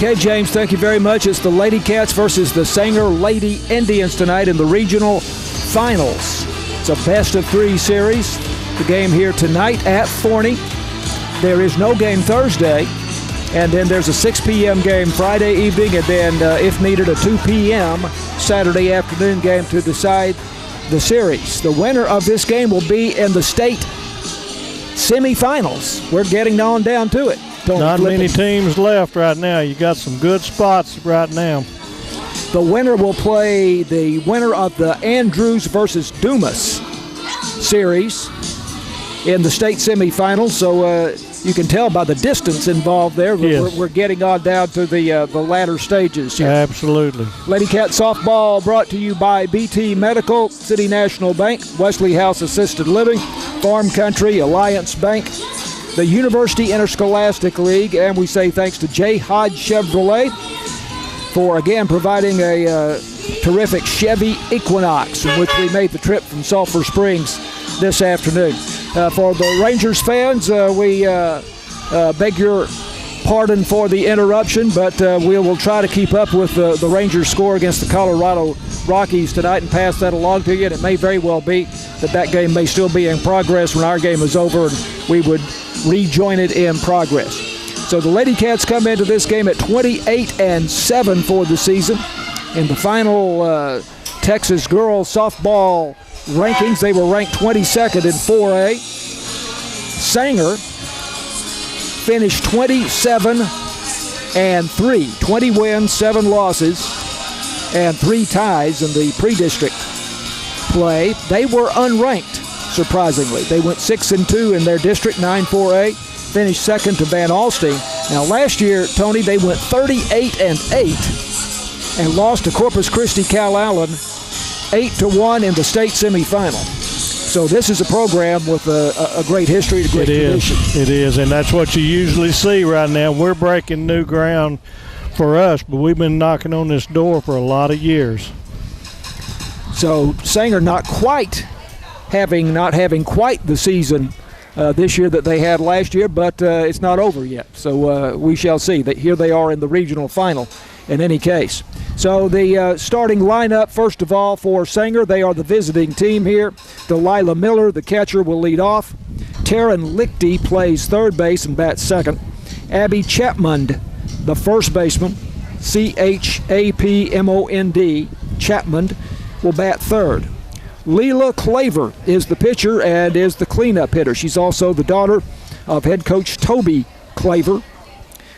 Okay, James, thank you very much. It's the Lady Cats versus the Sanger Lady Indians tonight in the regional finals. It's a best-of-3 series. The game here tonight at Forney. There is no game Thursday, and then there's a 6 p.m. game Friday evening, and then, if needed, a 2 p.m. Saturday afternoon game to decide the series. The winner of this game will be in the state semifinals. We're getting on down to it. Not many teams left right now. You got some good spots right now. The winner will play the winner of the Andrews versus Dumas series in the state semifinals. So you can tell by the distance involved there. Yes. We're getting on down to the latter stages here. Absolutely. Lady Cat softball brought to you by BT Medical, City National Bank, Wesley House Assisted Living, Farm Country, Alliance Bank, the University Interscholastic League, and we say thanks to J. Hodge Chevrolet for, again, providing a terrific Chevy Equinox, in which we made the trip from Sulphur Springs this afternoon. For the Rangers fans, we beg your pardon for the interruption, but we will try to keep up with the Rangers score against the Colorado Rockies tonight and pass that along to you. And it may very well be that game may still be in progress when our game is over, and we would rejoin it in progress. So the Lady Cats come into this game at 28-7 for the season. In the final Texas girls softball rankings, they were ranked 22nd in 4A. Sanger finished 27-3, 20 wins, 7 losses, and 3 ties in the pre-district play. They were unranked, surprisingly. They went 6-2 in their district, 9-4A, finished second to Van Alstyne. Now last year, Tony, they went 38-8 and lost to Corpus Christi Cal Allen 8-1 in the state semifinal. So this is a program with a great history, a great tradition. It is, and that's what you usually see right now. We're breaking new ground for us, but we've been knocking on this door for a lot of years. So Sanger not having quite the season this year that they had last year, but it's not over yet. So we shall see. Here they are in the regional final in any case. So the starting lineup, first of all, for Sanger, they are the visiting team here. Delilah Miller, the catcher, will lead off. Taryn Lichty plays third base and bats second. Abby Chapmond, the first baseman, Chapmond, Chapmond, will bat third. Leela Claver is the pitcher and is the cleanup hitter. She's also the daughter of head coach Toby Claver.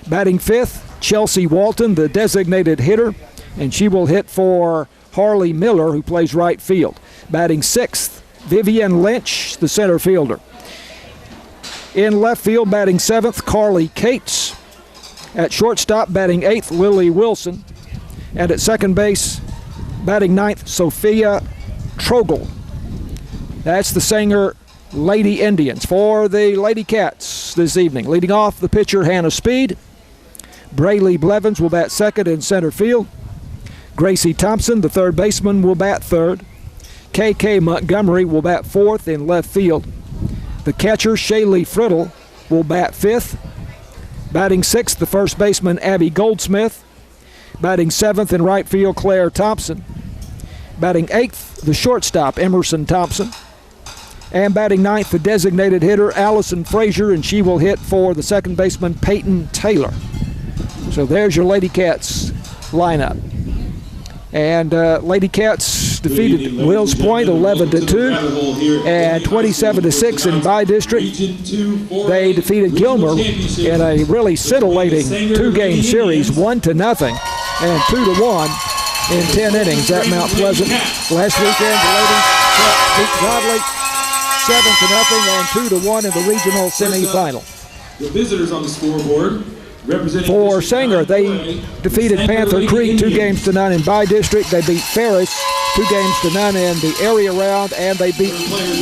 Batting fifth, Chelsea Walton, the designated hitter, and she will hit for Harley Miller, who plays right field. Batting sixth, Vivian Lynch, the center fielder. In left field, batting seventh, Carly Cates. At shortstop, batting eighth, Lily Wilson. And at second base, batting ninth, Sophia Trogel. That's the Sanger Lady Indians. For the Lady Cats this evening, leading off the pitcher, Hannah Speed. Braylee Blevins will bat second in center field. Gracie Thompson, the third baseman, will bat third. K.K. Montgomery will bat fourth in left field. The catcher, Shaylee Friddle, will bat fifth. Batting sixth, the first baseman, Abby Goldsmith. Batting seventh in right field, Claire Thompson. Batting eighth, the shortstop, Emerson Thompson. And batting ninth, the designated hitter, Allison Frazier, and she will hit for the second baseman, Peyton Taylor. So there's your Lady Cats lineup. And Lady Cats defeated Wills Point 11-2 and 27-6 in by-district. They defeated Gilmer in a really scintillating 2-game series, 1-0 and 2-1 in 10 innings at Mount Pleasant. Last weekend, the Ladies beat Godley 7-0 and 2-1 in the regional semifinal. The visitors on the scoreboard. For Sanger, they defeated Panther Creek 2-0 in by-district. They beat Ferris 2-0 in the area round, and they beat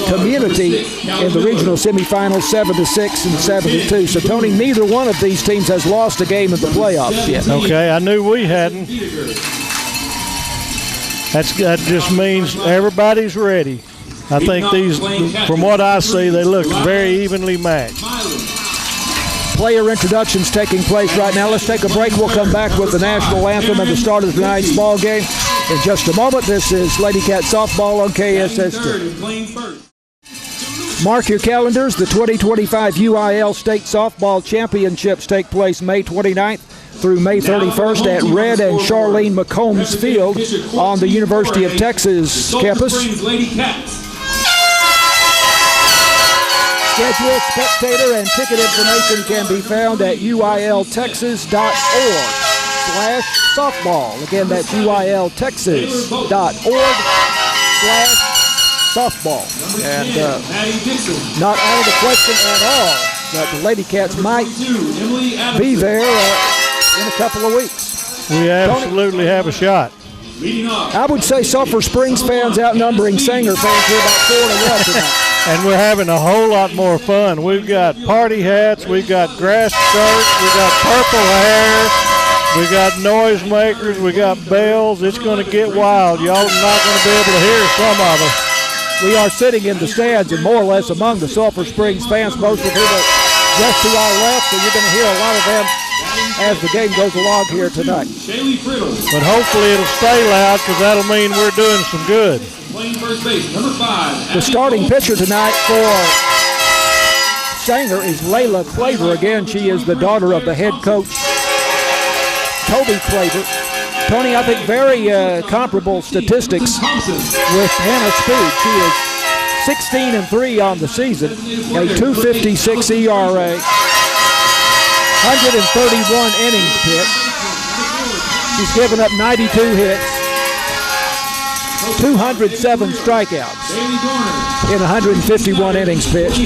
Community in the regional semifinals 7-6 and 7-2. So, Tony, neither one of these teams has lost a game in the playoffs yet. Okay, I knew we hadn't. That just means everybody's ready. I think these, from what I see, they look very evenly matched. player introductions taking place right now. Let's take a break. We'll come back with the national anthem and the start of tonight's ball game in just a moment. This is Lady Cat softball on KSST. Mark your calendars. The 2025 UIL State Softball Championships take place May 29th through May 31st at Red and Charlene McCombs Field on the University of Texas campus. Schedule, spectator, and ticket information can be found at uiltexas.org/softball. Again, that's uiltexas.org/softball. And not out of the question at all that the Lady Cats might be there in a couple of weeks. We absolutely have a shot. I would say Sulphur Springs fans outnumbering Sanger fans here about 4-1 tonight. And we're having a whole lot more fun. We've got party hats, we've got grass skirts, we've got purple hair, we got noisemakers, we got bells. It's going to get wild. Y'all are not going to be able to hear some of us. We are sitting in the stands and more or less among the Sulphur Springs fans, most of whom are just to our left, so you're going to hear a lot of them as the game goes along here tonight. But hopefully it'll stay loud because that'll mean we're doing some good. The starting pitcher tonight for Sanger is Layla Claver. Again, she is the daughter of the head coach, Toby Claver. Tony, I think very comparable statistics with Hannah Speed. She is 16-3 on the season, a 2.56 ERA, 131 innings pitched. She's given up 92 hits, 207 strikeouts in 151 innings pitched.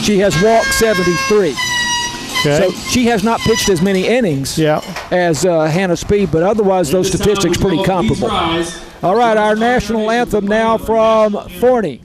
She has walked 73. Okay. So she has not pitched as many innings as Hannah Speed, but otherwise those statistics pretty comparable. All right, our national anthem now from Forney.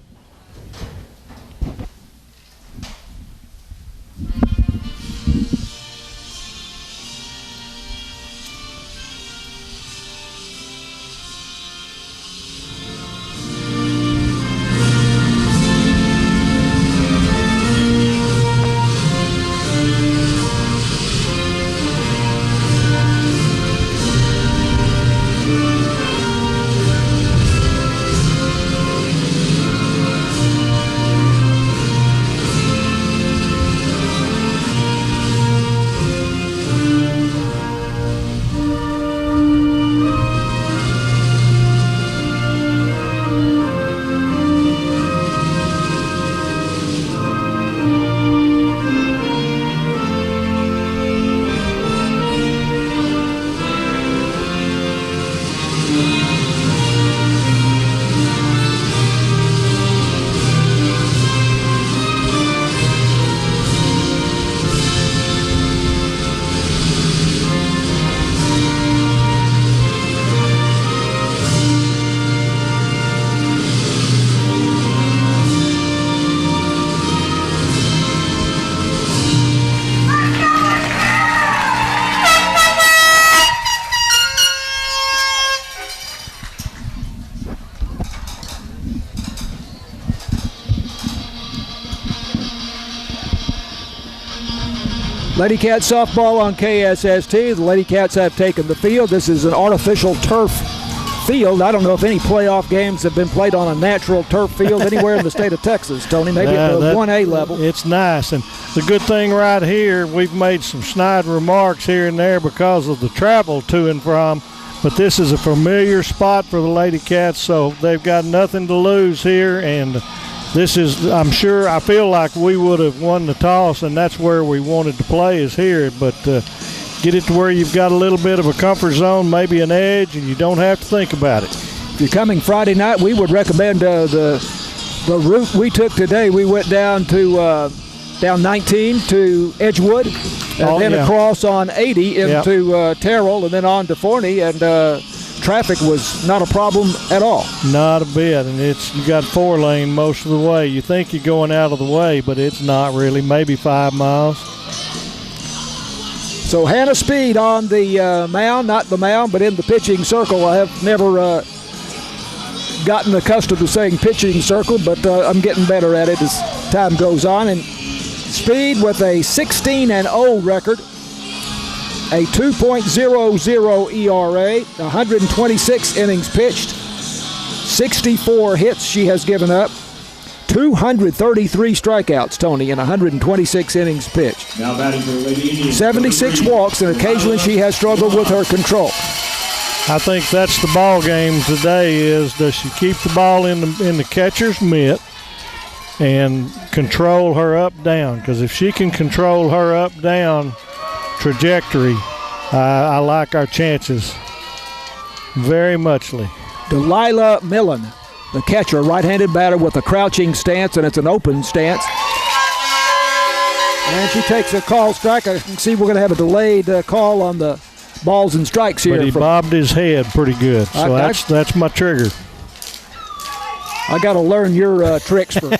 Lady Cats softball on KSST. The Lady Cats have taken the field. This is an artificial turf field. I don't know if any playoff games have been played on a natural turf field anywhere in the state of Texas, Tony, maybe at the 1A level. It's nice. And the good thing right here, we've made some snide remarks here and there because of the travel to and from, but this is a familiar spot for the Lady Cats, so they've got nothing to lose here. And this is, I'm sure, I feel like we would have won the toss, and that's where we wanted to play is here. But get it to where you've got a little bit of a comfort zone, maybe an edge, and you don't have to think about it. If you're coming Friday night, we would recommend the route we took today. We went down 19 to Edgewood, and then across on 80 into Terrell, and then on to Forney, and traffic was not a problem at all. Not a bit, and you got 4-lane most of the way. You think you're going out of the way, but it's not really, maybe 5 miles. So Hannah Speed on the mound, not the mound, but in the pitching circle. I have never gotten accustomed to saying pitching circle, but I'm getting better at it as time goes on. And Speed with a 16-0 record, a 2.00 ERA, 126 innings pitched, 64 hits she has given up, 233 strikeouts, Tony, in 126 innings pitched. Now batting for the Lady Indians. 76 walks, and occasionally she has struggled with her control. I think that's the ball game today is, does she keep the ball in the catcher's mitt and control her up-down? Because if she can control her up-down trajectory, I like our chances very muchly. Delilah Millen, the catcher, right-handed batter with a crouching stance, and it's an open stance. And she takes a call strike. I can see we're going to have a delayed call on the balls and strikes here. But he bobbed his head pretty good, so that's my trigger. I got to learn your tricks for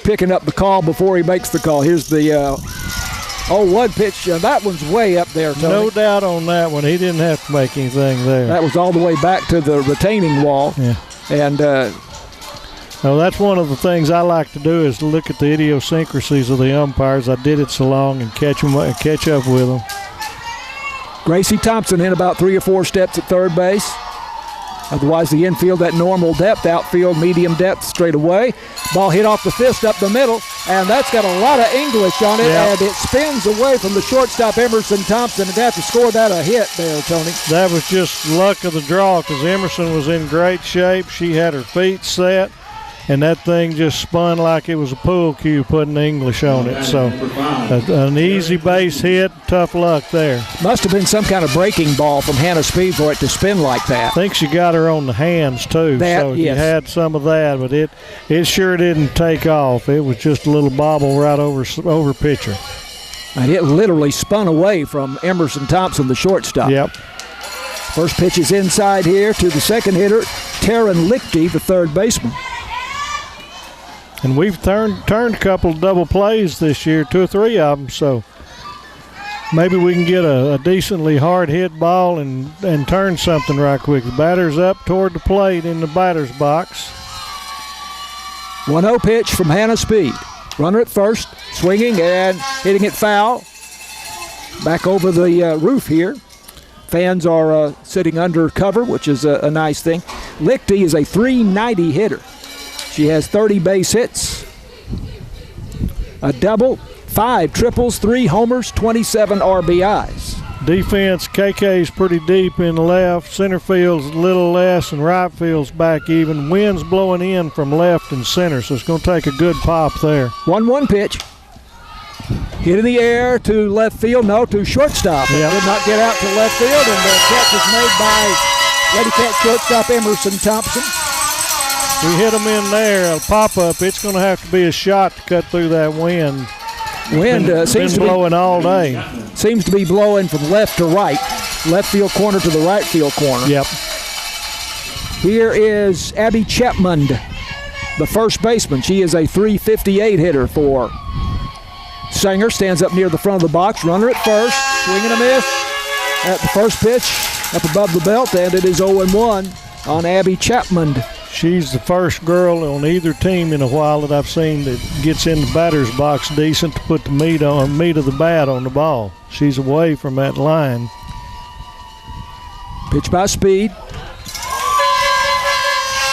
picking up the call before he makes the call. Here's the 0-1 pitch. That one's way up there, Tony. No doubt on that one. He didn't have to make anything there. That was all the way back to the retaining wall. Yeah. And no, that's one of the things I like to do is look at the idiosyncrasies of the umpires. I did it so long and catch up with them. Gracie Thompson in about 3 or 4 steps at third base. Otherwise, the infield at normal depth, outfield medium depth straight away. Ball hit off the fist up the middle, and that's got a lot of English on it, and it spins away from the shortstop, Emerson Thompson, and they have to score that a hit there, Tony. That was just luck of the draw because Emerson was in great shape. She had her feet set, and that thing just spun like it was a pool cue putting English on it. So an easy base hit, tough luck there. Must have been some kind of breaking ball from Hannah Speed for it to spin like that. I think she got her on the hands too, so yes. you had some of that, but it sure didn't take off. It was just a little bobble right over pitcher. And it literally spun away from Emerson Thompson, the shortstop. Yep. First pitch is inside here to the second hitter, Taryn Lichty, the third baseman. And we've turned a couple of double plays this year, 2 or 3 of them, so maybe we can get a decently hard hit ball and turn something right quick. The batter's up toward the plate in the batter's box. 1-0 pitch from Hannah Speed. Runner at first, swinging and hitting it foul. Back over the roof here. Fans are sitting under cover, which is a nice thing. Lichty is a .390 hitter. She has 30 base hits, a double, 5 triples, 3 homers, 27 RBIs. Defense, KK's pretty deep in the left. Center field's a little less, and right field's back even. Wind's blowing in from left and center, so it's going to take a good pop there. 1-1 pitch. Hit in the air to left field, no, to shortstop. It did not get out to left field, and the catch is made by Lady Cat shortstop Emerson Thompson. We hit them in there, a pop-up. It's going to have to be a shot to cut through that wind. Wind seems to be blowing all day. Seems to be blowing from left to right, left field corner to the right field corner. Yep. Here is Abby Chapman, the first baseman. She is a .358 hitter for Sanger. Stands up near the front of the box. Runner at first, swing and a miss at the first pitch up above the belt, and it is 0-1 on Abby Chapman. She's the first girl on either team in a while that I've seen that gets in the batter's box decent to put the meat of the bat on the ball. She's away from that line. Pitch by Speed.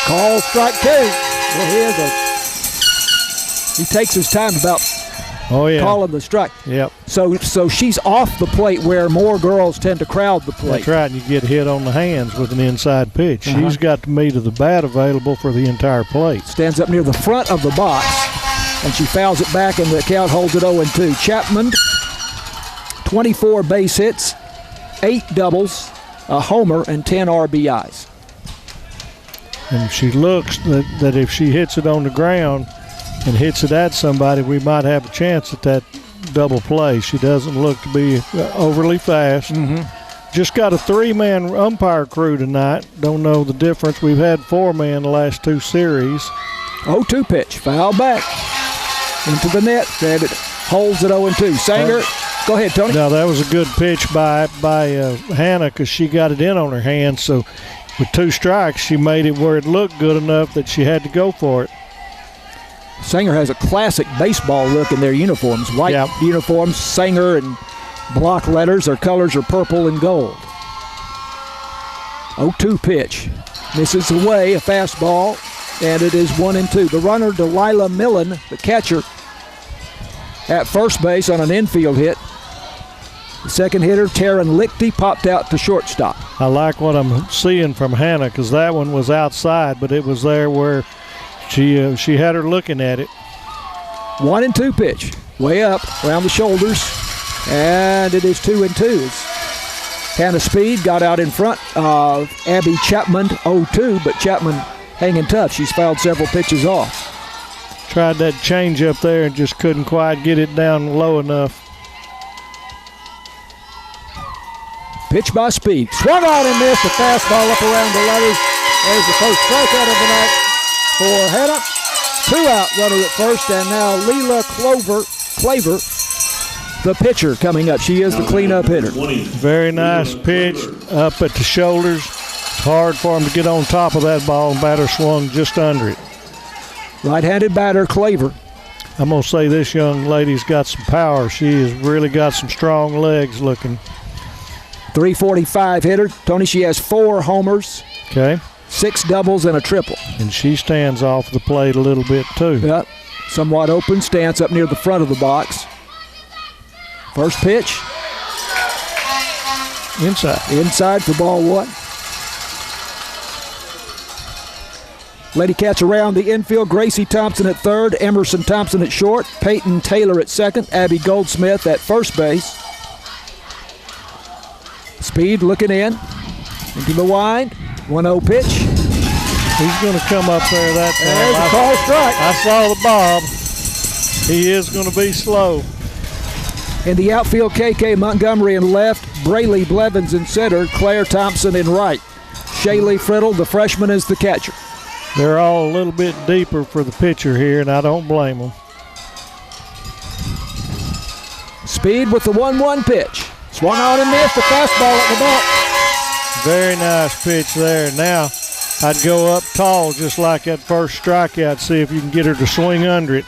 Call strike 2. Well, he takes his time about calling the strike. Yep. So she's off the plate where more girls tend to crowd the plate. That's right, and you get hit on the hands with an inside pitch. She's got the meat of the bat available for the entire plate. Stands up near the front of the box, and she fouls it back, and the count holds it 0-2. Chapman, 24 base hits, 8 doubles, a homer, and 10 RBIs. And she looks that if she hits it on the ground and hits it at somebody, we might have a chance at that double play. She doesn't look to be overly fast. Just got a 3-man umpire crew tonight. Don't know the difference. We've had 4-man the last 2 series. 0-2 pitch, foul back into the net, and it holds at 0-2. Sanger, go ahead, Tony. No, that was a good pitch by Hannah because she got it in on her hand. So with 2 strikes, she made it where it looked good enough that she had to go for it. Sanger has a classic baseball look in their uniforms. White uniforms, Sanger and block letters. Their colors are purple and gold. 0-2 pitch. Misses away, a fastball, and it is 1-2. The runner, Delilah Millen, the catcher, at first base on an infield hit. The second hitter, Taryn Lichty, popped out to shortstop. I like what I'm seeing from Hannah because that one was outside, but it was there where she had her looking at it. 1-2 pitch. Way up, around the shoulders, and it is 2-2. Hannah Speed got out in front of Abby Chapman, 0-2, but Chapman hanging tough. She's fouled several pitches off. Tried that change up there and just couldn't quite get it down low enough. Pitch by Speed. Swung on and missed. A fastball up around the letters. There's the first strikeout of the night for Hannah. 2 out runner at first, and now Leela Claver, the pitcher, coming up. She is the cleanup hitter. Very nice pitch up at the shoulders. It's hard for him to get on top of that ball, and batter swung just under it. Right-handed batter, Claver. I'm going to say this young lady's got some power. She has really got some strong legs looking. 345 hitter. Tony, she has 4 homers. Okay. 6 doubles and a triple. And she stands off the plate a little bit too. Yep. Somewhat open stance up near the front of the box. First pitch. Inside. Inside for ball 1. Lady Cats around the infield. Gracie Thompson at third. Emerson Thompson at short. Peyton Taylor at second. Abby Goldsmith at first base. Speed looking in. Into the wind. 1-0 pitch. He's going to come up there that time. There's a call strike. I saw the bob. He is going to be slow. In the outfield, KK Montgomery in left. Brayley Blevins in center. Claire Thompson in right. Shaylee Friddle, the freshman, is the catcher. They're all a little bit deeper for the pitcher here, and I don't blame them. Speed with the 1-1 pitch. Swung on and missed. A fastball at the ball. Very nice pitch there. Now, I'd go up tall just like that first strikeout, see if you can get her to swing under it.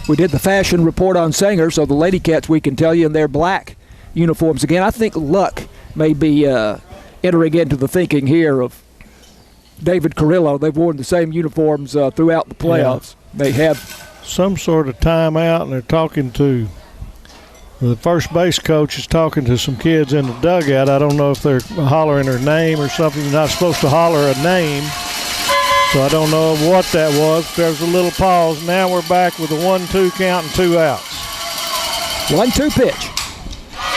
We did the fashion report on Sanger, so the Lady Cats, we can tell you, in their black uniforms. Again, I think luck may be entering into the thinking here of David Carrillo. They've worn the same uniforms throughout the playoffs. Yeah. They have some sort of timeout, and they're talking to the first base coach is talking to some kids in the dugout. I don't know if they're hollering her name or something. You're not supposed to holler a name, so I don't know what that was. There was a little pause. Now we're back with a 1-2 count and 2 outs. 1-2 pitch.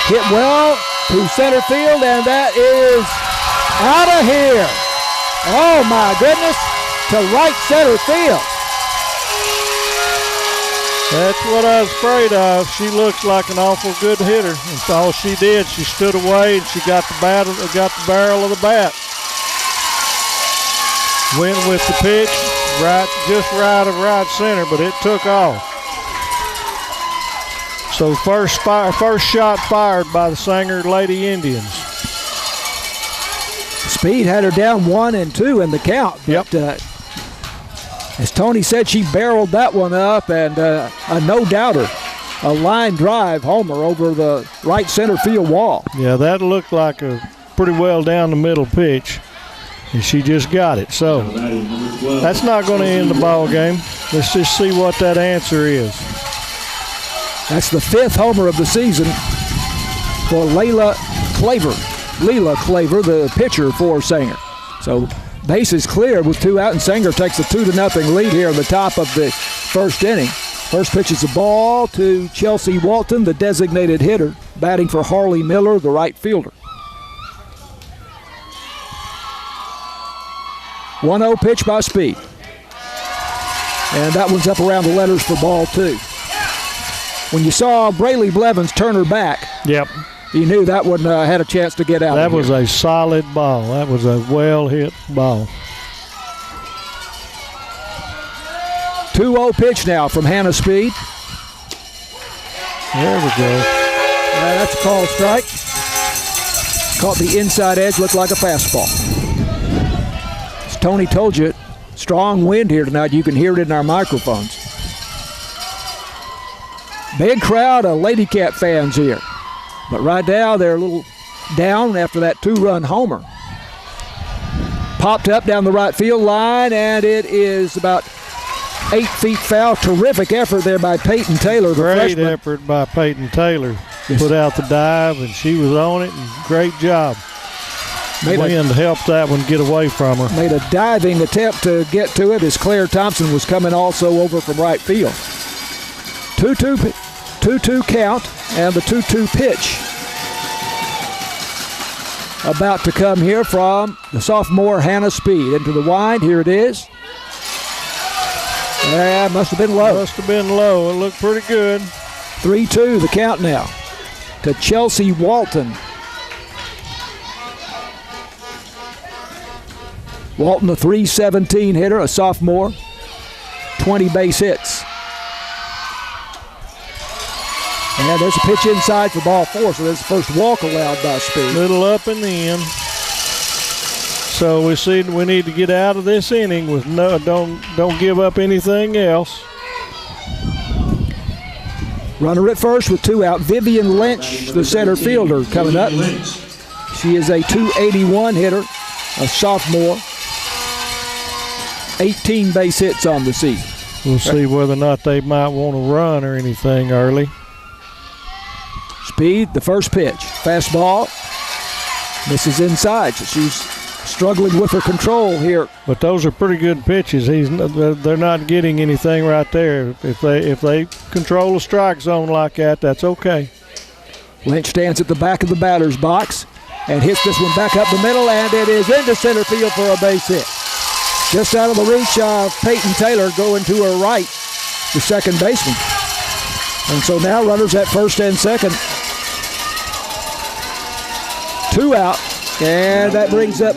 Hit well to center field, and that is out of here. Oh, my goodness, to right center field. That's what I was afraid of. She looks like an awful good hitter. That's all she did. She stood away and she got the barrel of the bat. Went with the pitch, just right of right center, but it took off. So first shot fired by the Sanger Lady Indians. Speed had her down 1-2 in the count. Yep. But, as Tony said, she barreled that one up, and a no-doubter, a line drive homer over the right center field wall. Yeah, that looked like a pretty well down the middle pitch, and she just got it. So that's not going to end the ball game. Let's just see what that answer is. That's the 5th homer of the season for Leela Claver, the pitcher for Sanger. So bases clear with 2 out, and Sanger takes a 2-0 lead here in the top of the first inning. First pitch is a ball to Chelsea Walton, the designated hitter, batting for Harley Miller, the right fielder. 1-0 pitch by Speed. And that one's up around the letters for ball 2. When you saw Brayley Blevins turn her back, yep, you knew that one had a chance to get out. That was a solid ball. That was a well-hit ball. 2-0 pitch now from Hannah Speed. There we go. That's a called strike. Caught the inside edge, looked like a fastball. As Tony told you, Strong wind here tonight. You can hear it in our microphones. Big crowd of Lady Cat fans here. But right now they're a little down after that 2-run homer. Popped up down the right field line, and it is about 8 feet foul. Terrific effort there by Peyton Taylor, the Great freshman. effort by Peyton Taylor. Yes. Put out the dive, and she was on it, and great job. Wind helped that one get away from her. Made a diving attempt to get to it as Claire Thompson was coming also over from right field. 2-2 count, and the 2-2 pitch about to come here from the sophomore Hannah Speed. Into the wind, here it is. Yeah, must have been low. Must have been low. It looked pretty good. 3-2 the count now to Chelsea Walton. Walton, a .317 hitter, a sophomore, 20 base hits. And there's a pitch inside for ball 4, so there's the first walk allowed by Speed. Little up and in. So we see we need to get out of this inning with don't give up anything else. Runner at first with 2 out. Vivian Lynch, the center fielder, coming up. She is a .281 hitter, a sophomore. 18 base hits on the season. We'll see whether or not they might want to run or anything early. Speed, the first pitch. Fastball. Misses inside, so she's struggling with her control here. But those are pretty good pitches. They're not getting anything right there. If they control a strike zone like that, that's okay. Lynch stands at the back of the batter's box and hits this one back up the middle, and it is into center field for a base hit. Just out of the reach of Peyton Taylor, going to her right, the second baseman. And so now runners at first and second. 2 out, and that brings up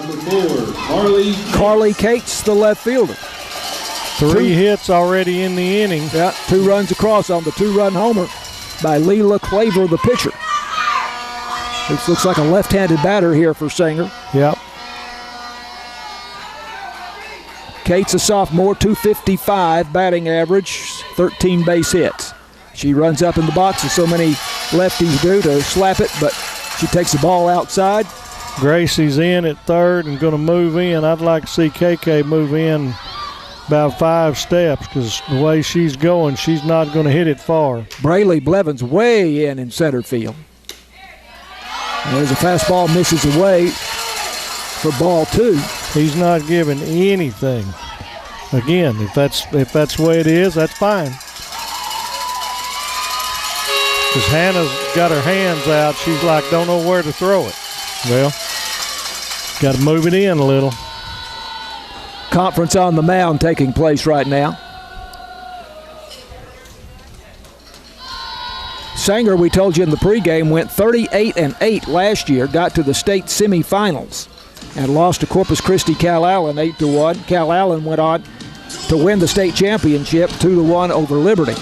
Carly Cates, the left fielder. 3 hits already in the inning. Yeah, 2 runs across on the 2-run homer by Leela Claver, the pitcher. This looks like a left-handed batter here for Sanger. Yep. Cates, a sophomore, .255 batting average, 13 base hits. She runs up in the box as so many lefties do to slap it, but she takes the ball outside. Gracie's in at third and going to move in. I'd like to see KK move in about 5 steps because the way she's going, she's not going to hit it far. Braylee Blevins way in center field. There's a fastball, misses away for ball 2. He's not giving anything. Again, if that's the way it is, that's fine. Because Hannah's got her hands out. She's like, don't know where to throw it. Well, got to move it in a little. Conference on the mound taking place right now. Sanger, we told you in the pregame, went 38-8 last year, got to the state semifinals, and lost to Corpus Christi Calallen 8-1. Calallen went on to win the state championship 2-1 over Liberty.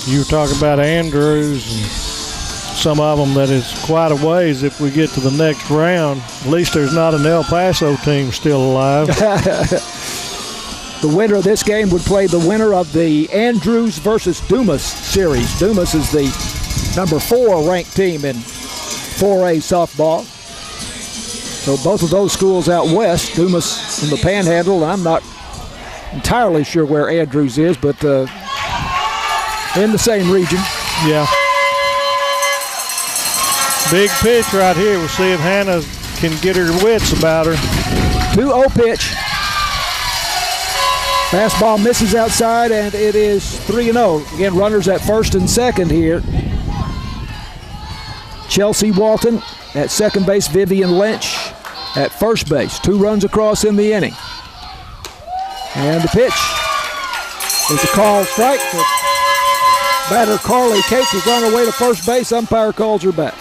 You were talking about Andrews and some of them that is quite a ways if we get to the next round. At least there's not an El Paso team still alive. The winner of this game would play the winner of the Andrews versus Dumas series. Dumas is the number 4 ranked team in 4A softball. So both of those schools out west, Dumas in the Panhandle. I'm not entirely sure where Andrews is, but in the same region. Yeah. Big pitch right here. We'll see if Hannah can get her wits about her. 2-0 pitch. Fastball misses outside, and it is 3-0. Again, runners at first and second here. Chelsea Walton at second base, Vivian Lynch at first base. 2 runs across in the inning. And the pitch is a called strike. Batter Carly Cates is on her way to first base. Umpire calls her back.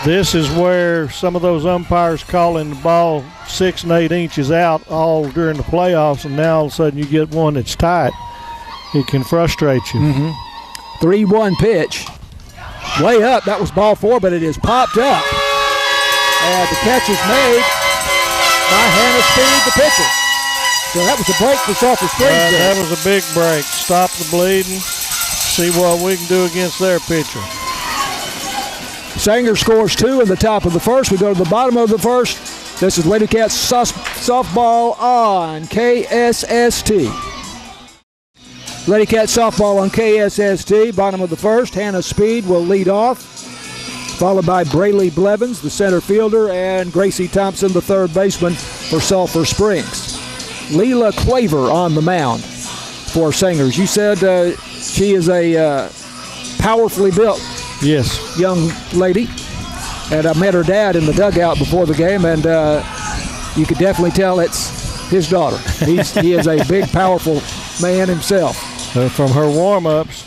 This is where some of those umpires calling the ball 6 and 8 inches out all during the playoffs, and now all of a sudden you get one that's tight. It can frustrate you. 3-1 pitch. Way up. That was ball 4, but it is popped up. And the catch is made by Hannah Speed, the pitcher. So that was a break for Sulphur Springs. That was a big break. Stop the bleeding. See what we can do against their pitcher. Sanger scores 2 in the top of the first. We go to the bottom of the first. This is Lady Cats softball on KSST. Lady Cats softball on KSST. Bottom of the first. Hannah Speed will lead off, followed by Brayley Blevins, the center fielder, and Gracie Thompson, the third baseman for Sulphur Springs. Leela Claver on the mound for Sangers. You said she is a powerfully built young lady, and I met her dad in the dugout before the game, and you could definitely tell it's his daughter. He is a big, powerful man himself. From her warm-ups,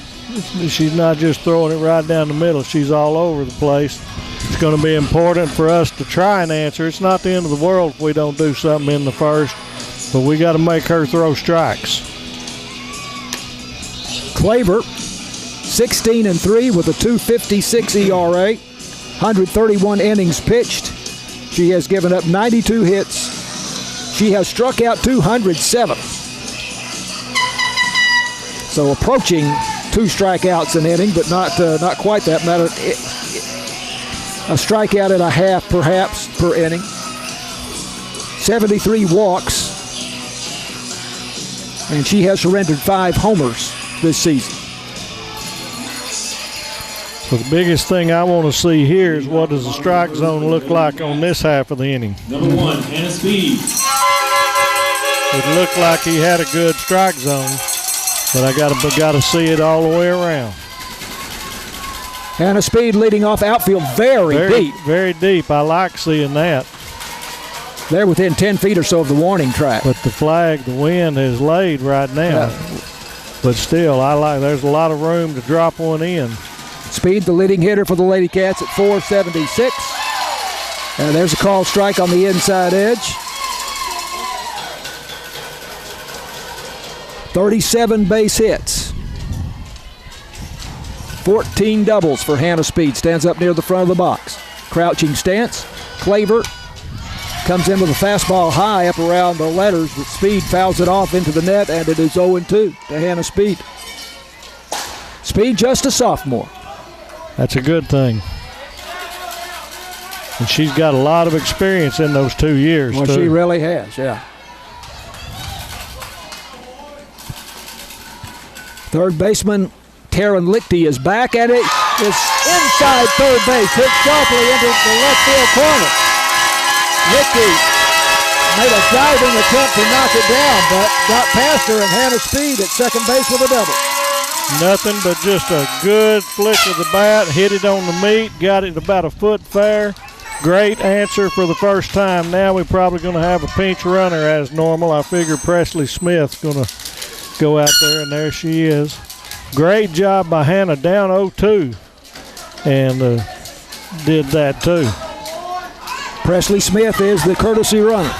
she's not just throwing it right down the middle. She's all over the place. It's going to be important for us to try and answer. It's not the end of the world if we don't do something in the first, but we got to make her throw strikes. Claver, 16-3 with a 2.56 ERA, 131 innings pitched. She has given up 92 hits. She has struck out 207. So approaching 2 strikeouts an inning, but not quite that matter. A strikeout and a half, perhaps, per inning. 73 walks, and she has surrendered 5 homers this season. So the biggest thing I want to see here is what does the strike zone look like on this half of the inning. Number 1, Hannah Speed. It looked like he had a good strike zone, but I got to see it all the way around. Hannah Speed leading off outfield very deep. Very deep. I like seeing that. They're within 10 feet or so of the warning track. But the flag, the wind has laid right now. Yeah. But still, there's a lot of room to drop one in. Speed, the leading hitter for the Lady Cats at 476. And there's a called strike on the inside edge. 37 base hits. 14 doubles for Hannah Speed. Stands up near the front of the box. Crouching stance. Claver comes in with a fastball high up around the letters, but Speed fouls it off into the net, and it is 0-2 to Hannah Speed. Speed just a sophomore. That's a good thing. And she's got a lot of experience in those 2 years, well, too. She really has, yeah. Third baseman Taryn Lichty is back, and it is inside third base, hit sharply into the left field corner. Lichty made a diving attempt to knock it down, but got past her, and Hannah Speed at second base with a double. Nothing but just a good flick of the bat, hit it on the meat, got it about a foot fair. Great answer for the first time. Now we're probably going to have a pinch runner as normal. I figure Presley Smith's going to go out there, and there she is. Great job by Hannah, down 0-2, and did that too. Presley Smith is the courtesy runner.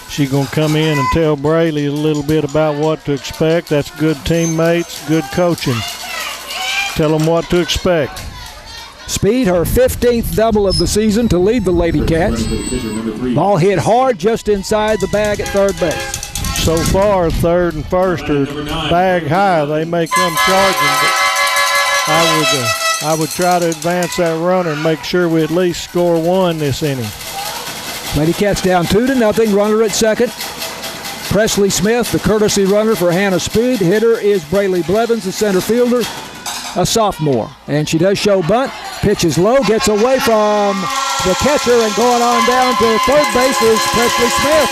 She's going to come in and tell Brayley a little bit about what to expect. That's good teammates, good coaching. Tell them what to expect. Speed, her 15th double of the season to lead the Lady Cats. Ball hit hard just inside the bag at third base. So far, third and first are bag high. They may come charging, but I would try to advance that runner and make sure we at least score 1 this inning. Lady Cats down 2-0, runner at second. Presley Smith, the courtesy runner for Hannah Speed. Hitter is Brayley Blevins, the center fielder, a sophomore. And she does show bunt. Pitches low, gets away from the catcher, and going on down to third base is Presley Smith.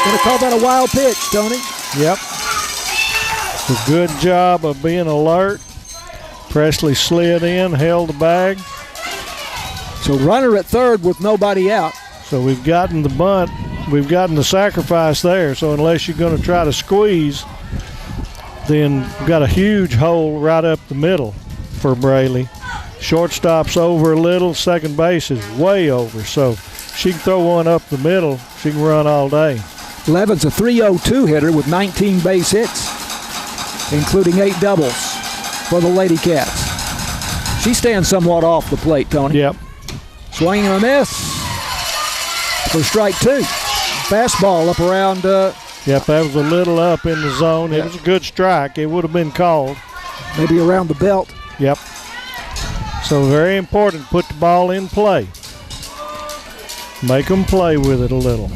Going to call that a wild pitch, Tony. Yep. A good job of being alert. Presley slid in, held the bag. So runner at third with nobody out. So we've gotten the bunt. We've gotten the sacrifice there. So unless you're going to try to squeeze, then we've got a huge hole right up the middle for Brayley. Shortstop's over a little. Second base is way over. So she can throw one up the middle. She can run all day. Levin's a 302 hitter with 19 base hits, including 8 doubles for the Lady Cats. She stands somewhat off the plate, Tony. Yep. Swinging a miss for strike 2. fastball up around. Yep, that was a little up in the zone. It was a good strike. It would have been called. Maybe around the belt. Yep. So very important, put the ball in play. Make them play with it a little.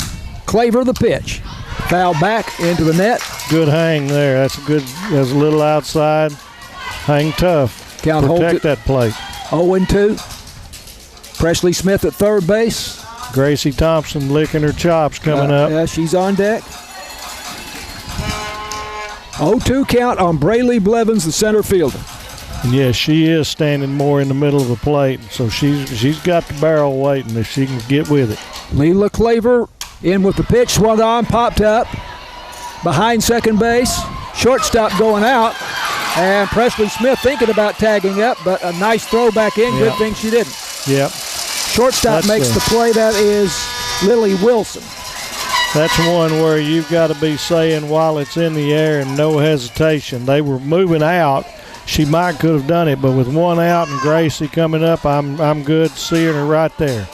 Claver the pitch. Foul back into the net. Good hang there. That's a little outside. Hang tough. Count holds Protect it. that plate. 0-2. Presley Smith at third base. Gracie Thompson licking her chops coming up. Yeah, she's on deck. 0-2 count on Braylee Blevins, the center fielder. And yes, she is standing more in the middle of the plate, so she's got the barrel waiting if she can get with it. Leela Claver in with the pitch, swung on, popped up. Behind second base, shortstop going out. And Presley Smith thinking about tagging up, but a nice throw back in. Good thing she didn't. Yep. Shortstop makes the play. That is Lily Wilson. That's one where you've got to be saying while it's in the air and no hesitation. They were moving out. She might could have done it, but with one out and Gracie coming up, I'm good seeing her right there.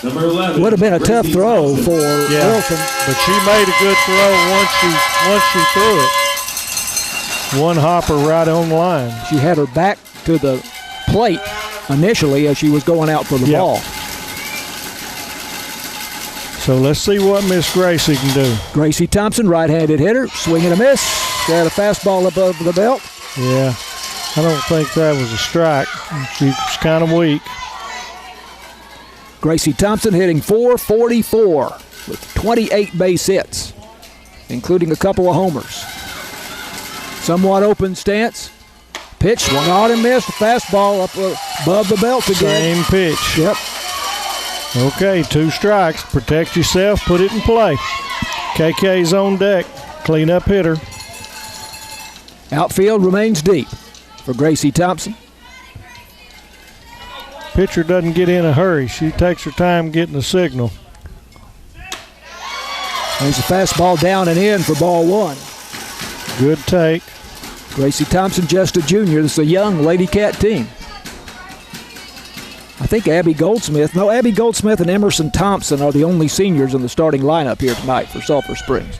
Number 11. Would have been a tough throw for Wilson. But she made a good throw once she threw it. One hopper right on the line. She had her back to the plate initially as she was going out for the ball. So let's see what Miss Gracie can do. Gracie Thompson, right-handed hitter, swing and a miss. She had a fastball above the belt. Yeah, I don't think that was a strike. She was kind of weak. Gracie Thompson hitting .444 with 28 base hits, including a couple of homers. Somewhat open stance. Pitch swung on and missed. A fastball up above the belt again. Same pitch. Yep. Okay, 2 strikes. Protect yourself. Put it in play. KK's on deck. Clean up hitter. Outfield remains deep for Gracie Thompson. Pitcher doesn't get in a hurry. She takes her time getting the signal. There's a fastball down and in for ball 1. Good take. Gracie Thompson, just a junior. This is a young Lady Cat team. I think Abby Goldsmith and Emerson Thompson are the only seniors in the starting lineup here tonight for Sulphur Springs.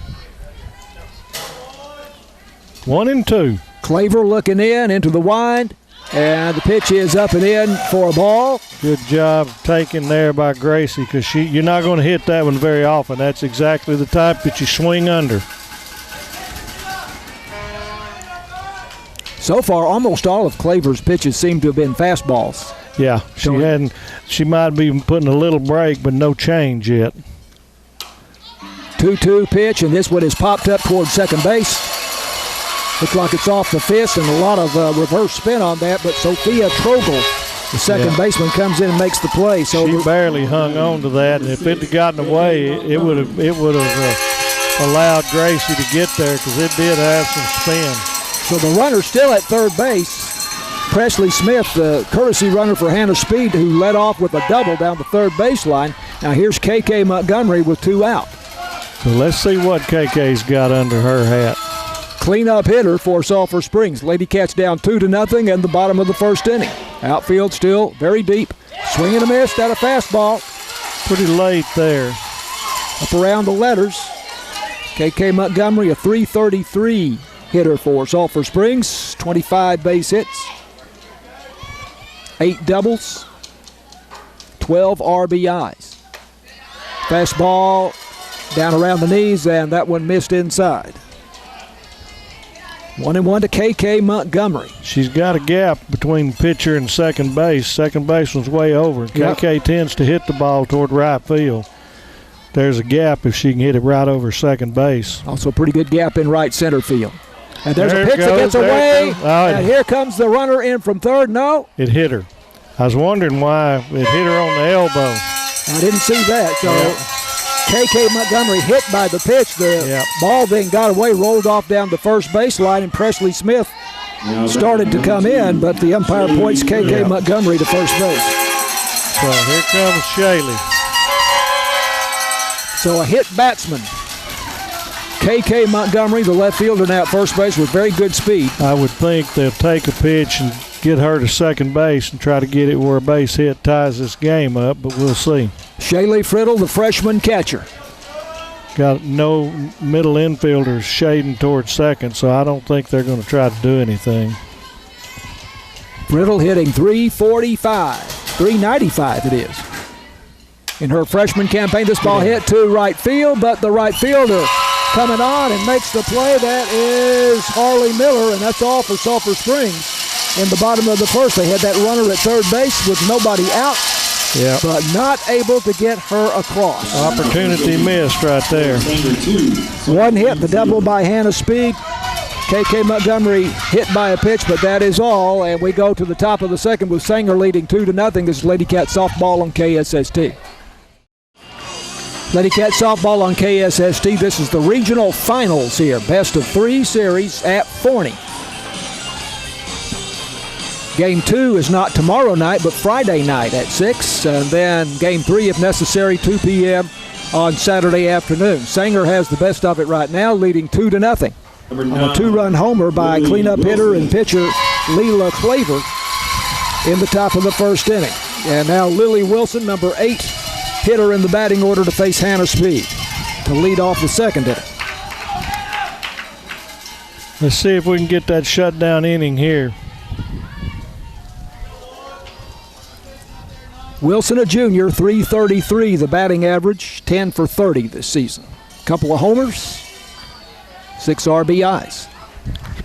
1-2. Claver looking into the wind, and the pitch is up and in for a ball. Good job taken there by Gracie, because you're not going to hit that one very often. That's exactly the type that you swing under. So far, almost all of Claver's pitches seem to have been fastballs. Yeah, she might be putting a little break, but no change yet. 2-2 pitch, and this one is popped up towards second base. Looks like it's off the fist, and a lot of reverse spin on that, but Sophia Trogel, the second baseman, comes in and makes the play. So she barely hung on to that, and if it had gotten away, it would have allowed Gracie to get there, because it did have some spin. So the runner still at third base. Presley Smith, the courtesy runner for Hannah Speed, who led off with a double down the third baseline. Now here's KK Montgomery with 2 out. So let's see what KK's got under her hat. Cleanup hitter for Sulphur Springs. Lady Cats down 2-0 in the bottom of the first inning. Outfield still very deep. Swing and a miss, at a fastball. Pretty late there. Up around the letters. KK Montgomery, a .333 hitter for Sulphur Springs. 25 base hits. 8 doubles, 12 RBIs. Fastball down around the knees, and that one missed inside. 1-1 to KK Montgomery. She's got a gap between pitcher and second base. Second baseman's way over. KK tends to hit the ball toward right field. There's a gap if she can hit it right over second base. Also a pretty good gap in right center field. And there's there a pitch that gets away. And here comes the runner in from third. No. It hit her. I was wondering why it hit her on the elbow. I didn't see that. So KK Montgomery hit by the pitch. The ball then got away, rolled off down the first baseline, and Presley Smith started to come in, but the umpire points KK Montgomery to first base. So here comes Shaley. So a hit batsman. KK Montgomery, the left fielder now at first base with very good speed. I would think they'll take a pitch and get her to second base and try to get it where a base hit ties this game up, but we'll see. Shaylee Friddle, the freshman catcher. got no middle infielders shading towards second, so I don't think they're going to try to do anything. Brittle hitting 345, 395 it is. In her freshman campaign, this ball hit to right field, but the right fielder coming on and makes the play. That is Harley Miller, and that's all for Sulphur Springs. In the bottom of the first, they had that runner at third base with nobody out, but not able to get her across. Opportunity missed right there. One hit, the double by Hannah Speed. KK Montgomery hit by a pitch, but that is all. And we go to the top of the second with Sanger leading 2-0. This is Lady Cat softball on KSST. Lady Cat softball on KSST. This is the regional finals here. Best of 3 series at Forney. Game 2 is not tomorrow night, but Friday night at 6. And then Game 3, if necessary, 2 p.m. on Saturday afternoon. Sanger has the best of it right now, leading 2-0. On a 2-run homer by cleanup hitter and pitcher Leela Claver in the top of the first inning. And now Lily Wilson, number 8, hitter in the batting order to face Hannah Speed to lead off the second inning. Let's see if we can get that shutdown inning here. Wilson, a junior, 333 the batting average, 10 for 30 this season. Couple of homers, 6 RBIs.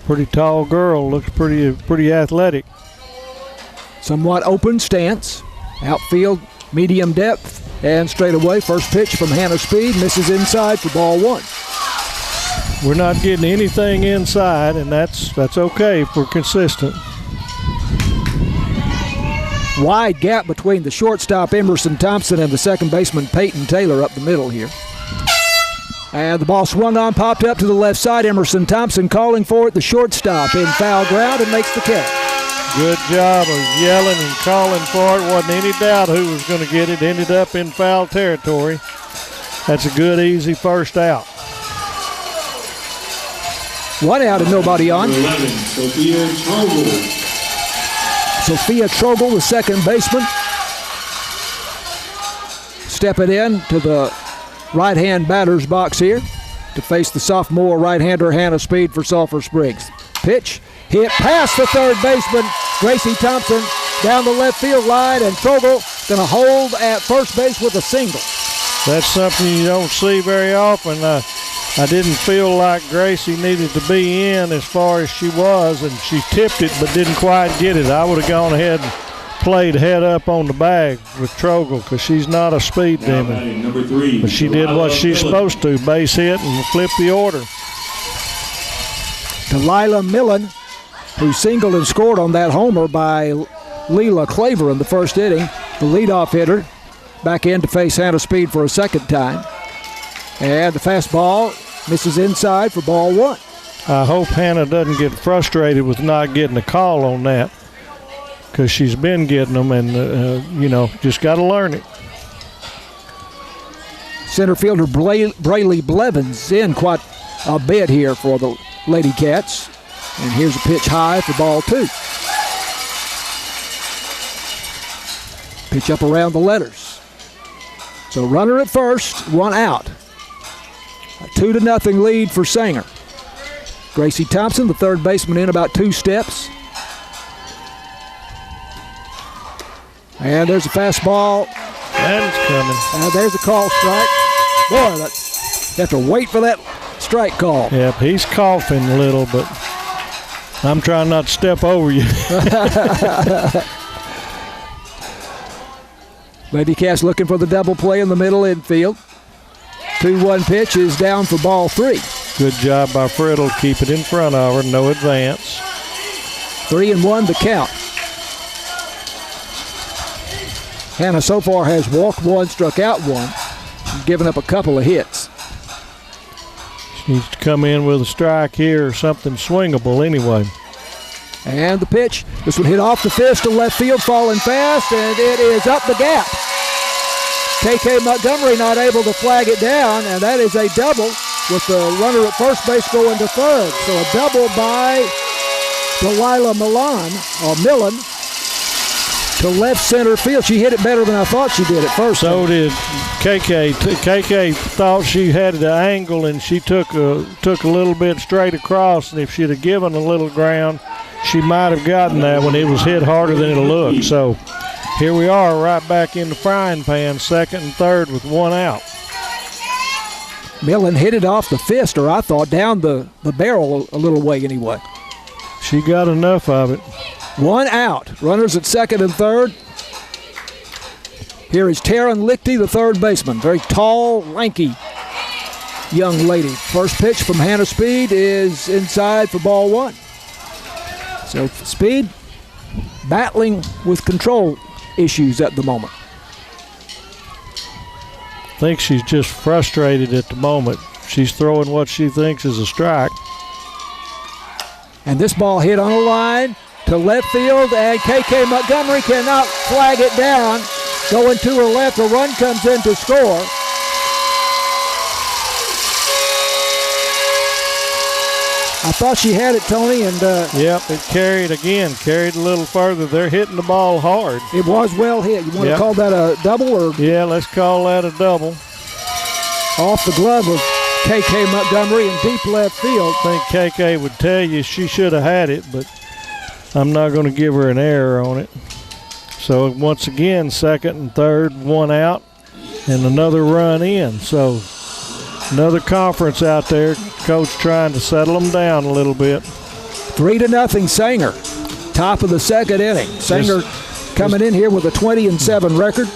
Pretty tall girl, looks pretty athletic. Somewhat open stance, outfield, medium depth, and straight away, first pitch from Hannah Speed, misses inside for ball 1. We're not getting anything inside, and that's okay if we're consistent. Wide gap between the shortstop Emerson Thompson and the second baseman Peyton Taylor up the middle here. And the ball swung on, popped up to the left side. Emerson Thompson calling for it. The shortstop in foul ground and makes the catch. Good job of yelling and calling for it. Wasn't any doubt who was going to get it. Ended up in foul territory. That's a good, easy first out. 1 out and nobody on. 11, Sophia Trogel. Sophia Trogel, the second baseman, stepping in to the right-hand batter's box here to face the sophomore right-hander Hannah Speed for Sulphur Springs. Pitch hit past the third baseman Gracie Thompson down the left field line, and Trogel going to hold at first base with a single. That's something you don't see very often. I didn't feel like Gracie needed to be in as far as she was, and she tipped it but didn't quite get it. I would have gone ahead and played head up on the bag with Trogel because she's not a speed demon. Number 3, but she did what she's supposed to, base hit and flip the order. Delilah Millen, who singled and scored on that homer by Leela Claver in the first inning, the leadoff hitter, back in to face Hannah Speed for a second time. And the fastball misses inside for ball 1. I hope Hannah doesn't get frustrated with not getting a call on that because she's been getting them and, just got to learn it. Center fielder Brayley Blevins in quite a bit here for the Lady Cats. And here's a pitch high for ball 2. Pitch up around the letters. So runner at first, 1 out. A 2-0 lead for Sanger. Gracie Thompson, the third baseman, in about 2 steps. And there's a fastball. And it's coming. There's a call strike. Boy, you have to wait for that strike call. Yep, he's coughing a little, but I'm trying not to step over you. Lady Cats looking for the double play in the middle infield. 2-1 pitch is down for ball 3. Good job by Friddle. Keep it in front of her. No advance. 3-1 the count. Hannah so far has walked 1, struck out 1, given up a couple of hits. She needs to come in with a strike here or something swingable anyway. And the pitch. This one hit off the fist to left field, falling fast, and it is up the gap. KK Montgomery not able to flag it down, and that is a double with the runner at first base going to third. So a double by Delilah Millen. to left center field. She hit it better than I thought she did at first. So did KK. KK thought she had the angle, and she took a little bit straight across, and if she'd have given a little ground, she might have gotten that one. It was hit harder than it looked. So here we are right back in the frying pan, second and third with one out. Millen hit it off the fist, or I thought down the barrel a little way anyway. She got enough of it. One out. Runners at second and third. Here is Taryn Lichty, the third baseman. Very tall, lanky young lady. First pitch from Hannah Speed is inside for ball one. So Speed battling with control issues at the moment. I think she's just frustrated at the moment. She's throwing what she thinks is a strike. And this ball hit on a line to left field, and KK Montgomery cannot flag it down. Going to her left, a run comes in to score. I thought she had it, Tony, and yep, it carried a little further. They're hitting the ball hard. It was well hit. You want to call that a double? Or yeah, let's call that a double. Off the glove of KK Montgomery in deep left field. I think KK would tell you she should have had it, but I'm not going to give her an error on it. So once again, second and third, one out, and another run in. So another conference out there. Coach trying to settle them down a little bit. 3-0 Sanger. Top of the second inning. Sanger coming in here with a 20-7 record.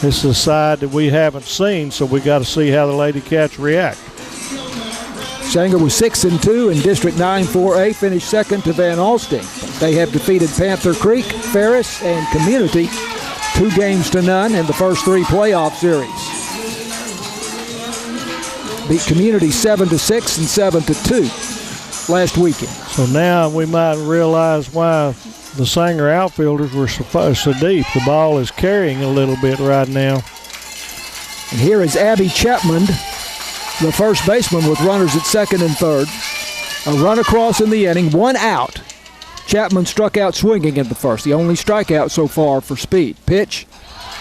This is a side that we haven't seen, so we got to see how the Lady Cats react. Sanger was 6-2 in District 9-4A, finished second to Van Alstyne. They have defeated Panther Creek, Ferris, and Community 2-0 in the first three playoff series. Beat Community 7-6 and 7-2 last weekend. So now we might realize why the Sanger outfielders were so deep. The ball is carrying a little bit right now. And here is Abby Chapman, the first baseman, with runners at second and third. A run across in the inning, one out. Chapman struck out swinging in the first, the only strikeout so far for Speed. Pitch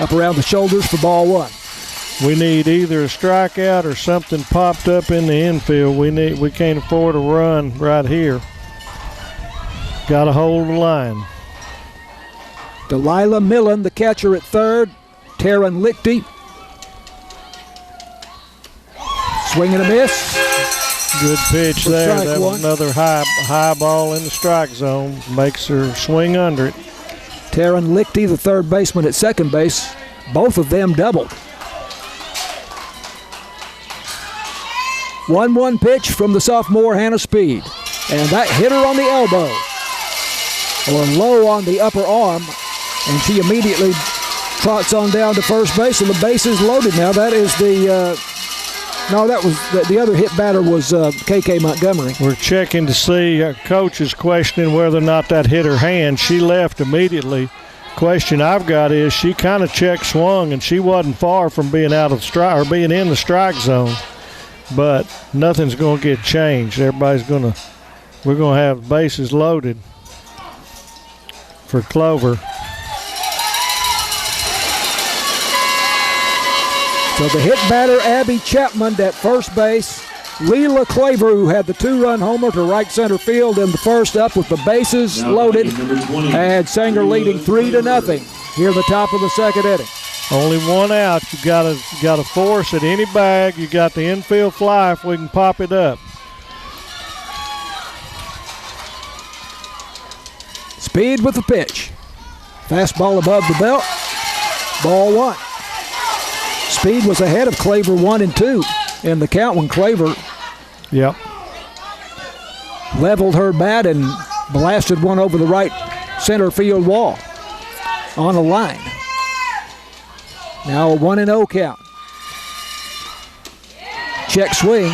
up around the shoulders for ball one. We need either a strikeout or something popped up in the infield. We can't afford a run right here. Got to hold the line. Delilah Millen, the catcher at third. Taryn Lichty. Swing and a miss. Good pitch there. That was another high ball in the strike zone. Makes her swing under it. Taryn Lichty, the third baseman at second base. Both of them doubled. 1-1 pitch from the sophomore Hannah Speed. And that hit her on the elbow. Or low on the upper arm. And she immediately trots on down to first base, and the base is loaded now. That is the... No, that was the other hit batter was KK Montgomery. We're checking to see. Coach is questioning whether or not that hit her hand. She left immediately. Question I've got is she kind of check swung, and she wasn't far from being out of strike or being in the strike zone. But nothing's going to get changed. We're going to have bases loaded for Clover. So the hit batter, Abby Chapman at first base. Leela Claver, who had the two-run homer to right center field in the first, up with the bases loaded. And Sanger leading 3-0 here at the top of the second inning. Only one out. You got to force at any bag. You got the infield fly if we can pop it up. Speed with the pitch. Fastball above the belt. Ball one. Speed was ahead of Claver 1-2 in the count when Claver leveled her bat and blasted one over the right center field wall on a line. Now a 1-0 count. Check swing,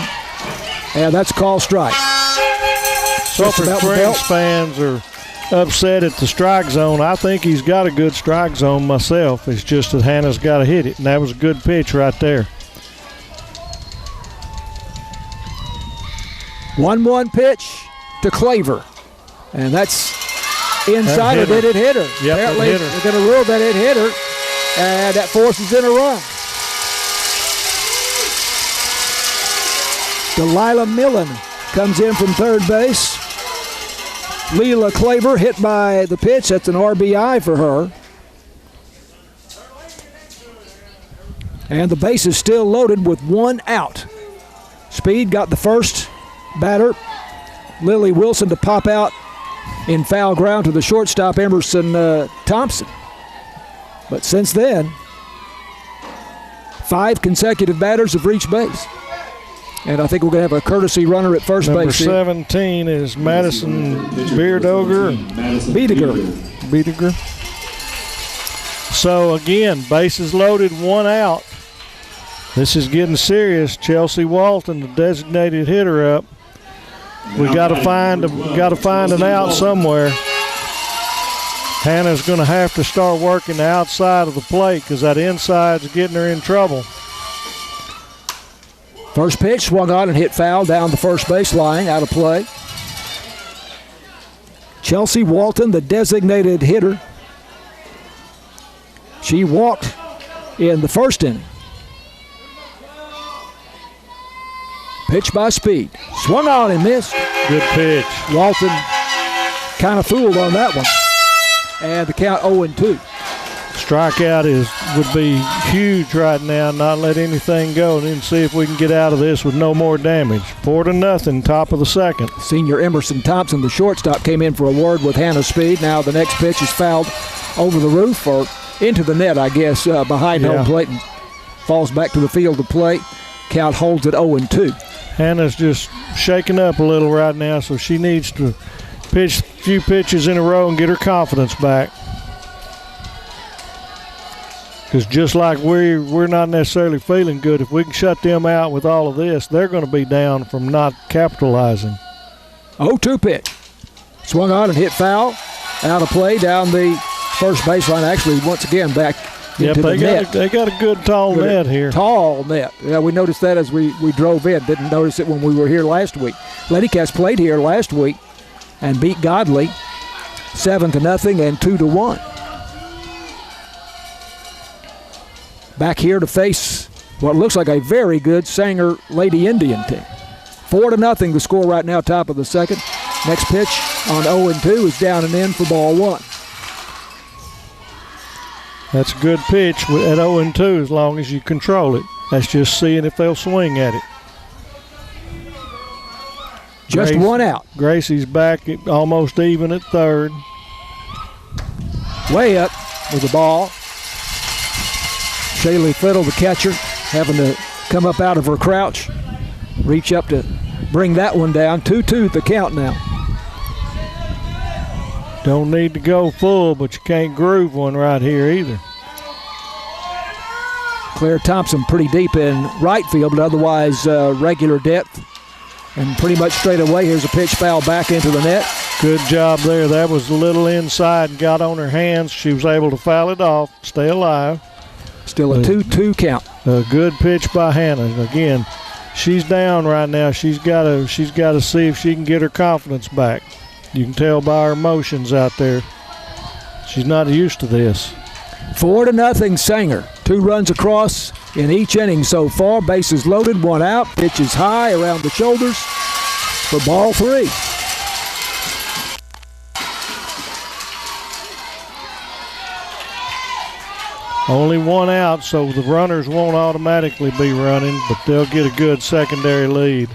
and that's a call strike. Sulphur Springs fans are upset at the strike zone. I think he's got a good strike zone myself. It's just that Hannah's got to hit it, and that was a good pitch right there. 1-1 pitch to Claver, and that's inside, or did it hit her? Yep, Apparently, it hit her. they're going to rule that it hit her, and that forces in a run. Delilah Millen comes in from third base. Leela Claver hit by the pitch. That's an RBI for her. And the base is still loaded with one out. Speed got the first batter. Lily Wilson to pop out in foul ground to the shortstop, Emerson Thompson. But since then, 5 consecutive batters have reached base. And I think we're going to have a courtesy runner at first Number base. 17 is Madison Beardoger. Beediger. So again, bases loaded, one out. This is getting serious. Chelsea Walton, the designated hitter, up. We got to find an out somewhere. Hannah's going to have to start working the outside of the plate because that inside's getting her in trouble. First pitch swung on and hit foul down the first base line, out of play. Chelsea Walton, the designated hitter. She walked in the first inning. Pitch by Speed. Swung on and missed. Good pitch. Walton kind of fooled on that one. And the count 0-2. Strikeout would be huge right now, not let anything go, and then see if we can get out of this with no more damage. 4-0, top of the second. Senior Emerson Thompson, the shortstop, came in for a word with Hannah Speed. Now the next pitch is fouled over the roof or into the net, I guess, behind home plate, and falls back to the field of play. Count holds at 0-2. Hannah's just shaking up a little right now, so she needs to pitch a few pitches in a row and get her confidence back. Because just like we're not necessarily feeling good, if we can shut them out with all of this, they're going to be down from not capitalizing. 0-2 pitch. Swung on and hit foul. Out of play down the first baseline. Actually, once again, back into the net. They got a good tall net here. Tall net. Yeah, we noticed that as we drove in. Didn't notice it when we were here last week. Lady Cats played here last week and beat Godley 7-0 and 2-1. Back here to face what looks like a very good Sanger Lady Indian team. 4-0 the score right now, top of the second. Next pitch on 0-2 is down and in for ball one. That's a good pitch at 0-2 as long as you control it. That's just seeing if they'll swing at it. Just one out. Gracie's back at almost even at third. Way up with the ball. Shaylee Fiddle, the catcher, having to come up out of her crouch. Reach up to bring that one down. 2-2 the count now. Don't need to go full, but you can't groove one right here either. Claire Thompson pretty deep in right field, but otherwise regular depth. And pretty much straight away, here's a pitch foul back into the net. Good job there. That was a little inside and got on her hands. She was able to foul it off, stay alive. Still a 2-2 count. A good pitch by Hannah. Again, she's down right now. She's got to see if she can get her confidence back. You can tell by her emotions out there. She's not used to this. 4-0 Sanger. 2 runs across in each inning so far. Bases loaded, one out. Pitch is high around the shoulders for ball 3. Only one out, so the runners won't automatically be running, but they'll get a good secondary lead.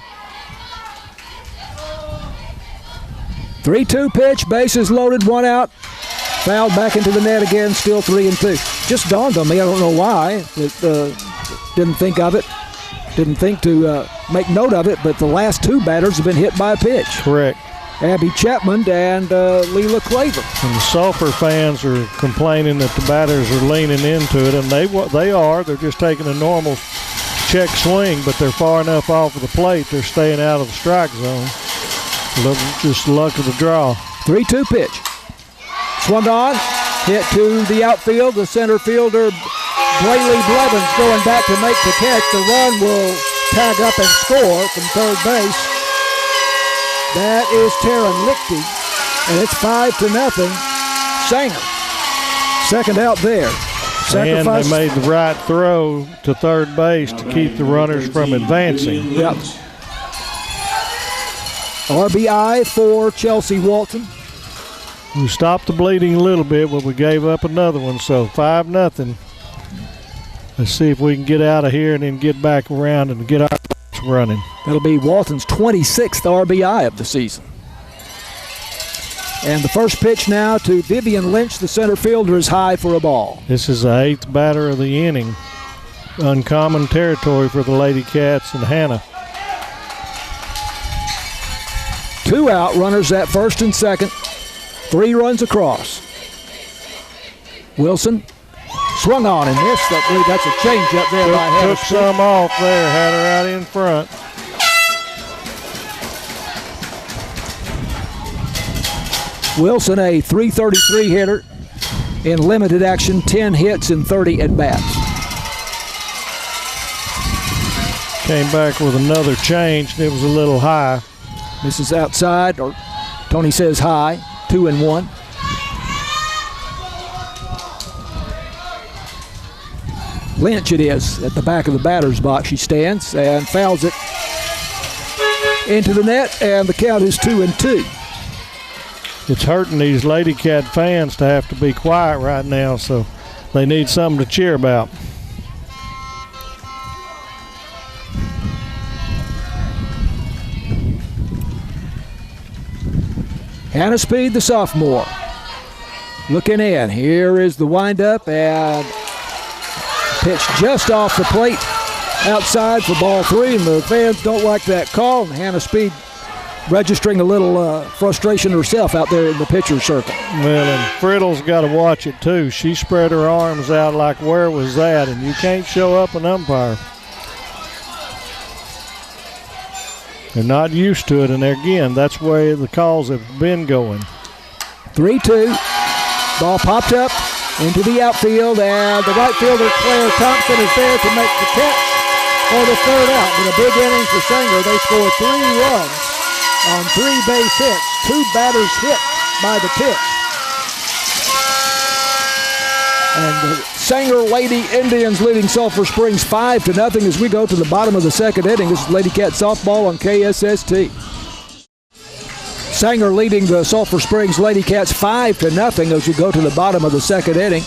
3-2 pitch, bases loaded, one out. Fouled back into the net again, still 3-2. Just dawned on me, I don't know why. Didn't think of it. Didn't think to make note of it, but the last 2 batters have been hit by a pitch. Correct. Abby Chapman and Leela Claver. And the Sulphur fans are complaining that the batters are leaning into it, and they are. They're just taking a normal check swing, but they're far enough off of the plate, they're staying out of the strike zone. Just luck of the draw. 3-2 pitch. Swung on, hit to the outfield. The center fielder, Braylee Blevins, going back to make the catch. The run will tag up and score from third base. That is Taryn Lichty. And it's 5-0. Sanger. Second out there. And they made the right throw to third base to keep the runners from advancing. Yep. RBI for Chelsea Walton. We stopped the bleeding a little bit, but we gave up another one, so 5-0. Let's see if we can get out of here and then get back around and get our running. That'll be Walton's 26th RBI of the season. And the first pitch now to Vivian Lynch, the center fielder, is high for a ball. This is the 8th batter of the inning. Uncommon territory for the Lady Cats and Hannah. 2 out, runners at first and second. 3 runs across. Wilson swung on and missed. I believe that's a changeup there by Hannah. Took some off there, had her out in front. Wilson, a .333 hitter in limited action, 10 hits and 30 at-bats. Came back with another change, and it was a little high. This is outside, or Tony says high, 2-1. Lynch it is at the back of the batter's box. She stands and fouls it into the net, and the count is 2-2. It's hurting these Lady Cat fans to have to be quiet right now, so they need something to cheer about. Hannah Speed, the sophomore, looking in. Here is the windup, and pitch just off the plate outside for ball 3, and the fans don't like that call. And Hannah Speed registering a little frustration herself out there in the pitcher's circle. Well, and Friddle's got to watch it too. She spread her arms out like, where was that? And you can't show up an umpire. They're not used to it, and again, that's where the calls have been going. 3-2. Ball popped up into the outfield, and the right fielder, Claire Thompson, is there to make the catch for the third out. In a big inning for Sanger, they score 3 runs on 3 base hits. 2 batters hit by the pitch. And the Sanger Lady Indians leading Sulphur Springs 5-0 as we go to the bottom of the second inning. This is Lady Cat softball on KSST. Sanger leading the Sulphur Springs Lady Cats 5-0 as we go to the bottom of the second inning.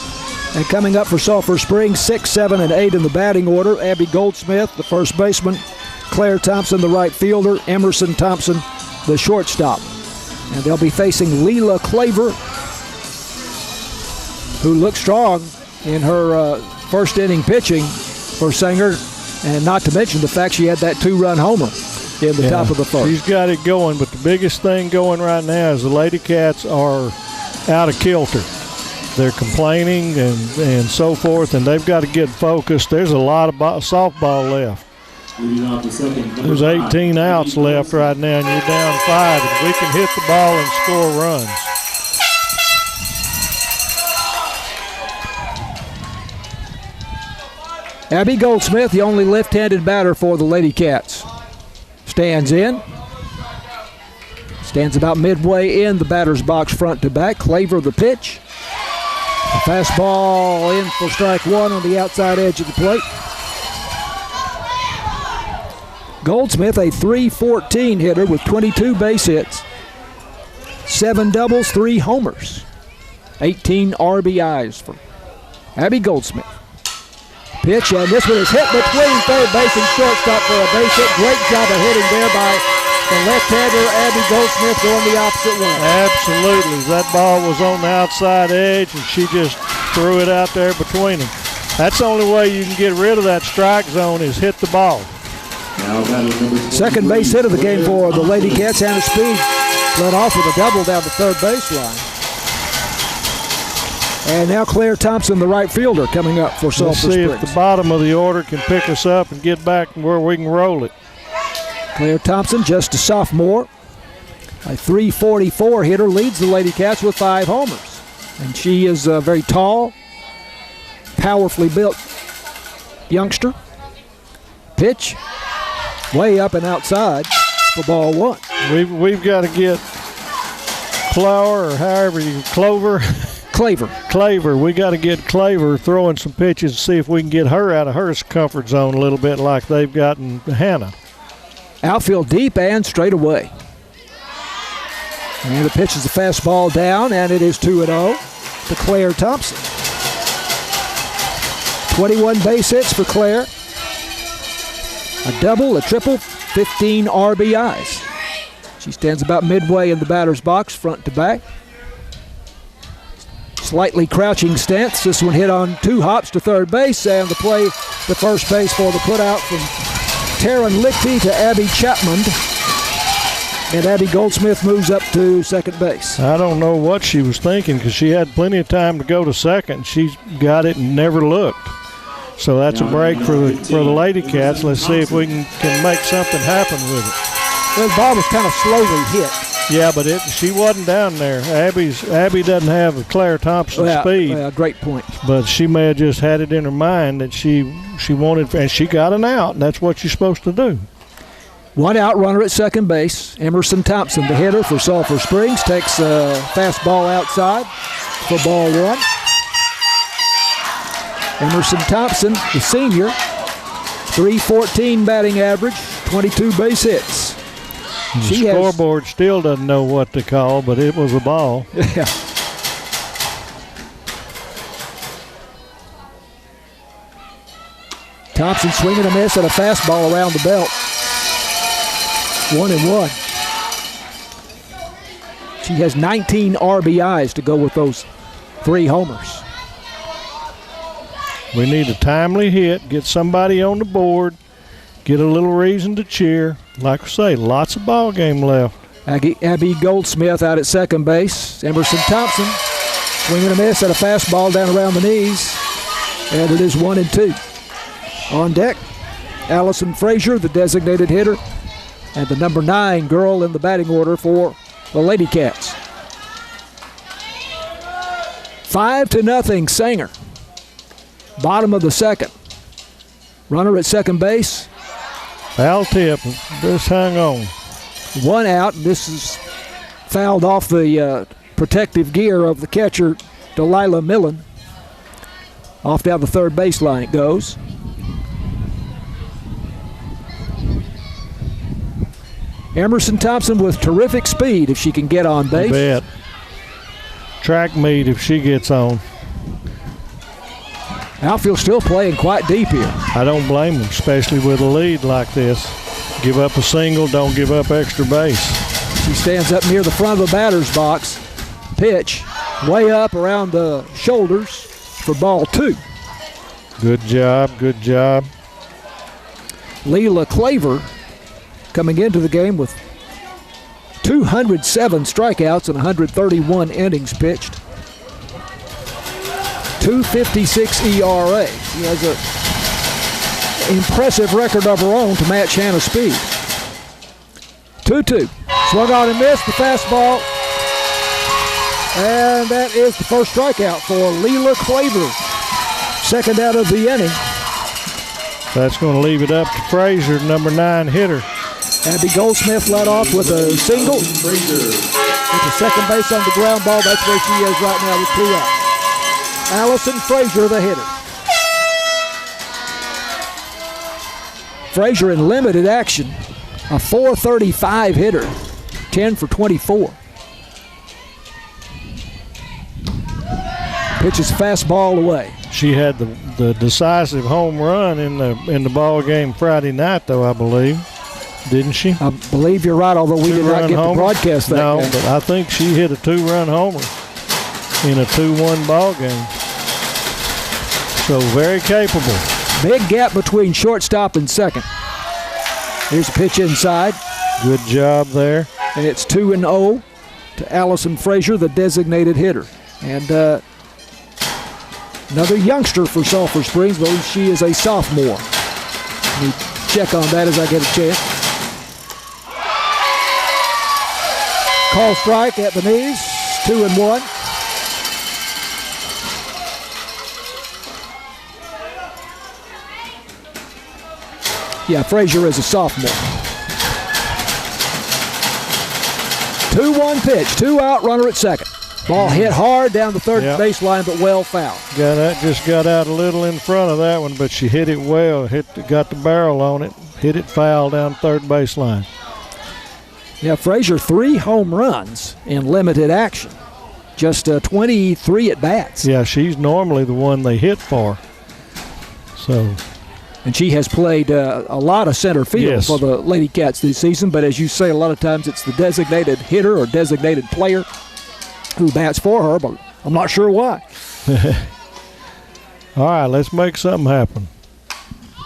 And coming up for Sulphur Springs, 6, 7, and 8 in the batting order. Abby Goldsmith, the first baseman. Claire Thompson, the right fielder. Emerson Thompson, the shortstop. And they'll be facing Leela Claver, who looked strong in her first inning pitching for Sanger, and not to mention the fact she had that 2-run homer in the top of the first. She's got it going, but the biggest thing going right now is the Lady Cats are out of kilter. They're complaining and so forth, and they've got to get focused. There's a lot of softball left. There's 18 outs left right now, and you're down 5, and we can hit the ball and score runs. Abby Goldsmith, the only left-handed batter for the Lady Cats. Stands in. Stands about midway in the batter's box front to back. Claver the pitch. The fastball in for strike 1 on the outside edge of the plate. Goldsmith, a .314 hitter with 22 base hits. 7 doubles, 3 homers. 18 RBIs for Abby Goldsmith. Pitch, and this one is hit between third base and shortstop for a base hit. Great job of hitting there by the left-hander, Abby Goldsmith, going the opposite way. Absolutely. That ball was on the outside edge, and she just threw it out there between them. That's the only way you can get rid of that strike zone is hit the ball. Second base hit of the game for the Lady Cats. Hannah Speed led off with a double down the third baseline. And now Claire Thompson, the right fielder, coming up for Sulphur Springs. Let's see if the bottom of the order can pick us up and get back where we can roll it. Claire Thompson, just a sophomore, a .344 hitter, leads the Lady Cats with 5 homers. And she is a very tall, powerfully built youngster. Pitch, way up and outside for ball 1. We've got to get Flower, or however you, Clover. Claver. We got to get Claver throwing some pitches to see if we can get her out of her comfort zone a little bit like they've gotten Hannah. Outfield deep and straight away. And the pitch is a fastball down, and it is 2-0 to Claire Thompson. 21 base hits for Claire. A double, a triple, 15 RBIs. She stands about midway in the batter's box, front to back. Slightly crouching stance. This one hit on 2 hops to third base, and the play to first base for the putout from Taryn Lichty to Abby Chapman. And Abby Goldsmith moves up to second base. I don't know what she was thinking because she had plenty of time to go to second. She got it and never looked. So that's a break for the Lady Cats. Let's see if we can make something happen with it. Well, the ball was kind of slowly hit. Yeah, but she wasn't down there. Abby doesn't have Claire Thompson speed. Great point. But she may have just had it in her mind that she wanted, and she got an out, and that's what you're supposed to do. 1 out, runner at second base. Emerson Thompson, the hitter for Sulphur Springs, takes a fastball outside for ball 1. Emerson Thompson, the senior, .314 batting average, 22 base hits. The scoreboard still doesn't know what to call, but it was a ball. Yeah. Thompson swinging a miss at a fastball around the belt. 1-1. She has 19 RBIs to go with those 3 homers. We need a timely hit, get somebody on the board, get a little reason to cheer. Like I say, lots of ball game left. Abby Goldsmith out at second base. Emerson Thompson swinging a miss at a fastball down around the knees. And it is 1-2. On deck, Allison Frazier, the designated hitter, and the number 9 girl in the batting order for the Lady Cats. 5-0 Sanger. Bottom of the second. Runner at second base. Foul tip. This hung on. 1 out. This is fouled off the protective gear of the catcher, Delilah Millen. Off down the third baseline it goes. Emerson Thompson with terrific speed if she can get on base. I bet. Track meet if she gets on. Outfield still playing quite deep here. I don't blame them, especially with a lead like this. Give up a single, don't give up extra base. She stands up near the front of the batter's box. Pitch way up around the shoulders for ball 2. Good job, good job. Leela Claver coming into the game with 207 strikeouts and 131 innings pitched. 2.56 ERA. She has an impressive record of her own to match Hannah's speed. 2-2. Swung on and missed the fastball. And that is the first strikeout for Leela Claver. Second out of the inning. That's going to leave it up to Frazier, number 9 hitter. Abby Goldsmith led off with a single. With the second base on the ground ball. That's where she is right now with 2 outs. Allison Frazier, the hitter. Frazier in limited action. A .435 hitter. 10 for 24. Pitches fastball away. She had the decisive home run in the ball game Friday night, though, I believe. Didn't she? I believe you're right, although we did not get to broadcast that game. No, but I think she hit a 2-run homer in a 2-1 ball game. So very capable. Big gap between shortstop and second. Here's a pitch inside. Good job there. And it's 2-0 to Allison Frazier, the designated hitter. And another youngster for Sulphur Springs, though she is a sophomore. Let me check on that as I get a chance. Call strike at the knees, 2-1. Yeah, Frazier is a sophomore. 2-1 pitch, 2 out, runner at second. Ball hit hard down the third baseline, but well fouled. Just got out a little in front of that one, but she hit it well. Got the barrel on it, hit it foul down third baseline. Yeah, Frazier 3 home runs in limited action. Just 23 at bats. Yeah, she's normally the one they hit for. So. And she has played a lot of center field for the Lady Cats this season, but as you say, a lot of times it's the designated hitter or designated player who bats for her, but I'm not sure why. All right, let's make something happen.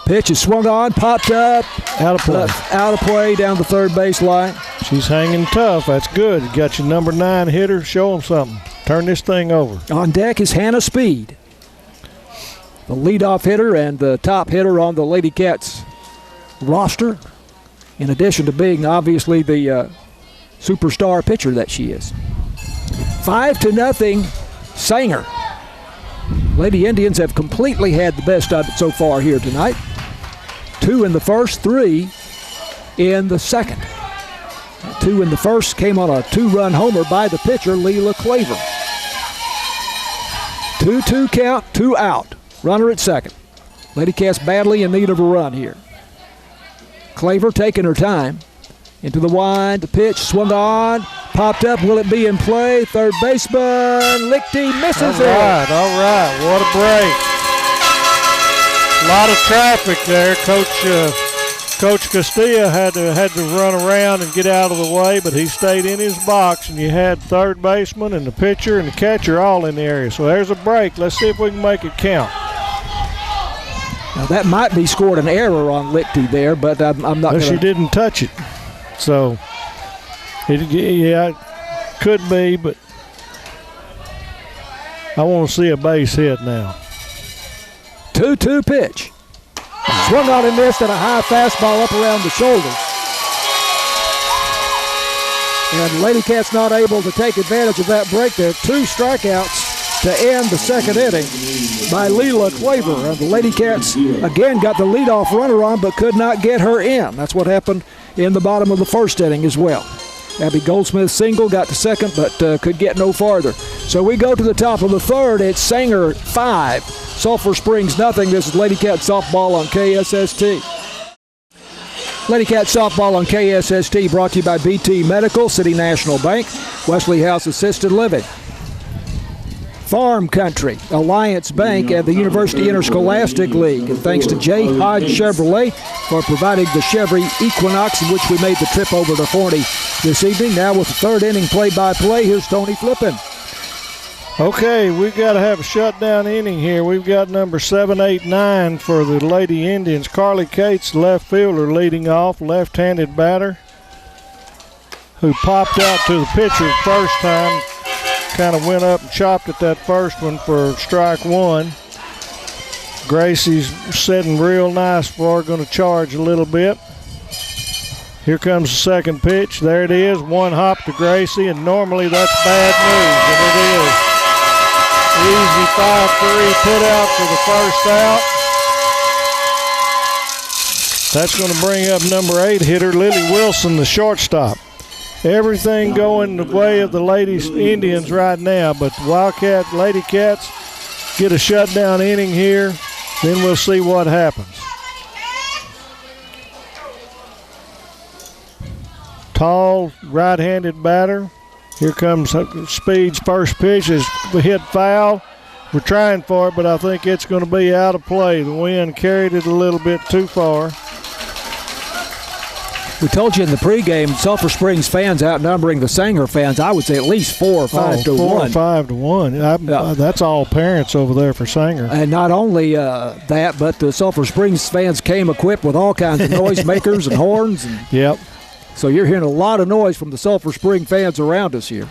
Pitch is swung on, popped up. Out of play. Out of play down the third baseline. She's hanging tough. That's good. You got your number 9 hitter. Show them something. Turn this thing over. On deck is Hannah Speed, the leadoff hitter and the top hitter on the Lady Cats roster, in addition to being obviously the superstar pitcher that she is. 5-0 Sanger. Lady Indians have completely had the best of it so far here tonight. 2 in the first, 3 in the second. 2 in the first came on a 2-run homer by the pitcher, Leela Claver. 2-2 count, 2 out. Runner at second. Lady Cats badly in need of a run here. Claver taking her time. Into the wind, the pitch swung on, popped up. Will it be in play? Third baseman Lichty misses it. All right. What a break. A lot of traffic there. Coach Castilla had to run around and get out of the way, but he stayed in his box, and you had third baseman and the pitcher and the catcher all in the area. So there's a break. Let's see if we can make it count. Now that might be scored an error on Lichty there, but I'm not going to. She didn't touch it. So, it could be, but I want to see a base hit now. 2-2 pitch. Swung on and missed, and a high fastball up around the shoulders. And Lady Cats not able to take advantage of that break there. 2 strikeouts to end the second inning by Leela Claver. And the Lady Cats again got the leadoff runner on, but could not get her in. That's what happened in the bottom of the first inning as well. Abby Goldsmith single, got to second, but could get no farther. So we go to the top of the third. It's Sanger 5, Sulphur Springs nothing. This is Lady Cat softball on KSST. Lady Cat softball on KSST brought to you by BT Medical, City National Bank, Wesley House Assisted Living, Farm Country, Alliance Bank, and the University Interscholastic League. And thanks to J. Hodge Chevrolet for providing the Chevy Equinox, in which we made the trip over to Forney this evening. Now with the third inning play-by-play, here's Tony Flippin. Okay, we've got to have a shutdown inning here. We've got number 789 for the Lady Indians. Carly Cates, left fielder, leading off, left-handed batter, who popped out to the pitcher the first time. Kind of went up and chopped at that first one for strike 1. Gracie's sitting real nice for her, going to charge a little bit. Here comes the second pitch. There it is, 1 hop to Gracie, and normally that's bad news, and it is. Easy 5-3 put out for the first out. That's going to bring up number 8 hitter, Lily Wilson, the shortstop. Everything going the way of the Ladies Indians right now, but the Lady Cats get a shutdown inning here, then we'll see what happens. Tall right-handed batter. Here comes Speed's first pitch is hit foul. We're trying for it, but I think it's going to be out of play. The wind carried it a little bit too far. We told you in the pregame, Sulphur Springs fans outnumbering the Sanger fans. I would say at least 4 or 5 to 1. 4 or 5 to 1. That's all parents over there for Sanger. And not only that, but the Sulphur Springs fans came equipped with all kinds of noisemakers and horns. And yep. So you're hearing a lot of noise from the Sulphur Spring fans around us here.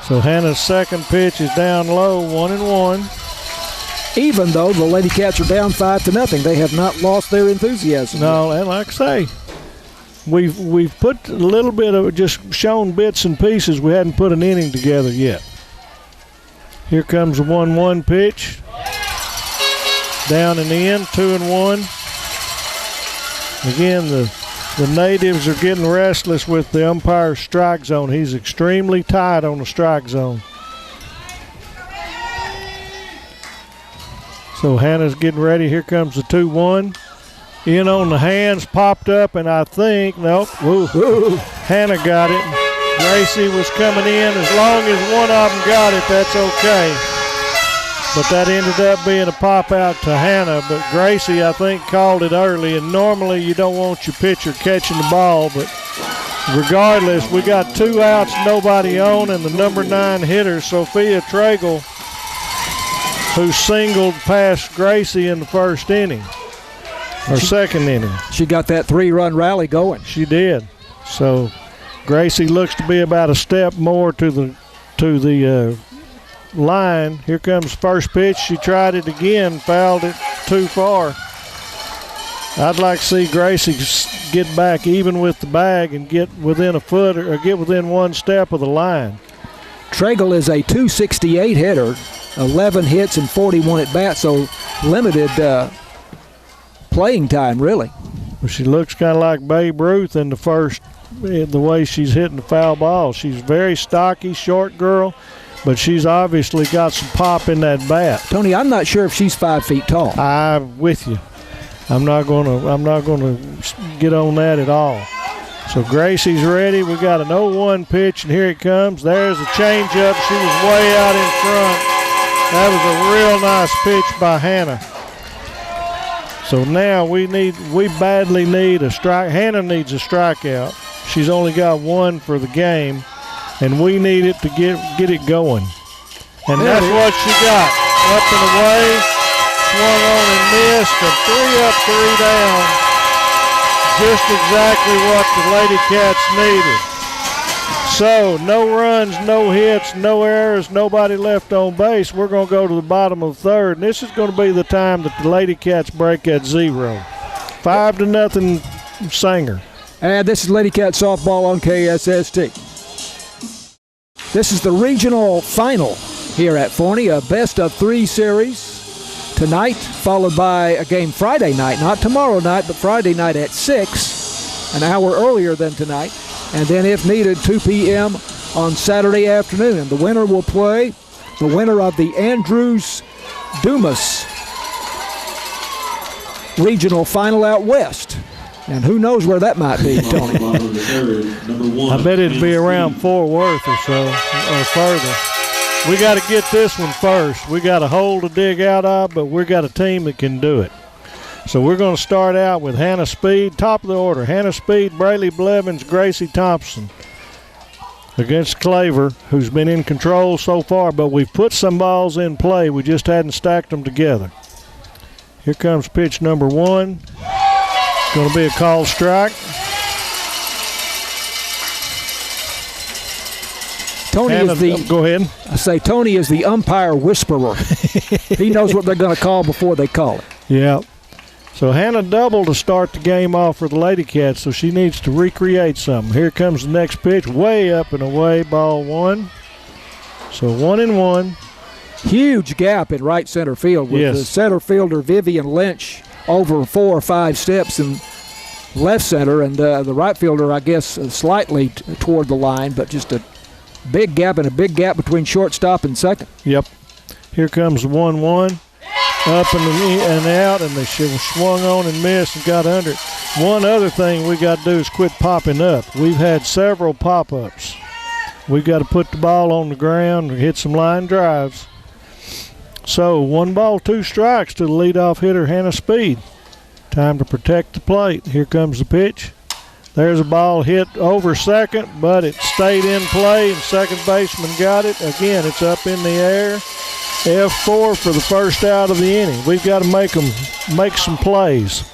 So Hannah's second pitch is down low, 1-1. Even though the Lady Cats are down 5-0, they have not lost their enthusiasm. No, and like I say, We've put a little bit of just shown bits and pieces. We hadn't put an inning together yet. Here comes a 1-1 pitch. Down and in, 2-1. Again, the The natives are getting restless with the umpire's strike zone. He's extremely tight on the strike zone. So Hannah's getting ready. Here comes the 2-1. In on the hands, popped up, and I think, nope, ooh. Hannah got it. Gracie was coming in. As long as one of them got it, that's okay. But that ended up being a pop out to Hannah. But Gracie, I think, called it early. And normally you don't want your pitcher catching the ball. But regardless, we got 2 outs, nobody on. And the number 9 hitter, Sophia Tragle, who singled past Gracie in the first inning. Or second inning. She got that 3-run rally going. She did. So Gracie looks to be about a step more to the line. Here comes first pitch. She tried it again, fouled it too far. I'd like to see Gracie get back even with the bag and get within a foot or get within 1 step of the line. Tragle is a .268 hitter, 11 hits and 41 at bats, so limited playing time, really. Well, she looks kind of like Babe Ruth in the way she's hitting the foul ball. She's very stocky, short girl, but she's obviously got some pop in that bat. Tony, I'm not sure if she's 5 feet tall. I'm with you. I'm not gonna get on that at all. So Gracie's ready. We got an 0-1 pitch, and here it comes. There's a changeup. She was way out in front. That was a real nice pitch by Hannah. So now we badly need a strike. Hannah needs a strikeout. She's only got 1 for the game, and we need it to get it going. And that's what she got. Up and away, swung on and missed, and 3 up, 3 down. Just exactly what the Lady Cats needed. So no runs, no hits, no errors, nobody left on base. We're going to go to the bottom of the 3rd, and this is going to be the time that the Lady Cats break at 0. 5-0 Sanger. And this is Lady Cat softball on KSST. This is the regional final here at Forney, a best-of-3 series tonight, followed by a game Friday night, not tomorrow night, but Friday night at 6, an hour earlier than tonight. And then, if needed, 2 p.m. on Saturday afternoon. The winner will play the winner of the Andrews-Dumas regional final out west. And who knows where that might be, Tony? I bet it'd be around Fort Worth or so, or further. We got to get this one first. We got a hole to dig out of, but we got a team that can do it. So we're going to start out with Hannah Speed, top of the order. Hannah Speed, Braylee Blevins, Gracie Thompson against Claver, who's been in control so far, but we've put some balls in play. We just hadn't stacked them together. Here comes pitch number 1. It's going to be a called strike. Tony Hannah, is the. Go ahead. I say Tony is the umpire whisperer. He knows what they're going to call before they call it. Yeah. So Hannah doubled to start the game off for the Lady Cats, so she needs to recreate something. Here comes the next pitch, way up and away, ball 1. So 1-1. Huge gap in right center field with the center fielder Vivian Lynch over 4 or 5 steps in left center, and the right fielder, I guess, slightly toward the line, but just a big gap and a big gap between shortstop and second. Yep. Here comes the 1-1. Up and out, and they swung on and missed and got under it. One other thing we got to do is quit popping up. We've had several pop-ups. We've got to put the ball on the ground and hit some line drives. So 1 ball, 2 strikes to the leadoff hitter, Hannah Speed. Time to protect the plate. Here comes the pitch. There's a ball hit over second, but it stayed in play, and second baseman got it. Again, it's up in the air. F4 for the first out of the inning. We've got to make some plays.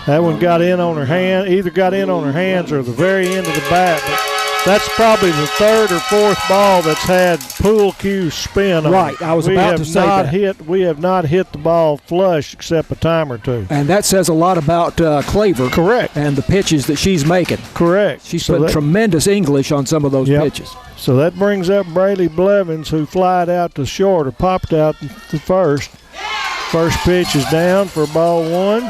That one got in on her hand, either got in on her hands or the very end of the bat. But that's probably the 3rd or 4th ball that's had pool cue spin on it. Right, I was about to say that. We have not hit the ball flush except a time or 2. And that says a lot about Claver. Correct. And the pitches that she's making. Correct. She's put tremendous English on some of those pitches. So that brings up Braylee Blevins, who flied out to short or popped out to first. First pitch is down for ball 1.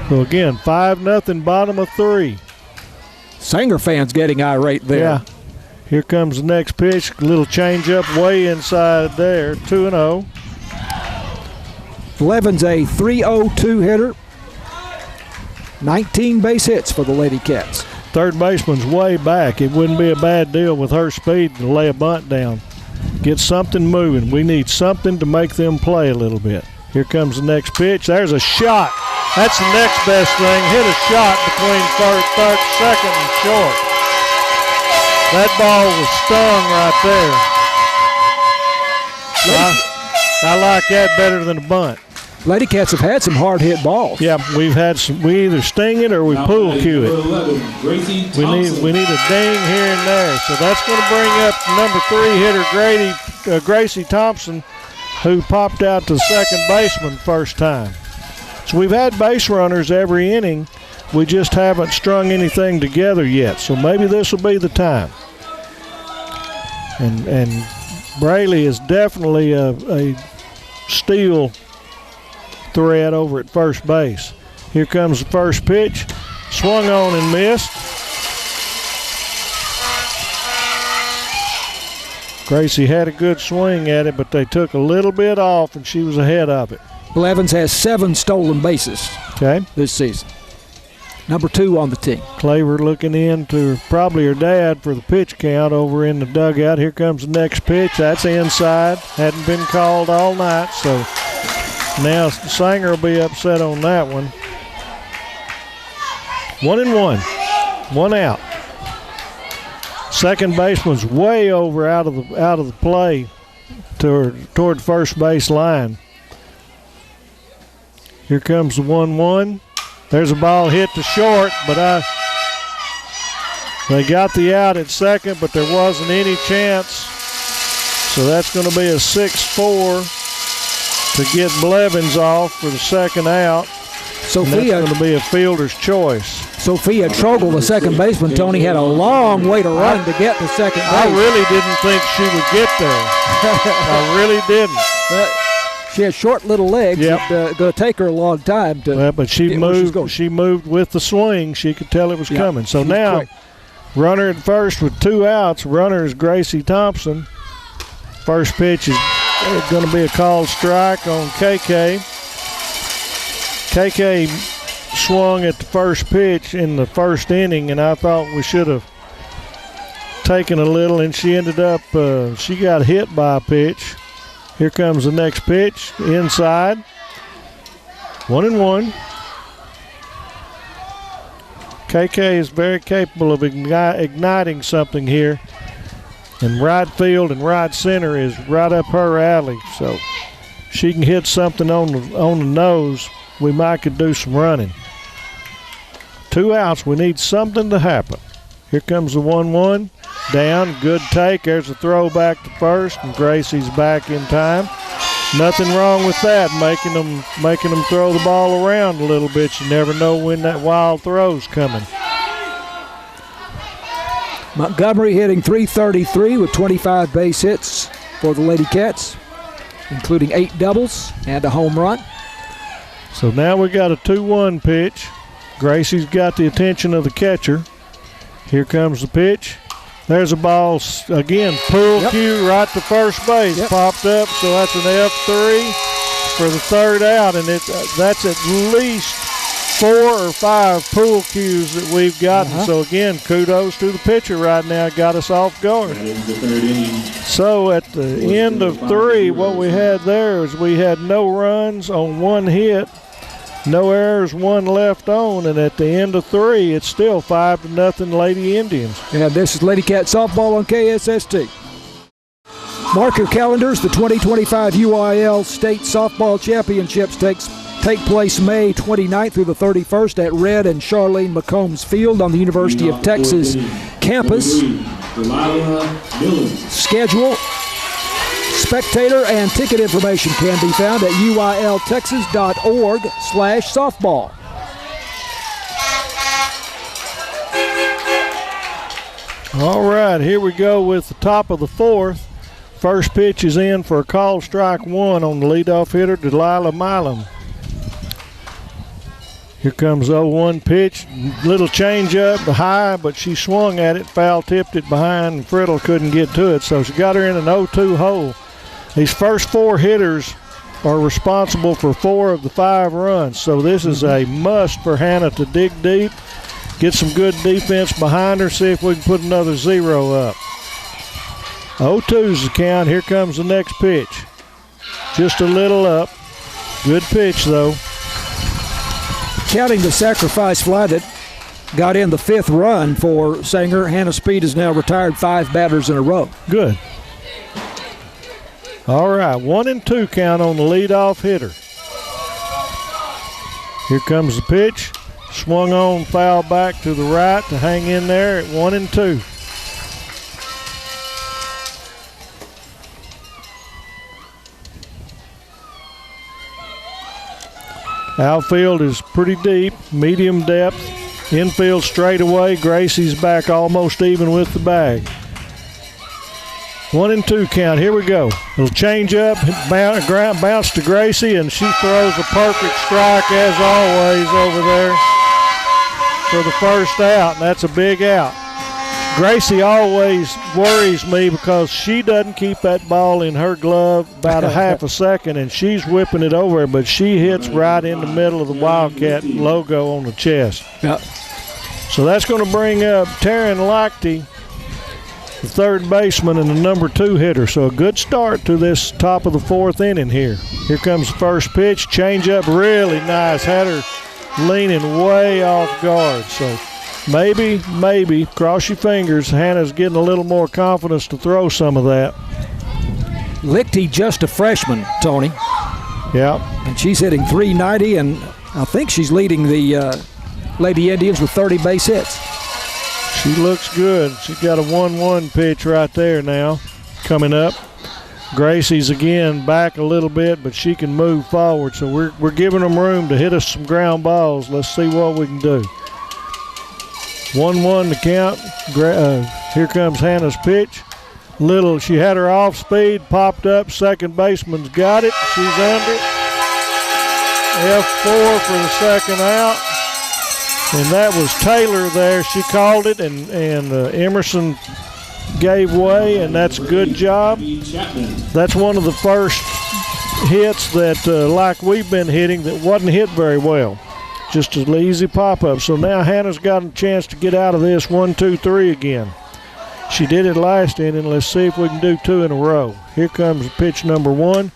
So again, 5-0, bottom of 3. Sanger fans getting irate there. Yeah. Here comes the next pitch. A little change up way inside there. 2-0. Levin's a 302 hitter. 19 base hits for the Lady Cats. Third baseman's way back. It wouldn't be a bad deal with her speed to lay a bunt down. Get something moving. We need something to make them play a little bit. Here comes the next pitch. There's a shot. That's the next best thing. Hit a shot between third, second, and short. That ball was stung right there. I like that better than a bunt. Lady Cats have had some hard hit balls. Yeah, we've had some. We either sting it or we pool cue it. We need a ding here and there. So that's going to bring up number 3 hitter Gracie Thompson, who popped out to second baseman first time. So we've had base runners every inning. We just haven't strung anything together yet. So maybe this will be the time. And Braley is definitely a steal threat over at first base. Here comes the first pitch. Swung on and missed. Gracie had a good swing at it, but they took a little bit off, and she was ahead of it. Blevins has 7 stolen bases this season. Number 2 on the team. Claver looking in to probably her dad for the pitch count over in the dugout. Here comes the next pitch. That's inside. Hadn't been called all night, so now Sanger will be upset on that one. 1-1. 1 out. Second baseman's way over out of the play toward first base line. Here comes the 1-1. There's a ball hit to short, but they got the out at second, but there wasn't any chance. So that's going to be a 6-4 to get Blevins off for the second out. Sophia, that's going to be a fielder's choice. Sophia Trogel, the second baseman, Tony, had a long way to run to get to second base. I really didn't think she would get there. I really didn't. She has short little legs. Yep. It's going to take her a long time to but she moved. She moved with the swing. She could tell it was coming. So now, runner at first with 2 outs. Runner is Gracie Thompson. First pitch is going to be a called strike on KK. KK swung at the first pitch in the first inning, and I thought we should have taken a little, and she ended up, she got hit by a pitch. Here comes the next pitch, inside. 1-1. KK is very capable of igniting something here. And right field and right center is right up her alley. So she can hit something on the nose. We might could do some running. 2 outs. We need something to happen. Here comes the 1-1. Down. Good take. There's a throw back to first, and Gracie's back in time. Nothing wrong with that, making them throw the ball around a little bit. You never know when that wild throw's coming. Montgomery hitting .333 with 25 base hits for the Lady Cats, including 8 doubles and a home run. So now we got a 2-1 pitch. Gracie's got the attention of the catcher. Here comes the pitch. There's a ball, again, pool cue right to first base. Popped up, so that's an F3 for the third out, and that's at least 4 or 5 pool cues that we've gotten. So, again, kudos to the pitcher right now. Got us off guard. So, at the end of 3, what we had there is we had no runs on 1 hit, no errors, 1 left on, and at the end of 3, it's still 5-0 Lady Indians. And this is Lady Cat Softball on KSST. Mark your calendars. The 2025 UIL State Softball Championships take place May 29th through the 31st at Red and Charlene McCombs Field on the University of Texas campus. Schedule, spectator, and ticket information can be found at uiltexas.org/softball. All right, here we go with the top of the 4th. First pitch is in for a called strike 1 on the leadoff hitter, Delilah Milam. Here comes 0-1 pitch. Little change up high, but she swung at it, foul tipped it behind, and Friddle couldn't get to it, so she got her in an 0-2 hole. These first 4 hitters are responsible for 4 of the 5 runs, so this is a must for Hannah to dig deep, get some good defense behind her, see if we can put another 0 up. 0-2's the count. Here comes the next pitch. Just a little up. Good pitch, though. Counting the sacrifice fly that got in the 5th run for Sanger, Hannah Speed has now retired 5 batters in a row. Good. All right, 1-2 count on the leadoff hitter. Here comes the pitch. Swung on, foul back to the right to hang in there at 1-2. Outfield is pretty deep, medium depth. Infield straightaway. Gracie's back almost even with the bag. 1-2 count. Here we go. Little change up, bounce to Gracie, and she throws a perfect strike as always over there for the first out, and that's a big out. Gracie always worries me because she doesn't keep that ball in her glove about a half a second, and she's whipping it over, but she hits right in the middle of the Wildcat logo on the chest. Yep. So that's going to bring up Taryn Lochte, the third baseman and the number 2 hitter. So a good start to this top of the 4th inning here. Here comes the first pitch. Change up really nice. Had her leaning way off guard. So maybe, cross your fingers, Hannah's getting a little more confidence to throw some of that. Lichty just a freshman, Tony. Yeah. And she's hitting .390, and I think she's leading the Lady Indians with 30 base hits. She looks good. She's got a 1-1 pitch right there now coming up. Gracie's again back a little bit, but she can move forward, so we're giving them room to hit us some ground balls. Let's see what we can do. 1-1 to count. Here comes Hannah's pitch. She had her off speed, popped up. Second baseman's got it. She's under. F4 for the second out. And that was Taylor there. She called it, and Emerson gave way, and that's a good job. That's one of the first hits that, like we've been hitting, that wasn't hit very well. Just an easy pop-up. So now Hannah's got a chance to get out of this 1-2-3 again. She did it last inning. Let's see if we can do 2 in a row. Here comes pitch number 1.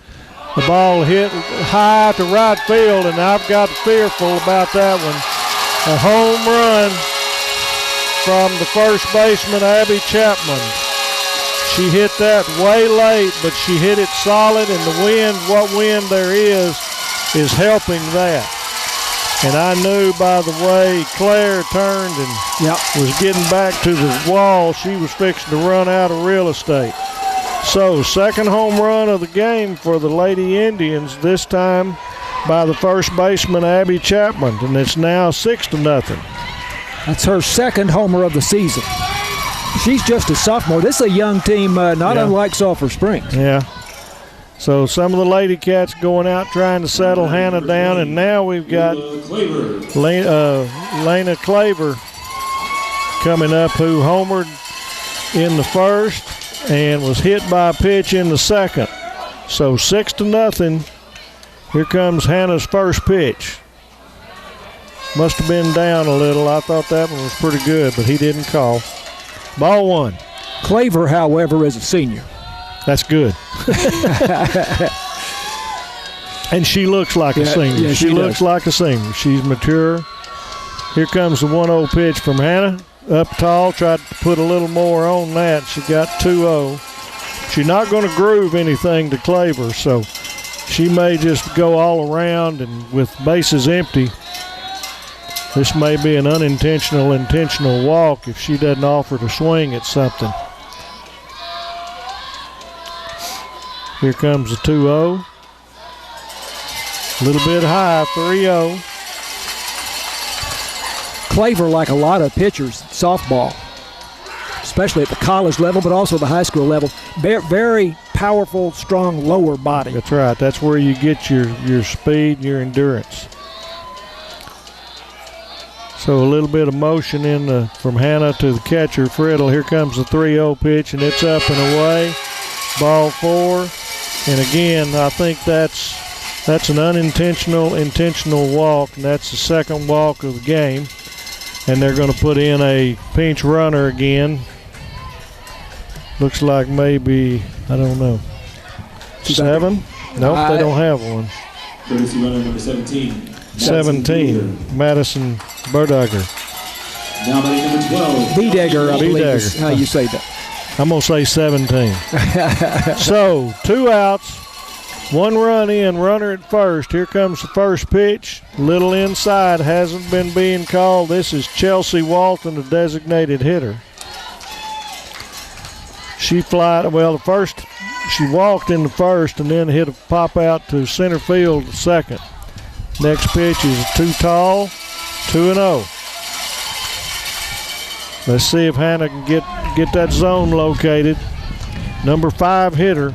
The ball hit high to right field, and I've got fearful about that one. A home run from the first baseman, Abby Chapman. She hit that way late, but she hit it solid, and the wind, what wind there is helping that. And I knew by the way Claire turned and was getting back to the wall, she was fixing to run out of real estate. So, second home run of the game for the Lady Indians, this time by the first baseman, Abby Chapman, and it's now 6-0. That's her second homer of the season. She's just a sophomore. This is a young team, not unlike Sulphur Springs. Yeah. So some of the Lady Cats going out trying to settle Hannah down, and now we've got Lena Claver coming up, who homered in the first and was hit by a pitch in the second. So 6-0. Here comes Hannah's first pitch. Must have been down a little. I thought that one was pretty good, but he didn't call. Ball 1. Claver, however, is a senior. That's good. And she looks like a senior. Yeah, she looks like a senior. She's mature. Here comes the 1-0 pitch from Hannah. Up tall, tried to put a little more on that. She got 2-0. She's not going to groove anything to Claver, so she may just go all around, and with bases empty, this may be an intentional walk if she doesn't offer to swing at something. Here comes the 2-0. A little bit high, 3-0. Claver, like a lot of pitchers, softball, especially at the college level, but also the high school level, very powerful, strong lower body. That's right. That's where you get your speed and your endurance. So a little bit of motion from Hannah to the catcher, Friddle. Here comes the 3-0 pitch, and it's up and away. Ball 4. And again, I think that's an intentional walk, and that's the second walk of the game. And they're going to put in a pinch runner again. Looks like maybe, I don't know, 7? Nope, they don't have one. Courtesy runner number 17. 17, Madison Berdugger. Now batting number 12. Biedegger, I believe is how you say that. I'm going to say 17. So, 2 outs, 1 run in, runner at first. Here comes the first pitch. Little inside, hasn't been being called. This is Chelsea Walton, the designated hitter. She walked in the first and then hit a pop out to center field the second. Next pitch is too tall, 2-0. Let's see if Hannah can get that zone located. Number 5 hitter.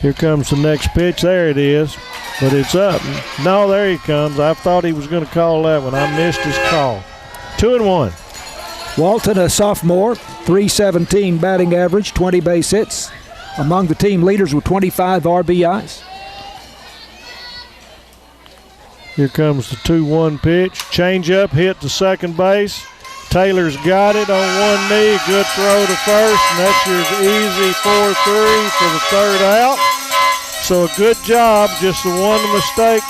Here comes the next pitch. There it is, but it's up. No, there he comes. I thought he was going to call that one. I missed his call. 2-1. Walton, a sophomore, .317 batting average, 20 base hits. Among the team leaders with 25 RBIs. Here comes the 2-1 pitch. Change up, hit to second base. Taylor's got it on one knee. Good throw to first, and that's your easy 4-3 for the third out. So a good job, just the one mistake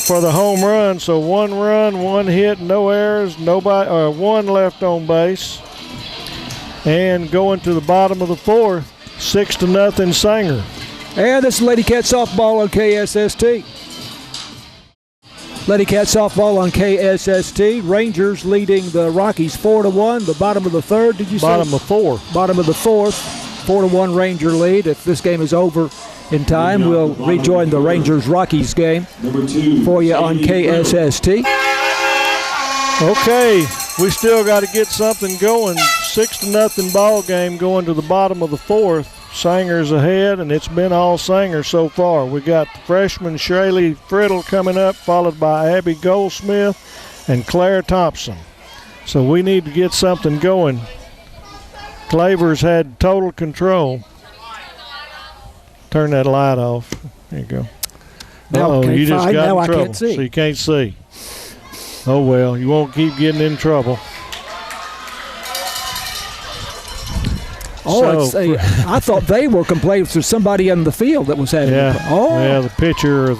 for the home run. So 1 run, 1 hit, no errors, 1 left on base. And going to the bottom of the 4th, 6-0 Sanger. And this is Lady Cat softball on KSST. Lady Cat softball on KSST. Rangers leading the Rockies 4-1. The bottom of the 3rd, did you say? Bottom of 4. Bottom of the 4th. 4-1 Ranger lead. If this game is over in time, we'll rejoin the Rangers-Rockies game for you on KSST. Okay, we still got to get something going. 6-0 ball game going to the bottom of the 4th. Sanger's ahead, and it's been all Sanger so far. We got the freshman Shaylee Friddle coming up, followed by Abby Goldsmith and Claire Thompson. So we need to get something going. Claver's had total control. Turn that light off. There you go. Now, you just got now in trouble. I can't see. So you can't see. Oh, well, you won't keep getting in trouble. Oh, I thought they were complaining to somebody in the field that was having it. Oh. Yeah, the pitcher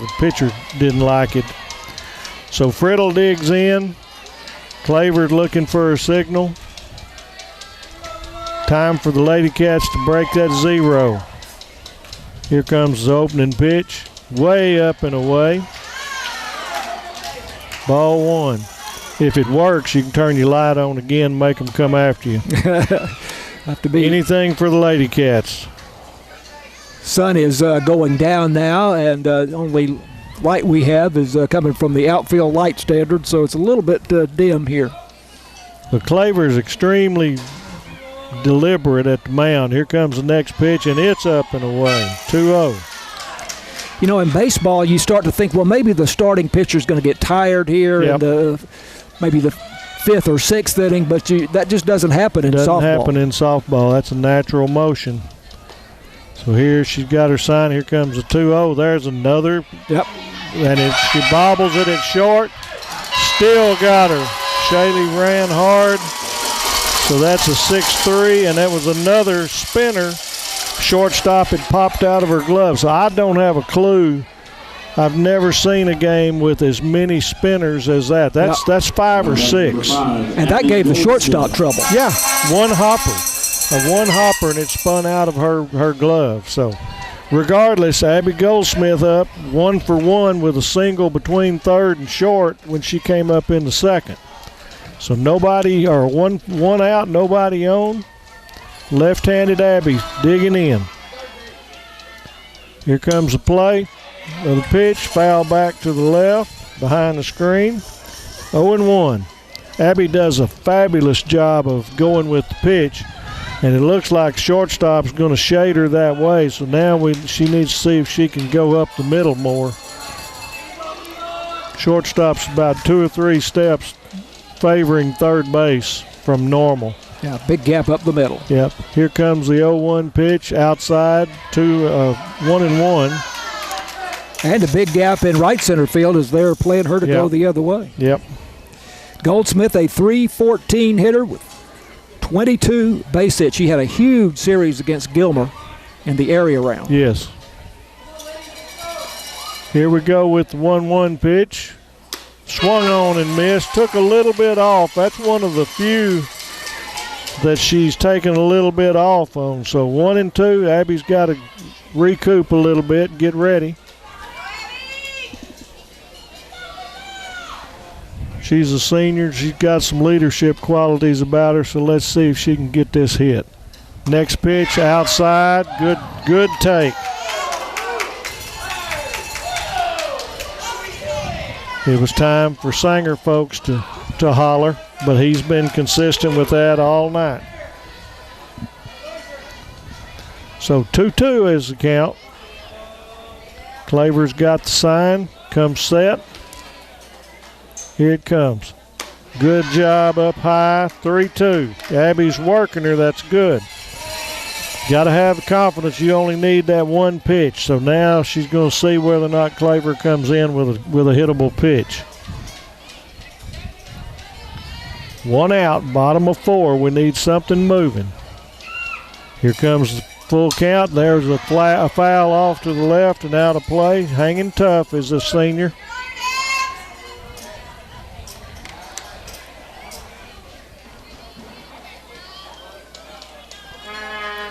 didn't like it. So Friddle digs in. Claver's looking for a signal. Time for the Lady Cats to break that 0. Here comes the opening pitch. Way up and away. Ball 1. If it works, you can turn your light on again and make them come after you. Have to be anything for the Lady Cats. Sun is going down now, and only light we have is coming from the outfield light standard, so it's a little bit dim here. The Claver is extremely deliberate at the mound. Here comes the next pitch, and it's up and away. 2-0. You know, in baseball, you start to think, well, maybe the starting pitcher is going to get tired here, yep. and maybe the 5th or 6th inning, but that just doesn't happen in softball. Doesn't happen in softball. That's a natural motion. So here she's got her sign. Here comes the 2-0. There's another. Yep. And she bobbles it at short. Still got her. Shaylee ran hard. So that's a 6-3, and that was another spinner. Shortstop had popped out of her glove. So I don't have a clue. I've never seen a game with as many spinners as that. That's 5 or 6. And that gave the shortstop trouble. Yeah, one hopper, and it spun out of her glove. So regardless, Abby Goldsmith up 1 for 1 with a single between third and short when she came up in the second. So nobody, or one out, nobody on. Left-handed Abby digging in. Here comes the play. The pitch, foul back to the left, behind the screen. 0-1. Abby does a fabulous job of going with the pitch, and it looks like shortstop's going to shade her that way. So now she needs to see if she can go up the middle more. Shortstop's about 2 or 3 steps favoring third base from normal. Yeah, big gap up the middle. Yep. Here comes the 0-1 pitch outside to 1-1. And a big gap in right center field as they're playing her to go the other way. Yep. Goldsmith, a .314 hitter with 22 base hits. She had a huge series against Gilmer in the area round. Yes. Here we go with the 1-1 pitch. Swung on and missed. Took a little bit off. That's one of the few that she's taken a little bit off on. So 1-2. Abby's got to recoup a little bit and get ready. She's a senior. She's got some leadership qualities about her, so let's see if she can get this hit. Next pitch outside. Good take. It was time for Sanger folks to holler, but he's been consistent with that all night. So 2-2 is the count. Claver's got the sign. Comes set. Here it comes. Good job up high. 3-2. Abby's working her. That's good. Got to have the confidence. You only need that one pitch. So now she's going to see whether or not Claver comes in with a hittable pitch. 1 out, bottom of 4. We need something moving. Here comes the full count. There's a foul off to the left and out of play. Hanging tough is the senior.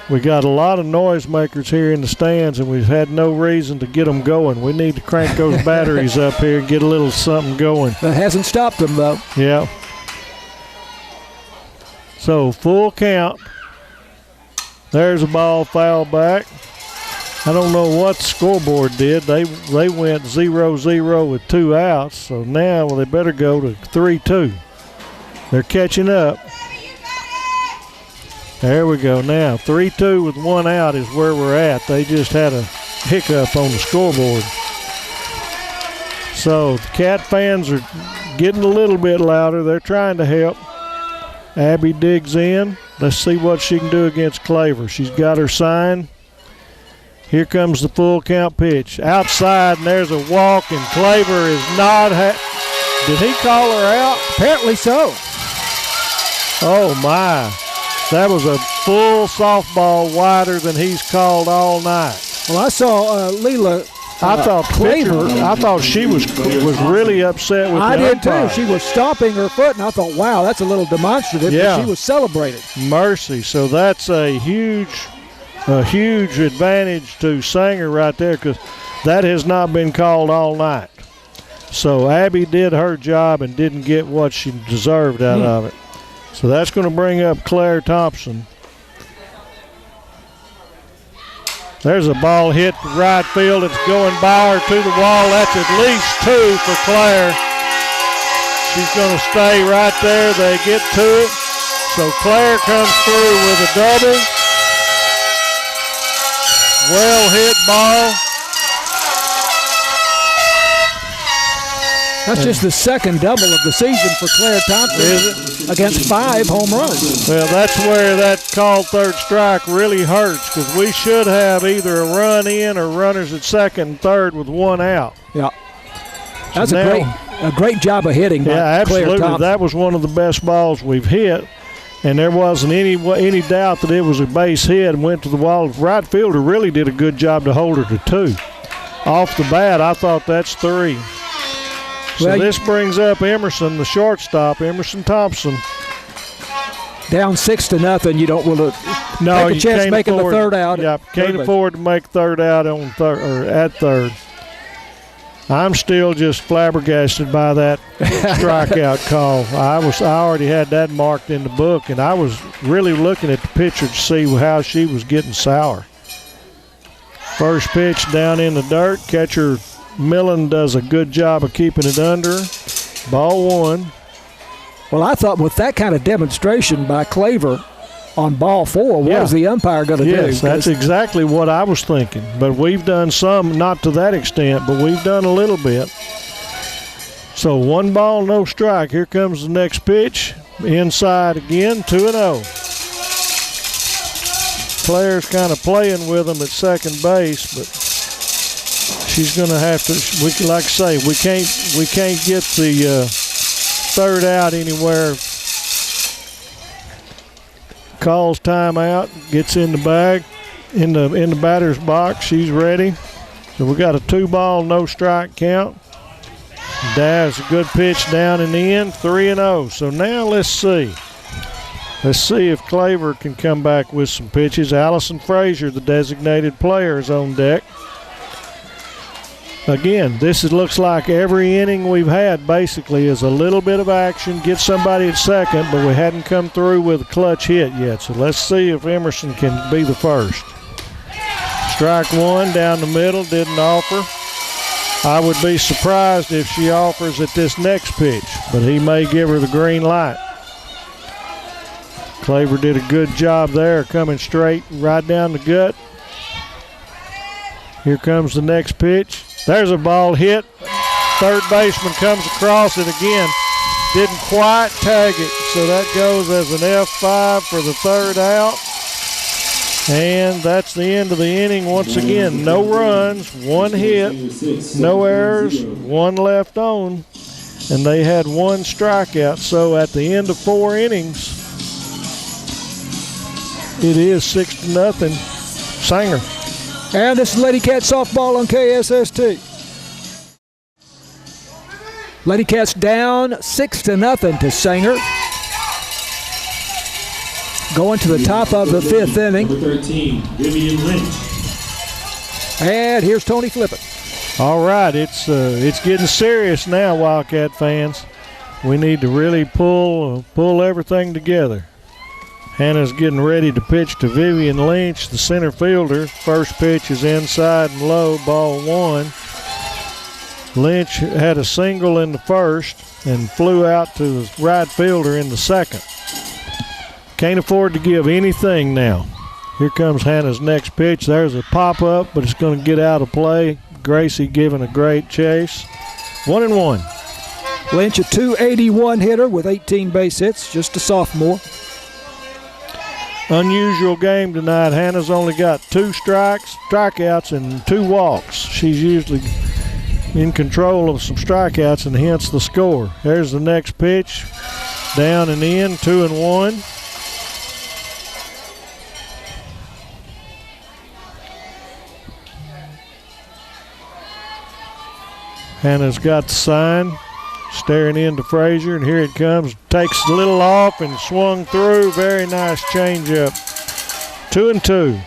We got a lot of noisemakers here in the stands, and we've had no reason to get them going. We need to crank those batteries up here and get a little something going. That hasn't stopped them, though. Yeah. So, full count. There's a ball foul back. I don't know what the scoreboard did. They went 0-0 with 2 outs, so now they better go to 3-2. They're catching up. There we go now. 3-2 with 1 out is where we're at. They just had a hiccup on the scoreboard. So the Cat fans are getting a little bit louder. They're trying to help. Abby digs in. Let's see what she can do against Claver. She's got her sign. Here comes the full count pitch. Outside, and there's a walk, and Claver is not. Did he call her out? Apparently so. Oh, my. That was a full softball wider than he's called all night. Well, I saw Leela Claver. I thought she was really upset with I the did umpire. too. She was stomping her foot, and I thought, wow, that's a little demonstrative. Yeah. But she was celebrating. Mercy. So that's a huge advantage to Sanger right there, because that has not been called all night. So Abby did her job and didn't get what she deserved out of it. So that's going to bring up Claire Thompson. There's a ball hit to right field. It's going by her to the wall. That's at least 2 for Claire. She's going to stay right there. They get to it. So Claire comes through with a double. Well hit ball. That's just the second double of the season for Claire Thompson against 5 home runs. Well, that's where that called third strike really hurts, because we should have either a run in or runners at second and third with 1 out. Yeah. That's a great job of hitting by Claire absolutely. Thompson. That was one of the best balls we've hit, and there wasn't any doubt that it was a base hit and went to the wall. The right fielder really did a good job to hold her to 2. Off the bat, I thought that's 3. So this brings up Emerson, the shortstop, Emerson Thompson. Down 6-0. You don't want to take a chance making the third out. Yeah, can't afford to make third out on at third. I'm still just flabbergasted by that strikeout call. I already had that marked in the book, and I was really looking at the pitcher to see how she was getting sour. First pitch down in the dirt. Catcher Millen does a good job of keeping it under. Ball 1. Well, I thought with that kind of demonstration by Claver on ball 4, what is the umpire going to do? Yes, that's exactly what I was thinking. But we've done some, not to that extent, but we've done a little bit. So 1 ball, no strike. Here comes the next pitch. Inside again, 2-0. Claire's kind of playing with them at second base, but she's going to have to. Like I say, we can't get the third out anywhere. Calls timeout, gets in the bag, in the batter's box. She's ready. So we got a 2 ball, no strike count. That's a good pitch down and in, 3-0. So now let's see. Let's see if Claver can come back with some pitches. Allison Frazier, the designated player, is on deck. Again, looks like every inning we've had basically is a little bit of action, get somebody at second, but we hadn't come through with a clutch hit yet. So let's see if Emerson can be the first. Strike 1 down the middle, didn't offer. I would be surprised if she offers at this next pitch, but he may give her the green light. Claver did a good job there, coming straight right down the gut. Here comes the next pitch. There's a ball hit. Third baseman comes across it again. Didn't quite tag it, so that goes as an F5 for the third out. And that's the end of the inning once again. No runs, 1 hit, no errors, 1 left on, and they had 1 strikeout. So at the end of 4 innings, it is 6-0 Sanger. And this is Lady Cat softball on KSST. Lady Cats down 6-0 to Sanger. Going to the top of the 5th inning. Number 13, Vivian Lynch. And here's Tony Flippin. All right, it's getting serious now, Wildcat fans. We need to really pull everything together. Hannah's getting ready to pitch to Vivian Lynch, the center fielder. First pitch is inside and low, ball 1. Lynch had a single in the first and flew out to the right fielder in the second. Can't afford to give anything now. Here comes Hannah's next pitch. There's a pop-up, but it's going to get out of play. Gracie giving a great chase. 1-1. Lynch, a .281 hitter with 18 base hits, just a sophomore. Unusual game tonight. Hannah's only got 2 strikeouts, and 2 walks. She's usually in control of some strikeouts, and hence the score. There's the next pitch. Down and in, 2-1. Hannah's got the sign, staring into Frazier, and here it comes. Takes a little off and swung through. Very nice changeup. 2-2.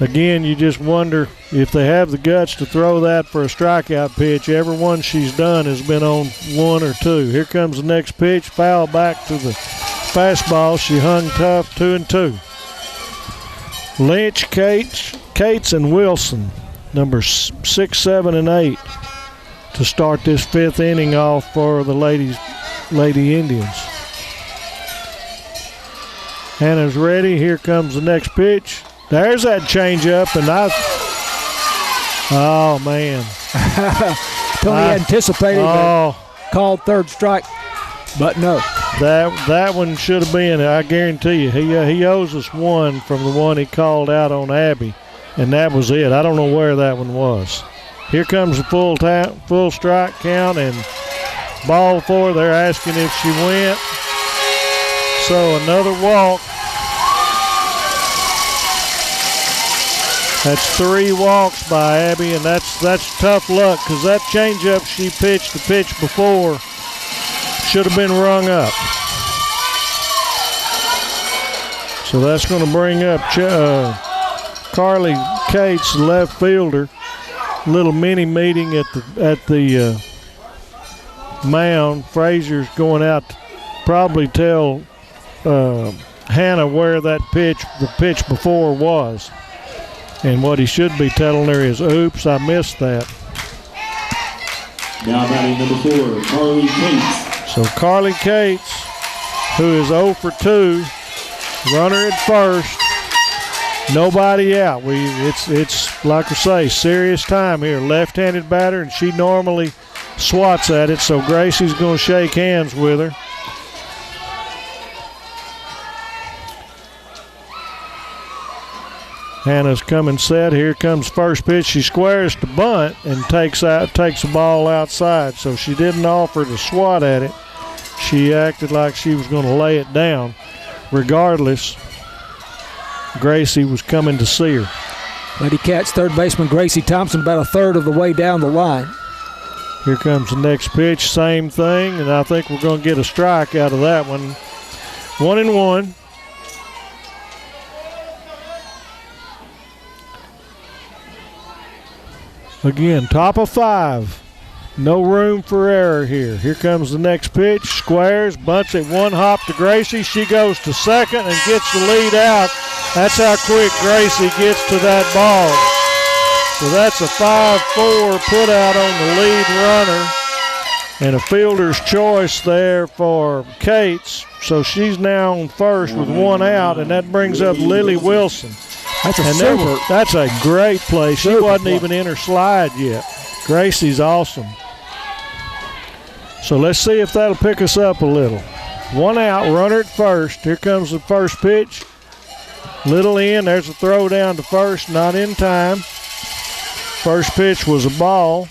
Again, you just wonder if they have the guts to throw that for a strikeout pitch. Every one she's done has been on 1 or 2. Here comes the next pitch. Foul back to the fastball. She hung tough. 2-2. Lynch, Cates, and Wilson, numbers 6, 7, and 8, to start this 5th inning off for the Lady Indians. Hannah's ready. Here comes the next pitch. There's that changeup, and oh man, Tony anticipated called third strike, but no. That one should have been. I guarantee you, he owes us one from the one he called out on Abby. And that was it. I don't know where that one was. Here comes the full strike count and ball 4. They're asking if she went. So another walk. That's 3 walks by Abby, and that's tough luck because that changeup she pitched the pitch before should have been rung up. So that's going to bring up Carly Cates, left fielder. Little mini meeting at the mound. Frazier's going out to probably tell Hannah where the pitch before was. And what he should be telling her is, oops, I missed that. Now batting number 4, Carly Cates. So Carly Cates, who is 0 for 2, runner at first. Nobody out. It's like I say, serious time here. Left-handed batter, and she normally swats at it, so Gracie's going to shake hands with her. Hannah's coming set. Here comes first pitch. She squares to bunt and takes the ball outside. So she didn't offer to swat at it. She acted like she was going to lay it down. Regardless, Gracie was coming to see her. Lady Cats third baseman Gracie Thompson about a third of the way down the line. Here comes the next pitch. Same thing, and I think we're going to get a strike out of that one. 1-1. Again, top of 5. No room for error here. Here comes the next pitch. Squares, bunts it one hop to Gracie. She goes to second and gets the lead out. That's how quick Gracie gets to that ball. So that's a 5-4 put out on the lead runner. And a fielder's choice there for Cates. So she's now on first with one out, and that brings up Lily Wilson. That's a great play. She wasn't even in her slide yet. Gracie's awesome. So let's see if that'll pick us up a little. One out, runner at first. Here comes the first pitch. Little in. There's a throw down to first, not in time. First pitch was a ball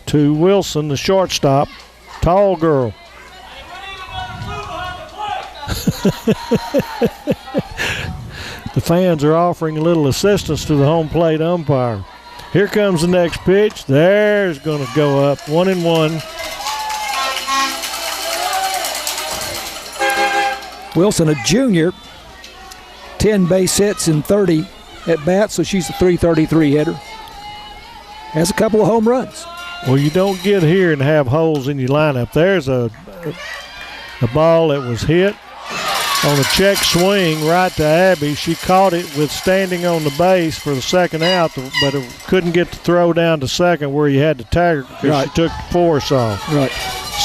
to Wilson, the shortstop. Tall girl. The fans are offering a little assistance to the home plate umpire. Here comes the next pitch. There's going to go up. 1-1. Wilson, a junior, 10 base hits and 30 at bats, so she's a .333 hitter. Has a couple of home runs. Well, you don't get here and have holes in your lineup. There's a ball that was hit on a check swing right to Abby. She caught it with standing on the base for the second out, but it couldn't get the throw down to second where you had to tag her because she took the force off. Right.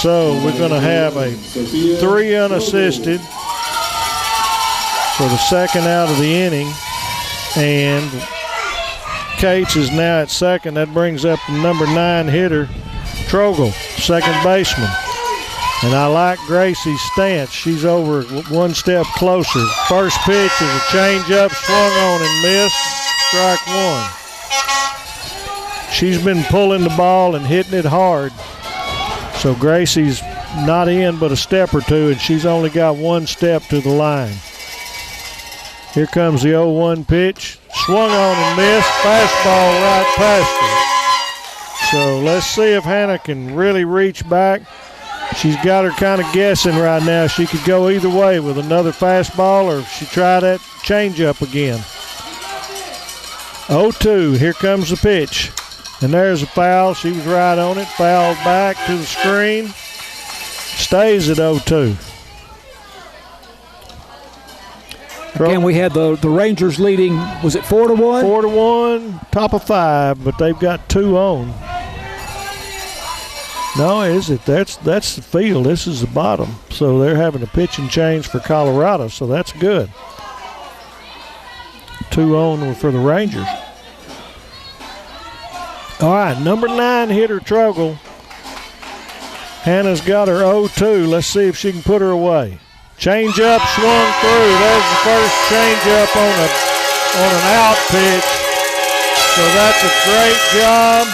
So we're going to have a 3 unassisted for the second out of the inning. And Cates is now at second. That brings up the number 9 hitter, Trogel, second baseman. And I like Gracie's stance. She's over one step closer. First pitch is a changeup, swung on and missed. Strike one. She's been pulling the ball and hitting it hard. So Gracie's not in but a step or two, and she's only got one step to the line. Here comes the 0-1 pitch. Swung on and missed. Fastball right past her. So let's see if Hannah can really reach back. She's got her kind of guessing right now. She could go either way with another fastball or if she try that changeup again. 0-2. Here comes the pitch. And there's a foul. She was right on it. Fouled back to the screen. Stays at 0-2. Again, we had the Rangers leading, was it 4-1? 4-1, top of 5, but they've got 2 on. No, is it? That's the field. This is the bottom. So they're having a pitch and change for Colorado, so that's good. 2 on for the Rangers. All right, number 9 hitter Trogel. Hannah's got her 0-2. Let's see if she can put her away. Change up, swung through. There's the first change up on an out pitch. So that's a great job.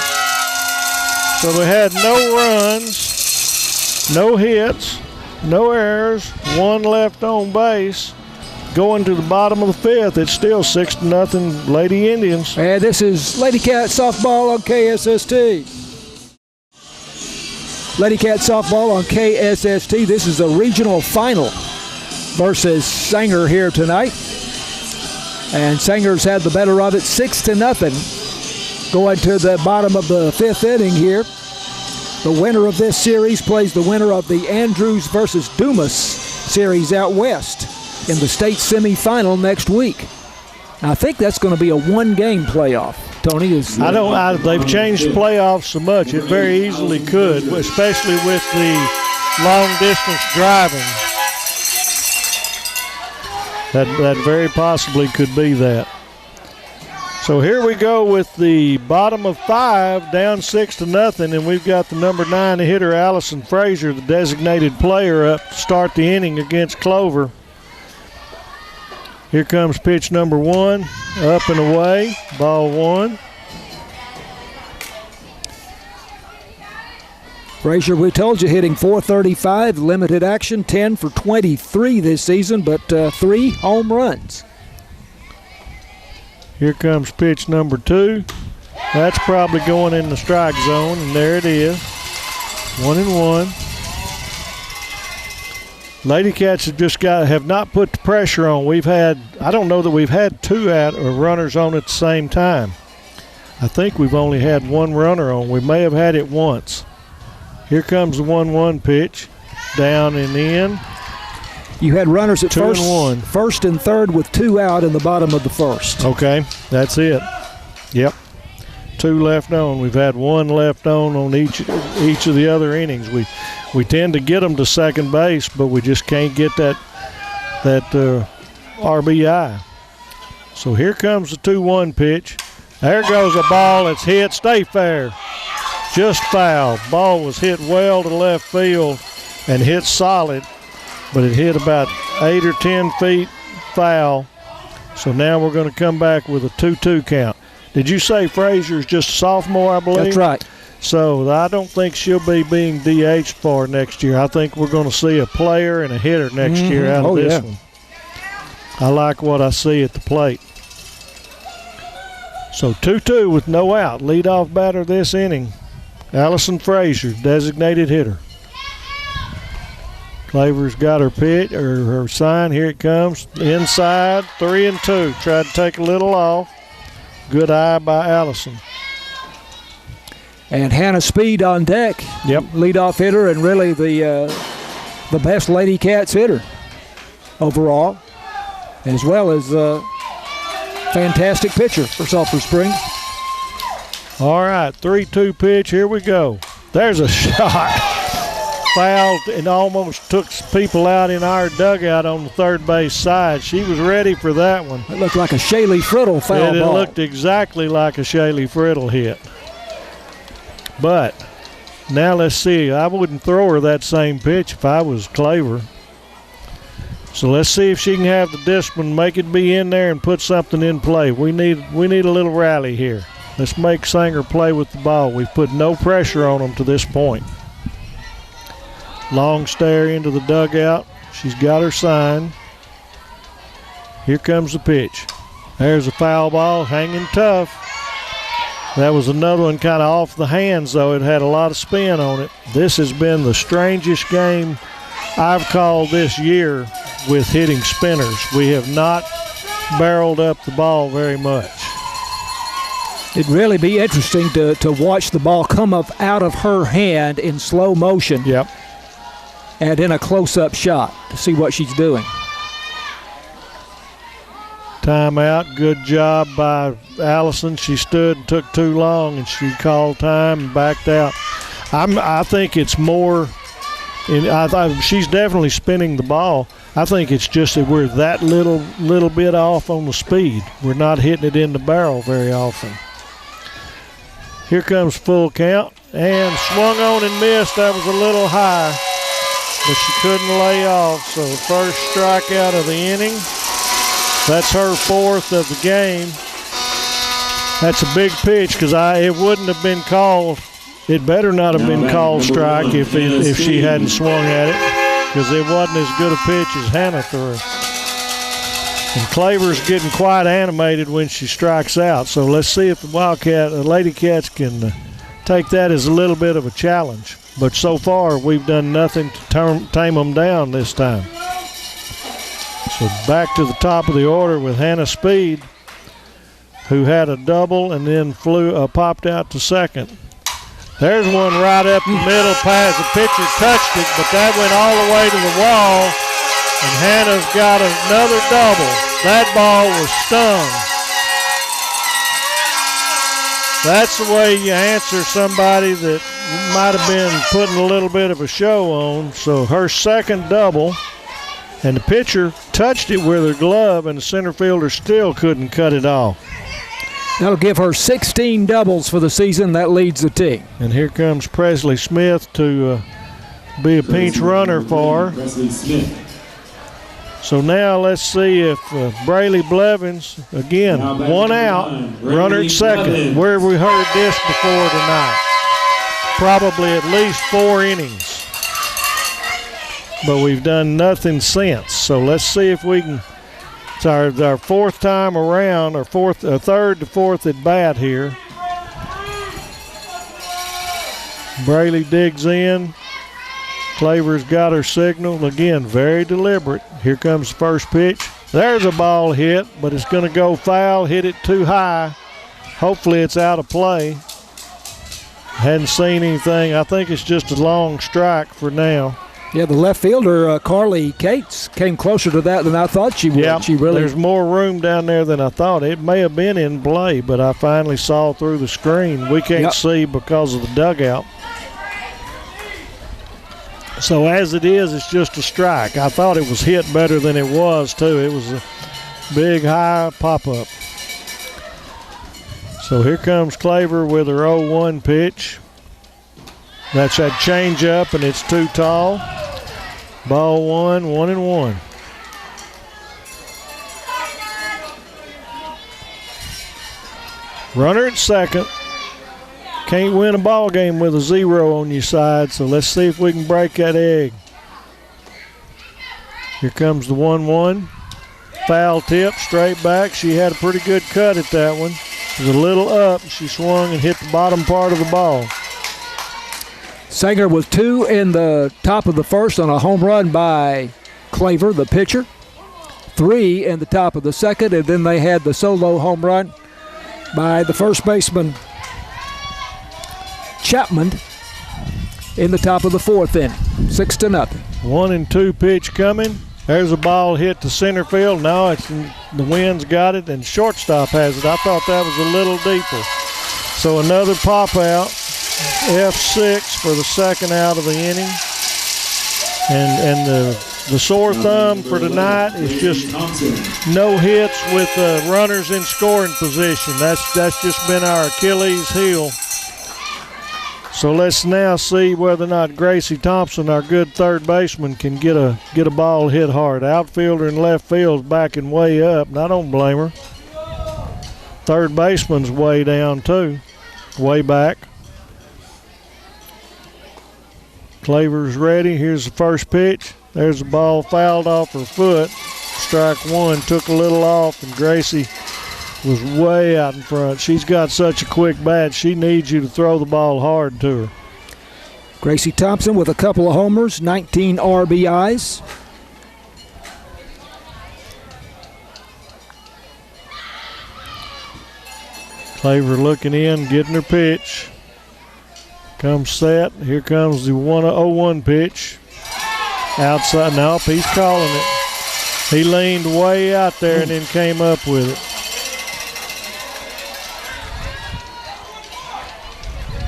So they had no runs, no hits, no errors, 1 left on base. Going to the bottom of the 5th, it's still 6-0 Lady Indians. And this is Lady Cat softball on KSST. Lady Cat softball on KSST. This is the regional final versus Sanger here tonight. And Sanger's had the better of it, 6-0. Going to the bottom of the 5th inning here. The winner of this series plays the winner of the Andrews versus Dumas series out west in the state semifinal next week. I think that's going to be a 1-game playoff. Tony is. They've changed the playoffs so much. It very easily could, especially with the long distance driving. That very possibly could be that. So here we go with the bottom of 5, down 6-0, and we've got the number 9 hitter, Allison Frazier, the designated player, up to start the inning against Clover. Here comes pitch number 1, up and away, ball 1. Frazier, we told you, hitting .435, limited action, 10 for 23 this season, but 3 home runs. Here comes pitch number 2. That's probably going in the strike zone, and there it is. 1-1. Lady Cats have not put the pressure on. I don't know that we've had 2 out or runners on at the same time. I think we've only had 1 runner on. We may have had it once. Here comes the 1-1 pitch, down and in. You had runners at 2 and 1. first and third with 2 out in the bottom of the first. Okay, that's it. Yep, 2 left on. We've had 1 left on each of the other innings. We tend to get them to second base, but we just can't get that RBI. So here comes the 2-1 pitch. There goes a ball that's hit. Stay fair. Just foul. Ball was hit well to left field and hit solid, but it hit about 8 or 10 feet foul. So now we're going to come back with a 2-2 count. Did you say Frazier's just a sophomore, I believe? That's right. So I don't think she'll be being DH'd for next year. I think we're going to see a player and a hitter next year out of this one. I like what I see at the plate. So 2-2 with no out. Leadoff batter this inning, Allison Frazier, designated hitter. Claver's got her pitch or her sign. Here it comes. Inside, 3-2. Tried to take a little off. Good eye by Allison. And Hannah Speed on deck. Yep. Leadoff hitter and really the best Lady Cats hitter overall, as well as a fantastic pitcher for Sulphur Springs. All right, 3-2 pitch. Here we go. There's a shot. Fouled and almost took people out in our dugout on the third base side. She was ready for that one. It looked like a Shaylee Friddle foul ball. It looked exactly like a Shaylee Friddle hit. But now let's see. I wouldn't throw her that same pitch if I was Claver. So let's see if she can have the discipline, make it be in there, and put something in play. We need a little rally here. Let's make Sanger play with the ball. We've put no pressure on them to this point. Long stare into the dugout. She's got her sign. Here comes the pitch. There's a foul ball, hanging tough. That was another one kind of off the hands, though. It had a lot of spin on it. This has been the strangest game I've called this year with hitting spinners. We have not barreled up the ball very much. It'd really be interesting to watch the ball come up out of her hand in slow motion. Yep. And in a close-up shot to see what she's doing. Timeout. Good job by Allison. She stood and took too long, and she called time and backed out. I think it's more. She's definitely spinning the ball. I think it's just that we're that little bit off on the speed. We're not hitting it in the barrel very often. Here comes full count, and swung on and missed. That was a little high, but she couldn't lay off. So first strikeout of the inning. That's her 4th of the game. That's a big pitch because it wouldn't have been called. It better not have been called strike if she hadn't swung at it, because it wasn't as good a pitch as Hannah threw. And Claver's getting quite animated when she strikes out. So let's see if the Lady Cats can take that as a little bit of a challenge. But so far, we've done nothing to tame them down this time. So back to the top of the order with Hannah Speed, who had a double and then popped out to second. There's one right up the middle pass. The pitcher touched it, but that went all the way to the wall, and Hannah's got another double. That ball was stung. That's the way you answer somebody that might have been putting a little bit of a show on. So her second double, and the pitcher touched it with her glove, and the center fielder still couldn't cut it off. That'll give her 16 doubles for the season. That leads the team. And here comes Presley Smith to be a pinch runner for her. Presley Smith. So now let's see if Brayley Blevins, again, one out, runner at second. Where have we heard this before tonight? Probably at least 4 innings. But we've done nothing since. So let's see if we can. It's our fourth time around, or third to fourth at bat here. Brayley digs in. Claver's got her signal. Again, very deliberate. Here comes the first pitch. There's a ball hit, but it's going to go foul, hit it too high. Hopefully it's out of play. Hadn't seen anything. I think it's just a long strike for now. Yeah, the left fielder, Carly Cates, came closer to that than I thought she would. Yeah, Really. there's more room down there than I thought. It may have been in play, but I finally saw through the screen. We can't see because of the dugout. So as it is, it's just a strike. I thought it was hit better than it was, too. It was a big, high pop-up. So here comes Claver with her 0-1 pitch. That's that change-up, and it's too tall. Ball 1-1-1. Runner at second. Can't win a ball game with a 0 on your side, so let's see if we can break that egg. Here comes the 1-1. Foul tip, straight back. She had a pretty good cut at that one. It was a little up. She swung and hit the bottom part of the ball. Sanger with 2 in the top of the first on a home run by Claver, the pitcher. 3 in the top of the second, and then they had the solo home run by the first baseman, Chapman, in the top of the fourth inning. 6-0. 1-2 pitch coming. There's a ball hit to center field. Now it's the wind's got it, and shortstop has it. I thought that was a little deeper. So another pop out. F6 for the second out of the inning. And the sore thumb for tonight is just no hits with runners in scoring position. That's just been our Achilles heel. So let's now see whether or not Gracie Thompson, our good third baseman, can get a ball hit hard. Outfielder and left field's backing way up, and I don't blame her. Third baseman's way down too, way back. Claver's ready. Here's the first pitch. There's the ball fouled off her foot. Strike one, took a little off, and Gracie was way out in front. She's got such a quick bat. She needs you to throw the ball hard to her. Gracie Thompson with a couple of homers, 19 RBIs. Claver looking in, getting her pitch. Comes set. Here comes the 0-1 pitch. Outside. Nope, he's calling it. He leaned way out there and then came up with it.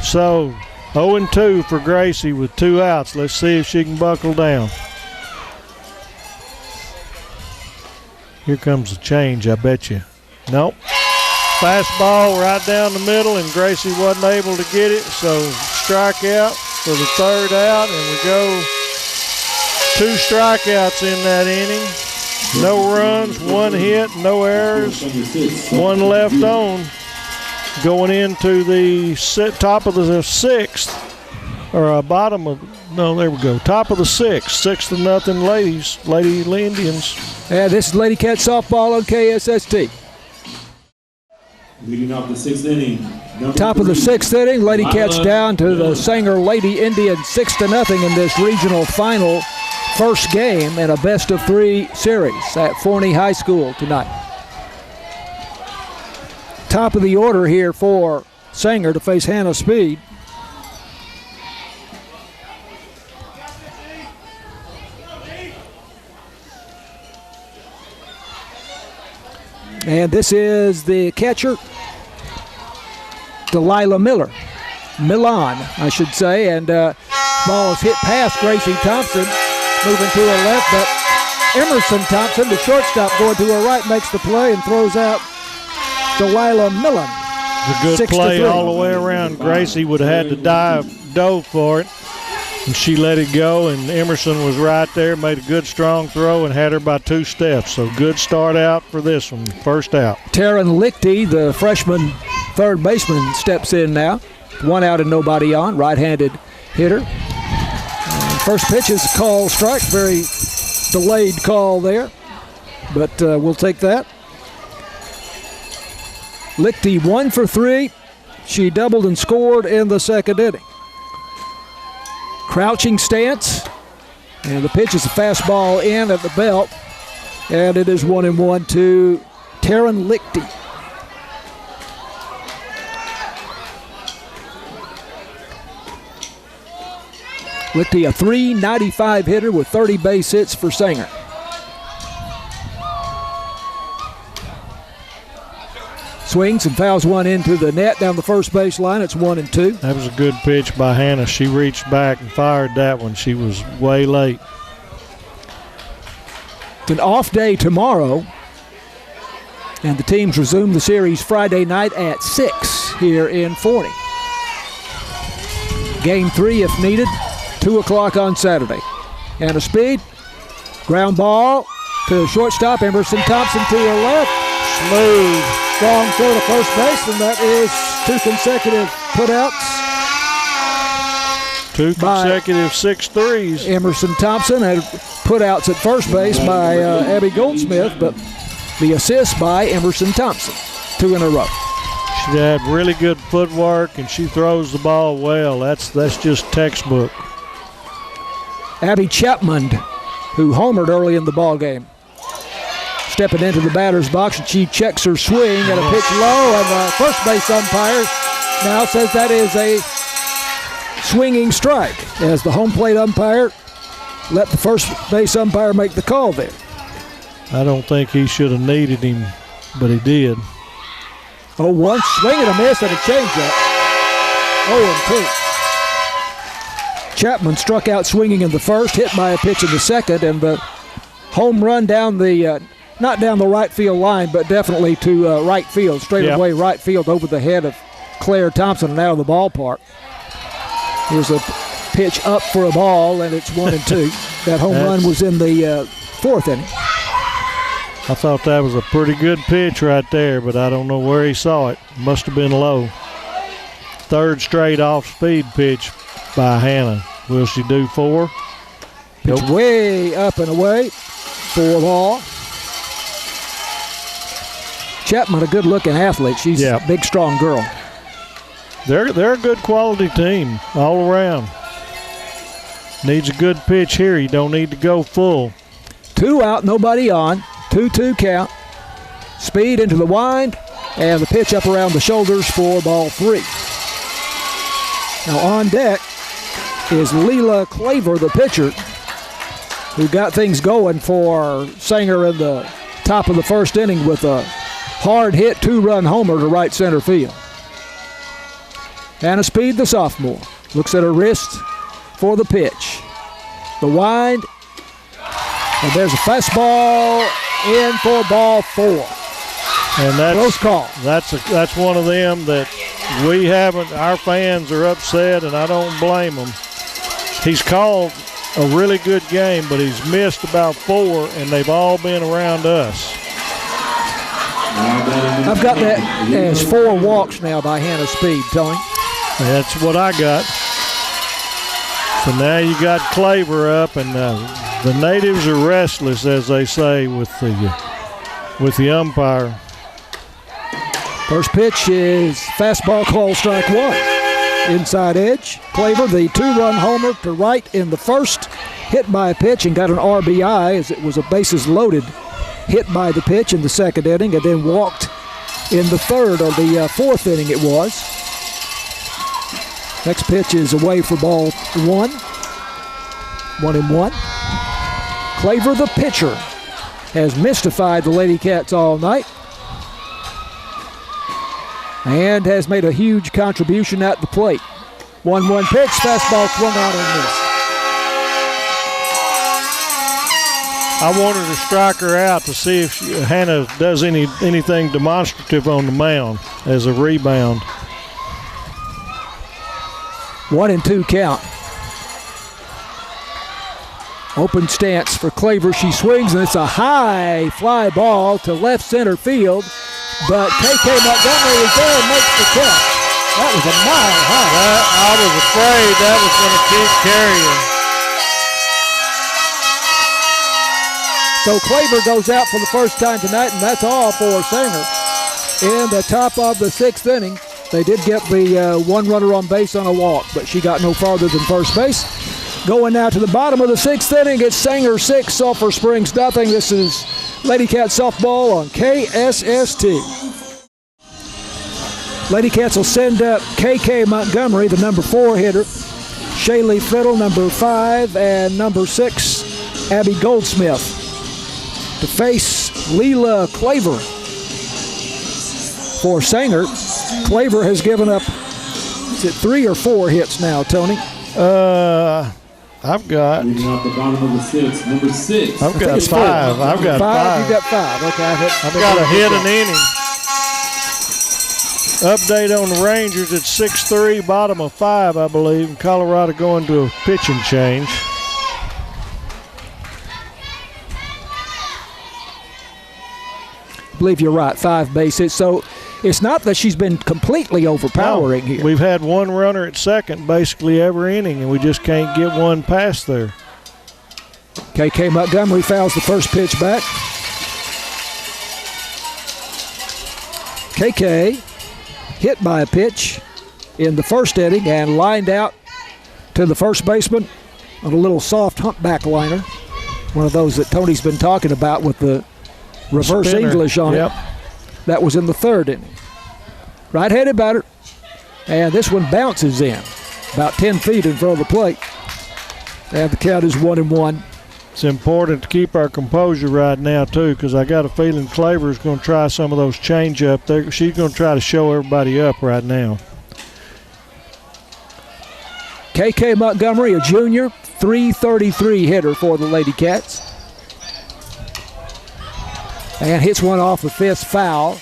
So 0-2 for Gracie with 2 outs. Let's see if she can buckle down. Here comes the change, I bet you. Nope. Fastball right down the middle, and Gracie wasn't able to get it, so strikeout for the third out, and we go 2 strikeouts in that inning. No runs, 1 hit, no errors, 1 left on. Going into the top of the 6th, or bottom of, no, there we go, top of the 6th, 6-0 ladies, Lady Indians. Yeah, this is Lady Cat softball on KSST. Leading off the 6th inning. Top of the 6th inning, Lady Cats down to the Sanger Lady Indians 6-0 in this regional final first game in a best-of-3 series at Forney High School tonight. Top of the order here for Sanger to face Hannah Speed. And this is the catcher, Delilah Milan, I should say. And ball is hit past Gracie Thompson, moving to her left, but Emerson Thompson, the shortstop, going to her right, makes the play and throws out Delilah Milan. a good play all the way around. Gracie would have had to dove for it, and she let it go, and Emerson was right there, made a good strong throw, and had her by 2 steps. So good start out for this one, first out. Taryn Lichty, the freshman third baseman, steps in now. 1 out and nobody on, right-handed hitter. First pitch is a call strike, very delayed call there, but we'll take that. Lichty 1 for 3. She doubled and scored in the second inning. Crouching stance, and the pitch is a fastball in at the belt, and it is 1-1 to Taryn Lichty. Lichty, a .395 hitter with 30 base hits for Sanger. Swings and fouls one into the net down the first base line. It's 1-2. That was a good pitch by Hannah. She reached back and fired that one. She was way late. It's an off day tomorrow, and the teams resume the series Friday night at 6 here in Forney. Game 3 if needed, 2 o'clock on Saturday. And a speed, ground ball to shortstop, Emerson Thompson to her left. Smooth, strong throw to first base, and that is 2 consecutive putouts. 2 consecutive 6-3s. Emerson Thompson had putouts at first base by Abby Goldsmith, but the assist by Emerson Thompson, 2 in a row. She had really good footwork, and she throws the ball well. That's just textbook. Abby Chapman, who homered early in the ball game, stepping into the batter's box, and she checks her swing at a pitch low, and the first base umpire now says that is a swinging strike, as the home plate umpire let the first base umpire make the call there. I don't think he should have needed him, but he did. 0-1, swing and a miss and a changeup. 0-2. Chapman struck out swinging in the first, hit by a pitch in the second, and the home run down the, not down the right field line, but definitely to right field, straight away right field over the head of Claire Thompson and out of the ballpark. Here's a pitch up for a ball, and it's 1-2. That home run was in the 4th inning. I thought that was a pretty good pitch right there, but I don't know where he saw it. Must have been low. 3rd straight off-speed pitch by Hannah. Will she do 4? Pitch way up and away. 4 ball. Chapman, a good-looking athlete. She's a big, strong girl. They're a good quality team all around. Needs a good pitch here. You don't need to go full. 2 out, nobody on. 2-2 count. Speed into the wind, and the pitch up around the shoulders for ball 3. Now on deck is Leela Claver, the pitcher, who got things going for Sanger in the top of the first inning with a hard hit 2-run homer to right center field. Hannah Speed, the sophomore, looks at her wrist for the pitch. The wind, and there's a fastball in for ball 4. And that's close call. That's one of them that we haven't. Our fans are upset, and I don't blame them. He's called a really good game, but he's missed about 4, and they've all been around us. I've got that as 4 walks now by Hannah Speed, Tony. That's what I got. So now you got Claver up, and the natives are restless, as they say, with the umpire. First pitch is fastball, call strike 1. Inside edge. Claver, the 2-run homer to right in the first, hit by a pitch and got an RBI as it was a bases loaded hit by the pitch in the second inning, and then walked in the third, or the 4th inning it was. Next pitch is away for ball 1. 1-1. Claver, the pitcher, has mystified the Lady Cats all night and has made a huge contribution at the plate. 1-1 pitch, fastball swung out and I want her to strike her out to see if Hannah does anything demonstrative on the mound as a rebound. 1-2 count. Open stance for Claver. She swings, and it's a high fly ball to left center field. But KK Montgomery is there and makes the catch. That was a mile high. I was afraid that was going to keep carrying. So Claver goes out for the first time tonight, and that's all for Singer. In the top of the 6th inning, they did get the one runner on base on a walk, but she got no farther than first base. Going now to the bottom of the 6th inning, it's Sanger 6, Sulphur Springs nothing. This is Lady Cat softball on KSST. Lady Cats will send up KK Montgomery, the number 4 hitter, Shaylee Fiddle, number 5, and number 6, Abby Goldsmith, to face Leela Claver. For Sanger, Claver has given up, is it 3 or 4 hits now, Tony? I've got. Moving off the bottom of the 6, number 6. I've got 5. I've got 5. You got 5. Okay, I've got a hit an inning. Update on the Rangers at 6-3, bottom of 5, I believe. And Colorado going to a pitching change. I believe you're right, 5 base hits. So it's not that she's been completely overpowering here. We've had one runner at second basically every inning, and we just can't get one past there. KK Montgomery fouls the first pitch back. KK hit by a pitch in the first inning and lined out to the first baseman on a little soft humpback liner. One of those that Tony's been talking about with the reverse Spinner. English on it. That was in the 3rd inning. Right-handed batter, and this one bounces in about 10 feet in front of the plate. And the count is 1-1. It's important to keep our composure right now, too, because I got a feeling Claver is going to try some of those change-up. She's going to try to show everybody up right now. KK Montgomery, a junior, .333 hitter for the Lady Cats. And hits one off the 5th foul.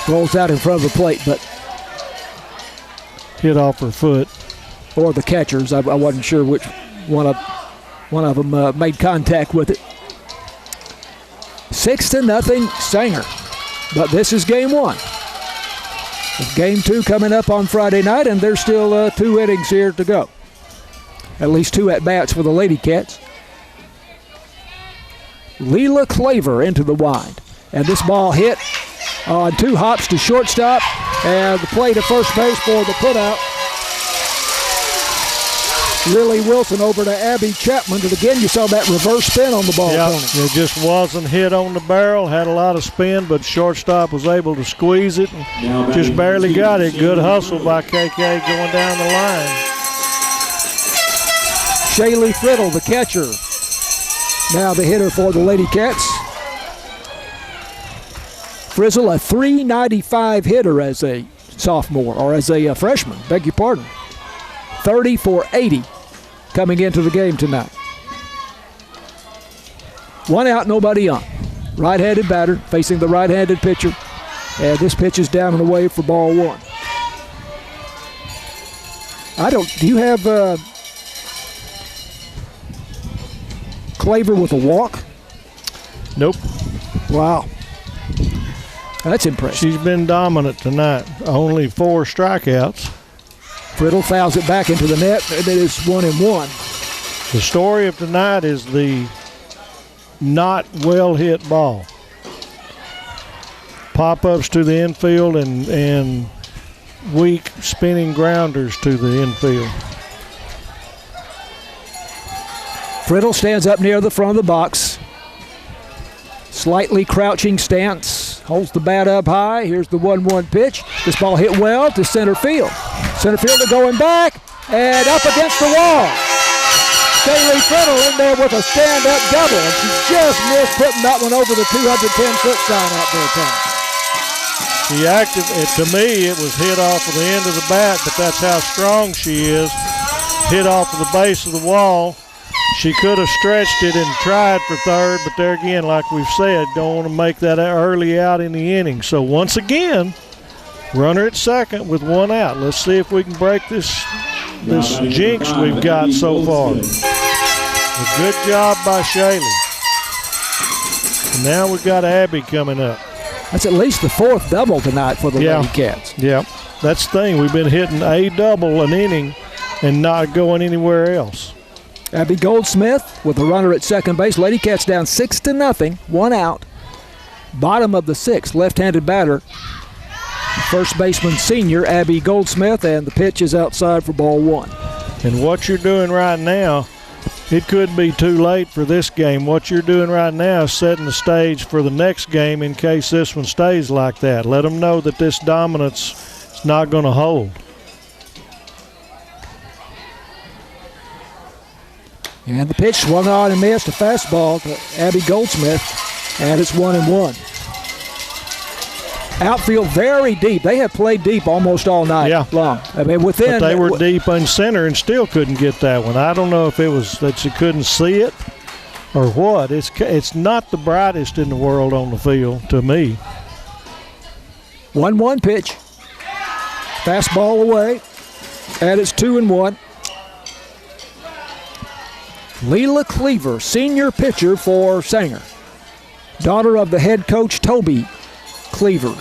Rolls out in front of the plate, but hit off her foot. Or the catchers. I wasn't sure which one of them made contact with it. 6-0 Sanger. But this is game 1. With game 2 coming up on Friday night, and there's still 2 innings here to go. At least 2 at-bats for the Lady Cats. Leela Claver into the wind. And this ball hit on 2 hops to shortstop, and the play to first base for the putout. Lily Wilson over to Abby Chapman, and again you saw that reverse spin on the ball. Yeah, Tony. it just wasn't hit on the barrel, had a lot of spin, but shortstop was able to squeeze it and just barely got it. Good hustle by KK going down the line. Shaylee Fiddle, the catcher, now the hitter for the Lady Cats. Frizzle, a .395 hitter as a sophomore, or as a freshman, beg your pardon. 30 for 80 coming into the game tonight. 1 out, nobody on. Right-handed batter facing the right-handed pitcher. And this pitch is down and away for ball 1. Do you have Claver with a walk? Nope. Wow. That's impressive. She's been dominant tonight. Only 4 strikeouts. Friddle fouls it back into the net, and it is 1-1. The story of tonight is the not well-hit ball. Pop-ups to the infield and weak spinning grounders to the infield. Friddle stands up near the front of the box. Slightly crouching stance. Holds the bat up high. Here's the 1-1 pitch. This ball hit well to center field. Center fielder going back and up against the wall. Shaylee Fiddle in there with a stand-up double, and she just missed putting that one over the 210-foot sign out there, Tony. She acted, to me, it was hit off of the end of the bat, but that's how strong she is. Hit off of the base of the wall, She could have stretched it and tried for third, but there again, like we've said, don't want to make that early out in the inning. So once again, runner at second with one out. Let's see if we can break this jinx we've got so far. A good job by Shaylee. And now we've got Abby coming up. That's at least the fourth double tonight for the Lady Cats. Yeah, that's the thing. We've been hitting a double an inning and not going anywhere else. Abby Goldsmith with the runner at second base. Lady Cats down 6-0, one out. Bottom of the sixth, left-handed batter. First baseman senior Abby Goldsmith, and the pitch is outside for ball one. And what you're doing right now, it could be too late for this game. What you're doing right now is setting the stage for the next game in case this one stays like that. Let them know that this dominance is not going to hold. And the pitch swung on and missed, a fastball to Abby Goldsmith, and it's 1-1. Outfield very deep. They have played deep almost all night long. I mean, within. But they were deep in center and still couldn't get that one. I don't know if it was that she couldn't see it or what. It's not the brightest in the world on the field to me. 1-1 pitch. Fastball away, and it's 2-1. Leela Cleaver, senior pitcher for Sanger. Daughter of the head coach, Toby Cleaver.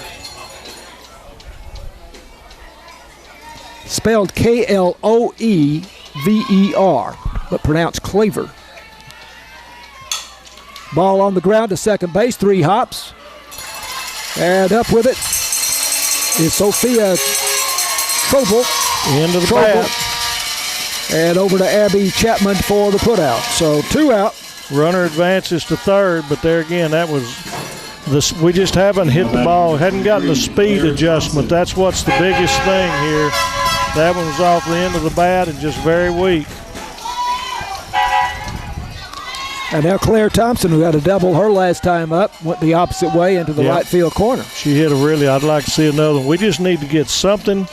Spelled Kloever, but pronounced Cleaver. Ball on the ground to second base, 3 hops. And up with it is Sophia Trobel. End of the bat. And over to Abby Chapman for the putout. So 2 out. Runner advances to third, but there again, that was this. We just haven't hit the ball, hadn't gotten the speed adjustment. That's what's the biggest thing here. That one was off the end of the bat and just very weak. And now Claire Thompson, who had a double her last time up, went the opposite way into the right field corner. She hit I'd like to see another one. We just need to get something.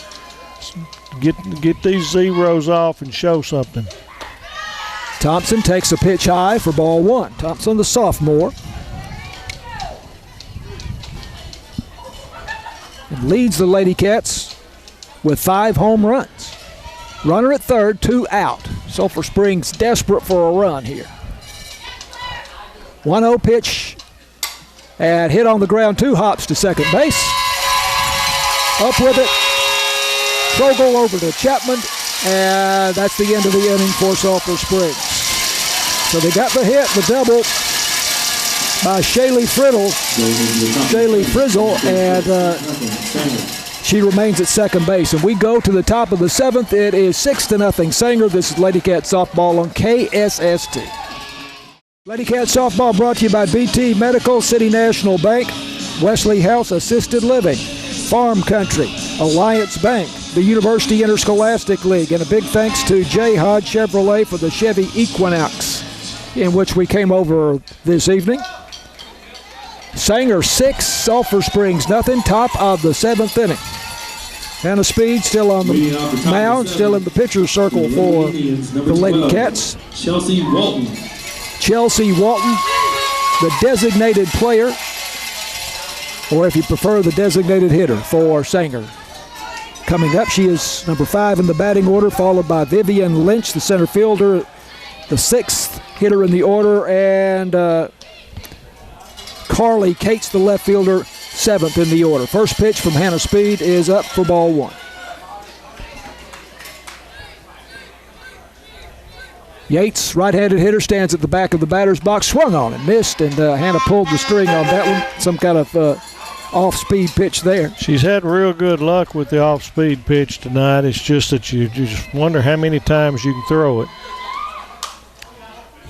Get these zeros off and show something. Thompson takes a pitch high for ball one. Thompson, the sophomore. And leads the Lady Cats with 5 home runs. Runner at third, 2 out. Sulphur Springs desperate for a run here. 1-0 pitch. And hit on the ground, 2 hops to second base. Up with it. Trogel over to Chapman, and that's the end of the inning for Sulphur Springs. So they got the hit, the double by Shaylee Frizzle, and she remains at second base. And we go to the top of the 7th. It is 6-0 Sanger. This is Lady Cat softball on KSST. Lady Cat softball brought to you by BT Medical, City National Bank, Wesley House Assisted Living, Farm Country, Alliance Bank, the University Interscholastic League, and a big thanks to J. Hodge Chevrolet for the Chevy Equinox in which we came over this evening. Sanger 6, Sulphur Springs nothing, top of the 7th inning. Hannah Speed still on the mound, still in the pitcher's circle for the Lady Cats. Chelsea Walton, the designated player, or if you prefer, the designated hitter for Sanger. Coming up, she is number 5 in the batting order, followed by Vivian Lynch, the center fielder, the 6th hitter in the order, and Carly Cates, the left fielder, 7th in the order. First pitch from Hannah Speed is up for ball one. Yates, right-handed hitter, stands at the back of the batter's box, swung on and missed, and Hannah pulled the string on that one. Some kind of off-speed pitch there. She's had real good luck with the off-speed pitch tonight. It's just that you just wonder how many times you can throw it.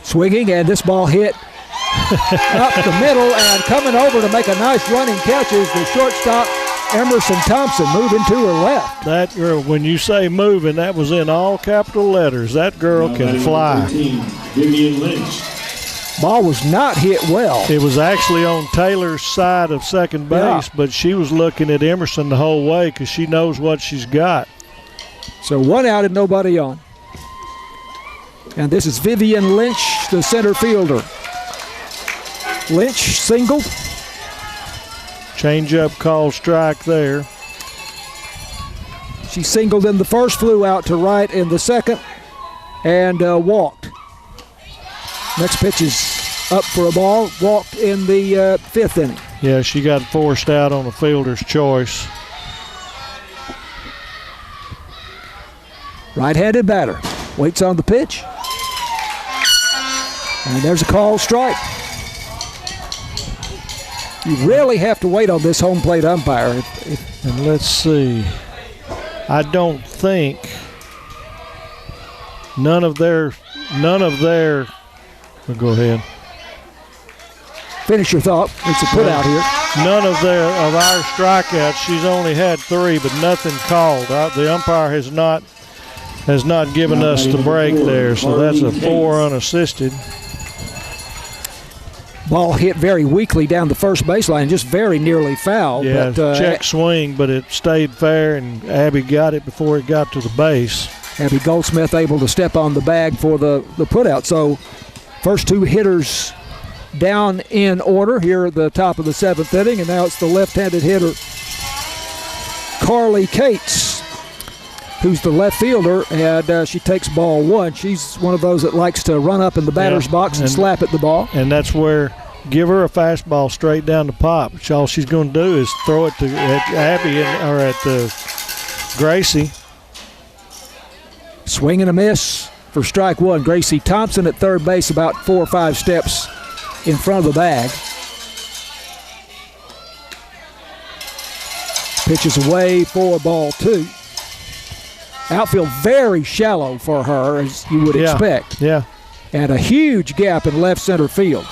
Swinging, and this ball hit up the middle, and coming over to make a nice running catch is the shortstop, Emerson Thompson, moving to her left. That girl, when you say moving, that was in all capital letters. That girl can fly. 13, Vivian Lynch. Ball was not hit well. It was actually on Taylor's side of second base, but she was looking at Emerson the whole way because she knows what she's got. So 1 out and nobody on. And this is Vivian Lynch, the center fielder. Lynch singled. Change-up call strike there. She singled in the first, flew out to right in the second, and walked. Next pitch is up for a ball, walked in the fifth inning. Yeah, she got forced out on a fielder's choice. Right-handed batter. Waits on the pitch. And there's a call strike. You really have to wait on this home plate umpire. And let's see. I don't think none of their well, go ahead. Finish your thought. It's a put out here. None of our strikeouts. She's only had 3, but nothing called. The umpire has not given us the break there, so that's a 4 unassisted. Ball hit very weakly down the first baseline, just very nearly foul. Yeah, but, check swing, but it stayed fair, and Abby got it before it got to the base. Abby Goldsmith able to step on the bag for the putout. So first 2 hitters down in order here at the top of the 7th inning, and now it's the left-handed hitter Carly Cates, who's the left fielder, and she takes ball 1. She's one of those that likes to run up in the batter's box and slap at the ball. And that's where give her a fastball straight down the pop. All she's going to do is throw it at Abby or at Gracie. Swing and a miss for strike 1. Gracie Thompson at third base, about 4 or 5 steps in front of the bag. Pitches away for ball 2. Outfield very shallow for her, as you would expect. Yeah. And a huge gap in left center field.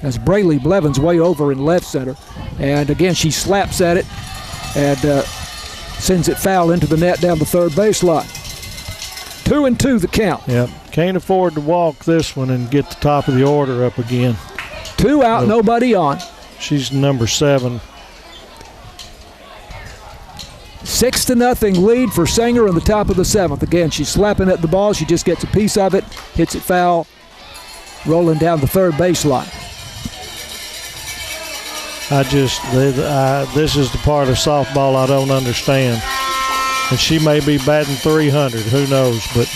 As Braylee Blevins way over in left center. And again, she slaps at it and sends it foul into the net down the third baseline. 2-2 the count. Yep. Can't afford to walk this one and get the top of the order up again. 2 out, nobody on. She's number 7. 6-0 lead for Sanger in the top of the 7th. Again, she's slapping at the ball. She just gets a piece of it, hits it foul, rolling down the third baseline. This is the part of softball I don't understand. And she may be batting 300, who knows? But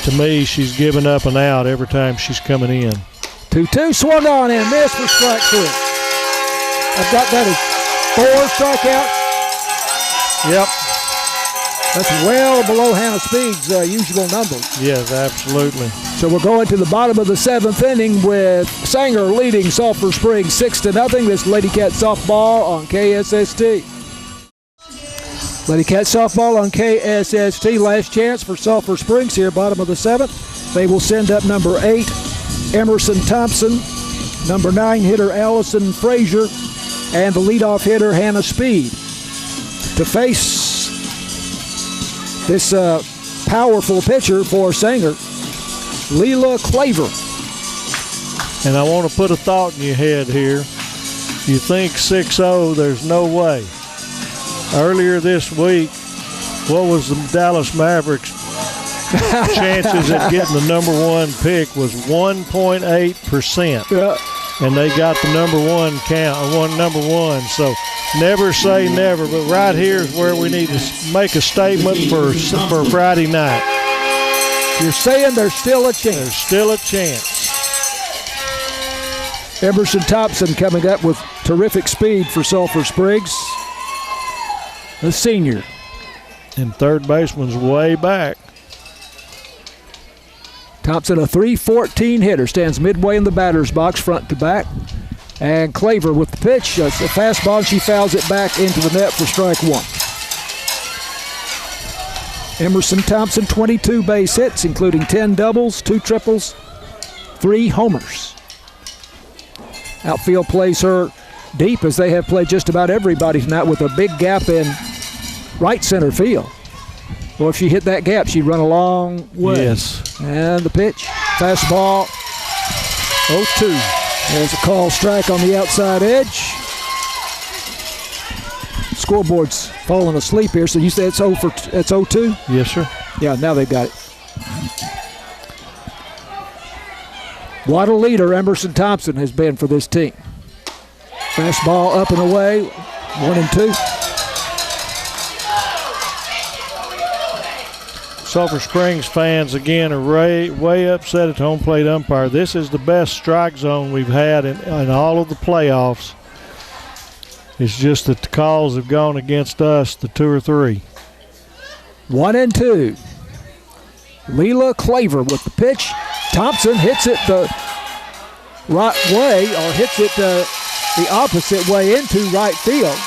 to me, she's giving up an out every time she's coming in. 2-2, swung on and missed for strike 2. I've got that as 4 strikeouts. Yep. That's well below Hannah Speed's usual number. Yes, absolutely. So we're going to the bottom of the 7th inning with Sanger leading Sulphur Springs 6-0. This Lady Cat softball on KSST. Lady Cat softball on KSST. Last chance for Sulphur Springs here, bottom of the 7th. They will send up number 8, Emerson Thompson, number 9 hitter Allison Frazier, and the leadoff hitter Hannah Speed. To face this powerful pitcher for Sanger, Leela Claver. And I want to put a thought in your head here. You think 6-0, there's no way. Earlier this week, what was the Dallas Mavericks' chances at getting the number 1 pick was 1.8%. Yeah. And they got the number 1 count, number 1. So never say never, but right here is where we need to make a statement for Friday night. You're saying there's still a chance. There's still a chance. Emerson Thompson coming up with terrific speed for Sulphur Springs, the senior. And third baseman's way back. Thompson, a .314 hitter, stands midway in the batter's box, front to back. And Claver with the pitch. It's a fastball, and she fouls it back into the net for strike 1. Emerson Thompson, 22 base hits, including 10 doubles, 2 triples, 3 homers. Outfield plays her deep, as they have played just about everybody tonight, with a big gap in right center field. Well, if she hit that gap, she'd run a long way. Yes. And the pitch, fastball, 0-2. There's a call strike on the outside edge. Scoreboard's falling asleep here, so you said it's 0-2? Yes, sir. Yeah, now they've got it. What a leader Emerson Thompson has been for this team. Fastball up and away, 1-2. Sulphur Springs fans, again, are way upset at the home plate umpire. This is the best strike zone we've had in all of the playoffs. It's just that the calls have gone against us, the 2 or 3. 1-2. Leela Claver with the pitch. Thompson hits it the right way, or hits it the opposite way into right field.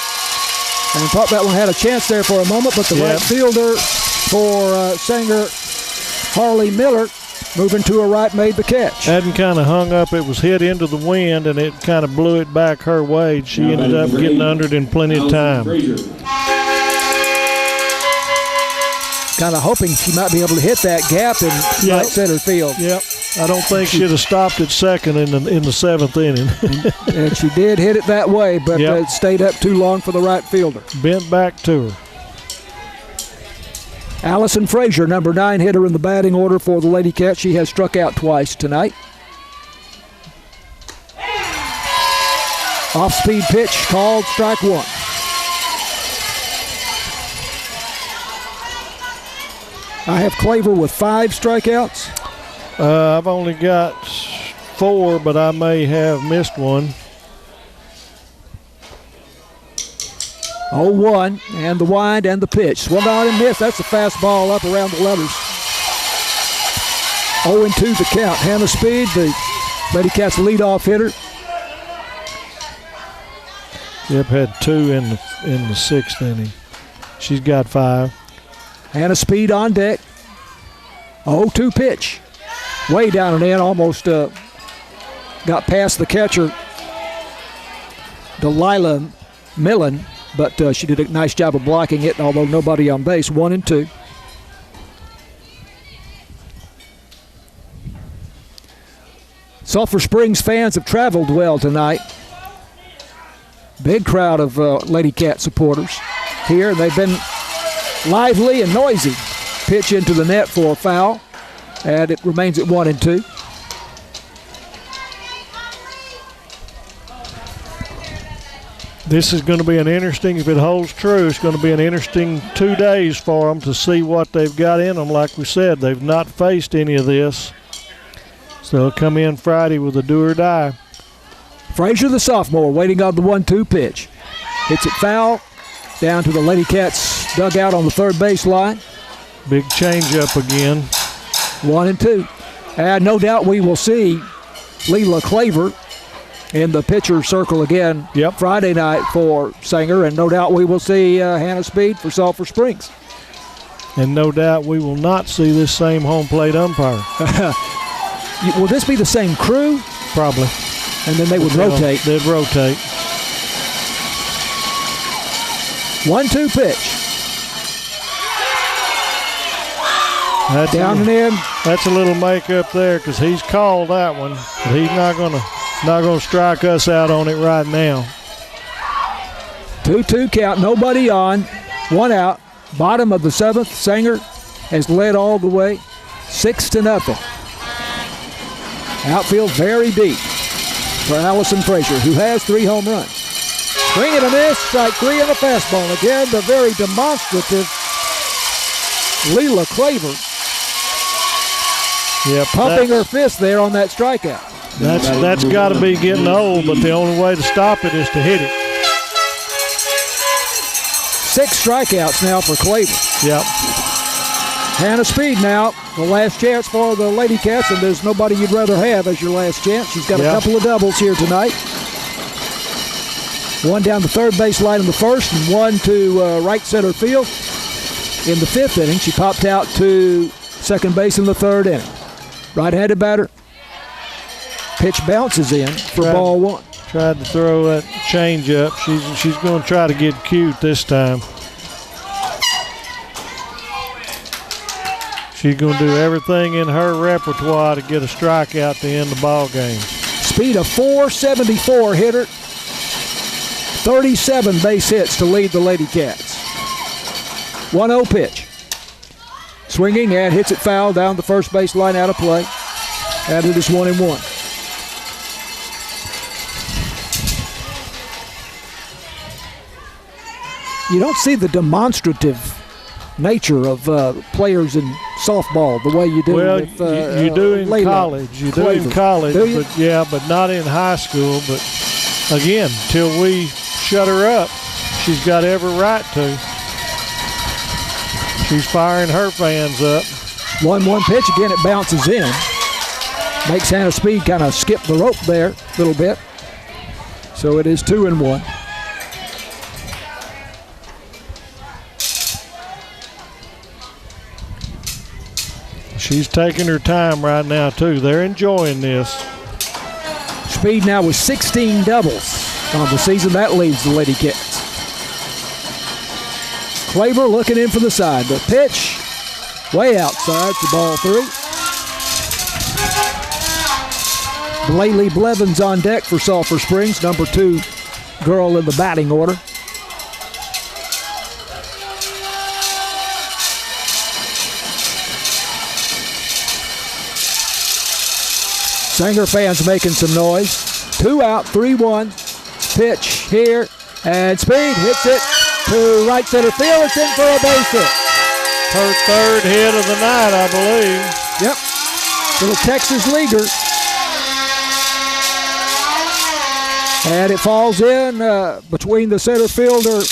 And thought that one had a chance there for a moment, but the right fielder for Sanger, Harley Miller, moving to a right, made the catch. Hadn't kind of hung up. It was hit into the wind, and it kind of blew it back her way. She ended up getting under it in plenty of time. Kind of hoping she might be able to hit that gap in right center field. Yep. I don't think she'd have stopped at second in the 7th inning. And she did hit it that way, but it stayed up too long for the right fielder. Bent back to her. Allison Frazier, number 9 hitter in the batting order for the Lady Cats. She has struck out twice tonight. Off-speed pitch called strike 1. I have Claver with 5 strikeouts. I've only got 4, but I may have missed one. 0-1, and the wind and the pitch. Swung on and missed. That's a fastball up around the letters. 0-2 the count. Hannah Speed, the Lady Cats leadoff hitter. Yep, had 2 in the 6th inning. She's got 5. Hannah Speed on deck. 0-2 pitch. Way down and in, almost got past the catcher, Delilah Millen, but she did a nice job of blocking it, although nobody on base. 1-2. Sulphur Springs fans have traveled well tonight. Big crowd of Lady Cat supporters here. They've been lively and noisy. Pitch into the net for a foul, and it remains at 1-2. This is going to be an interesting, if it holds true, it's going to be an interesting 2 days for them to see what they've got in them. Like we said, they've not faced any of this. So they'll come in Friday with a do or die. Frazier, the sophomore, waiting on the 1-2 pitch. Hits it foul down to the Lady Cats dugout on the third base line. Big changeup again. 1-2. And no doubt we will see Leela Claver in the pitcher circle again Friday night for Sanger, and no doubt we will see Hannah Speed for Sulphur Springs. And no doubt we will not see this same home plate umpire. Will this be the same crew? Probably. And then they would rotate. They'd rotate. 1-2 pitch. That's down and in. That's a little makeup there because he's called that one, but he's not gonna strike us out on it right now. 2-2 count, nobody on, 1 out. Bottom of the 7th, Sanger has led all the way, 6-0. Outfield very deep for Allison Frazier, who has 3 home runs. Swing and a miss, strike 3 and a fastball. Again, the very demonstrative Leela Claver. Pumping her fist there on that strikeout. That's got to be getting old, but the only way to stop it is to hit it. 6 strikeouts now for Claver. Yep. Hannah Speed now, the last chance for the Lady Cats, and there's nobody you'd rather have as your last chance. She's got a couple of doubles here tonight. 1 down the third base line in the first, and 1 to right center field in the 5th inning. She popped out to second base in the 3rd inning. Right-handed batter. Pitch bounces in for ball 1. Tried to throw that changeup. She's going to try to get cute this time. She's going to do everything in her repertoire to get a strikeout to end the ball game. Speed of .474 hitter. 37 base hits to lead the Lady Cats. 1-0 pitch. Swinging and hits it foul down the first base line, out of play. And it is 1-1. You don't see the demonstrative nature of players in softball the way you do with you do in Layla college. You do Claver. in college, Do you? but not in high school. But again, till we shut her up, she's got every right to. She's firing her fans up. 1-1 pitch. Again, it bounces in. Makes Hannah Speed kind of skip the rope there a little bit. So it is 2-1. She's taking her time right now, too. They're enjoying this. Speed now with 16 doubles on the season. That leads the Lady Cats. Claver looking in for the side. The pitch way outside to ball 3. Blaylee Blevins on deck for Sulphur Springs, number 2 girl in the batting order. Sanger fans making some noise. 2 out, 3-1. Pitch here, and Speed hits it to right center field. It's in for a base hit. Her 3rd hit of the night, I believe. Yep. Little Texas leaguer. And it falls in between the center fielder,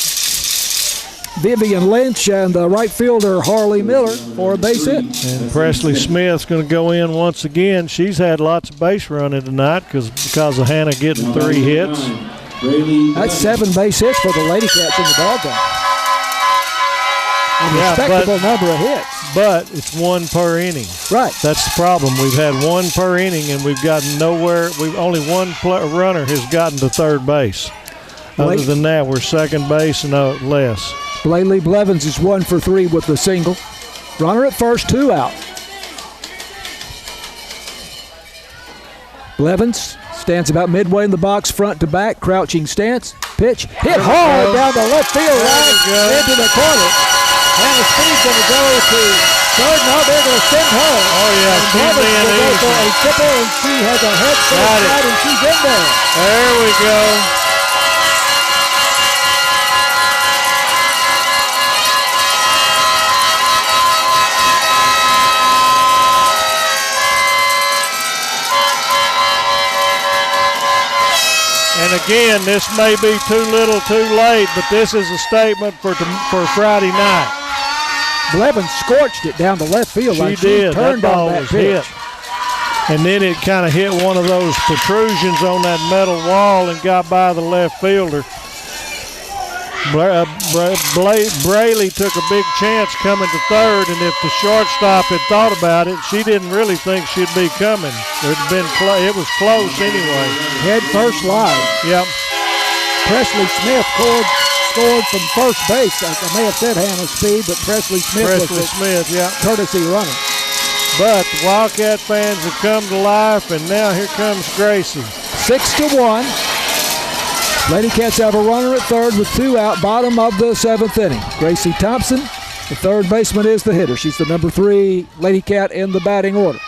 Vivian Lynch, and the right fielder, Harley Miller, for a base hit. And Presley Smith's going to go in once again. She's had lots of base running tonight because of Hannah getting 3 hits. That's 7 base hits for the Lady Cats in the ballgame. A respectable number of hits. But it's 1 per inning. Right. That's the problem. We've had 1 per inning, and we've gotten nowhere. Only one runner has gotten to 3rd base. Other than that, we're 2nd base and less. Blaylee Blevins is 1 for 3 with the single. Runner at first, 2 out. Blevins stands about midway in the box, front to back, crouching stance. Pitch hit hard down the left field line into the corner. Hannah Speed's going to go to third. Now they're going to send her. Oh, yeah. And Blevins will go for a triple, and she has a head first side, and she's in there. There we go. And again, this may be too little, too late, but this is a statement for Friday night. Blevins scorched it down the left field. She did. Turned that ball on that was pitch. hit. And then it kind of hit one of those protrusions on that metal wall and got by the left fielder. Braley took a big chance coming to 3rd, and if the shortstop had thought about it, she didn't really think she'd be coming. It was close anyway. Head first line. Yep. Presley Smith scored from first base. I may have said Hannah Speed, but Presley Smith was the courtesy runner. But the Wildcat fans have come to life, and now here comes Gracie. 6-1. Lady Cats have a runner at 3rd with 2 out, bottom of the 7th inning. Gracie Thompson, the 3rd baseman, is the hitter. She's the number 3 Lady Cat in the batting order.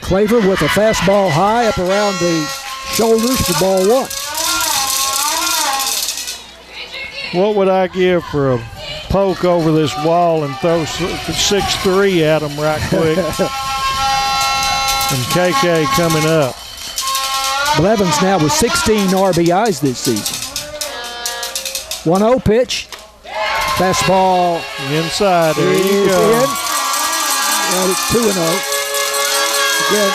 Claver with a fastball high up around the shoulders for ball 1. What would I give for a poke over this wall and throw 6-3 at them right quick? And KK coming up. Blevins now with 16 RBIs this season. 1-0 pitch. Fastball. Inside. There you go. In. And it's 2-0. Again,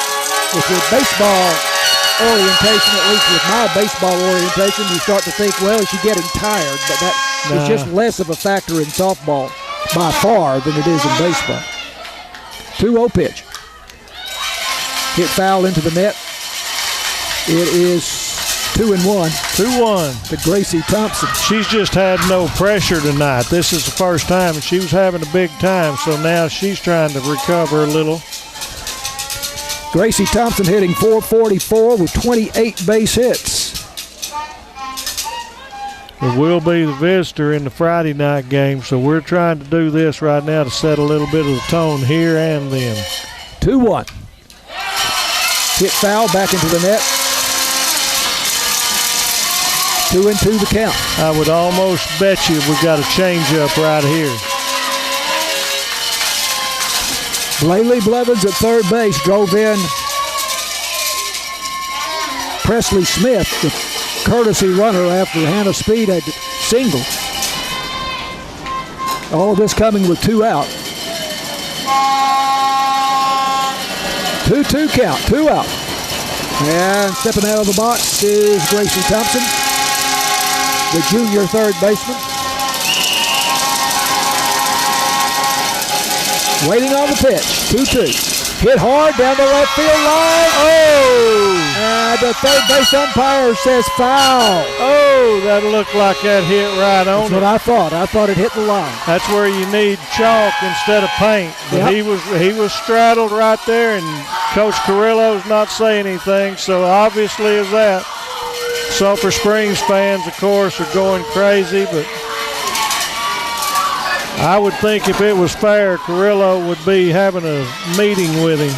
with your baseball orientation, at least with my baseball orientation, you start to think, well, is she getting tired? But that is just less of a factor in softball by far than it is in baseball. 2-0 pitch. Hit foul into the net. It is 2-1. 2-1 to Gracie Thompson. She's just had no pressure tonight. This is the first time, and she was having a big time, so now she's trying to recover a little. Gracie Thompson hitting .444 with 28 base hits. It will be the visitor in the Friday night game, so we're trying to do this right now to set a little bit of the tone here and then. 2-1. Hit foul back into the net. 2-2 the count. I would almost bet you we got a change-up right here. Blaley Blevins at third base drove in Presley Smith, the courtesy runner after Hannah Speed had singled. All of this coming with 2 out. 2-2 count, 2 out. And stepping out of the box is Gracie Thompson, the junior third baseman. Waiting on the pitch, 2-2. Hit hard down the left field line. Oh! And the third base umpire says foul. Oh, that looked like that hit right on. That's what I thought. I thought it hit the line. That's where you need chalk instead of paint. But he was straddled right there, and Coach Carrillo's not saying anything. So obviously, as that, Sulphur Springs fans, of course, are going crazy. But I would think if it was fair, Carrillo would be having a meeting with him.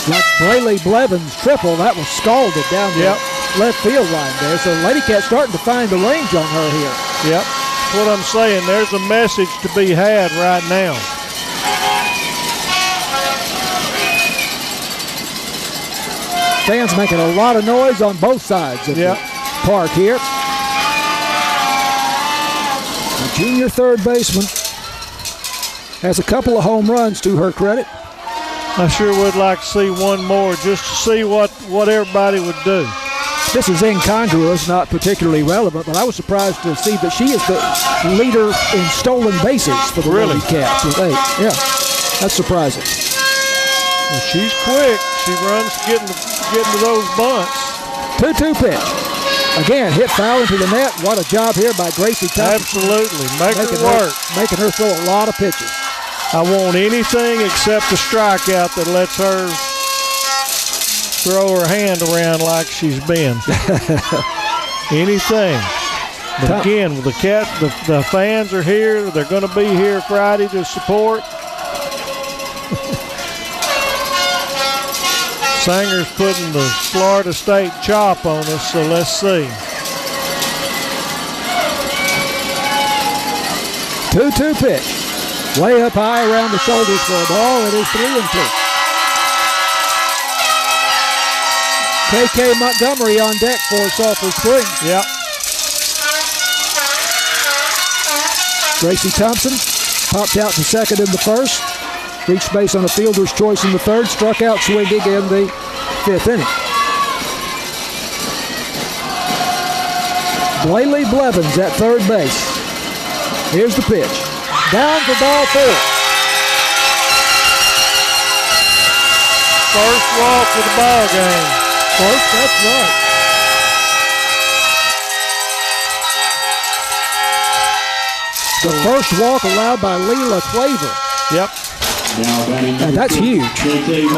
Like Blaley Blevins triple, that was scalded down the left field line there. So Lady Cat starting to find the range on her here. Yep, that's what I'm saying. There's a message to be had right now. Fans making a lot of noise on both sides of the park here. The junior third baseman has a couple of home runs to her credit. I sure would like to see one more just to see what everybody would do. This is incongruous, not particularly relevant, but I was surprised to see that she is the leader in stolen bases for the Lady Cats with 8. Yeah, that's surprising. Well, she's quick. She runs getting to those bunts. 2-2 pitch. Again, hit foul into the net. What a job here by Gracie Thompson. Absolutely. Making her work. Making her throw a lot of pitches. I want anything except a strikeout that lets her throw her hand around like she's been. Anything. But again, the fans are here. They're going to be here Friday to support. Sanger's putting the Florida State chop on us, so let's see. 2-2 pitch. Way up high around the shoulders for a ball. It is 3-2. KK Montgomery on deck for Sulphur Springs. Yep. Gracie Thompson popped out to second in the first. Reached base on a fielder's choice in the third. Struck out swinging in the 5th inning. Blaley Blevins at third base. Here's the pitch. Down for ball 4. First walk of the ball game. First, that's right. The first walk allowed by Leela Claver. Yep. And that's huge. You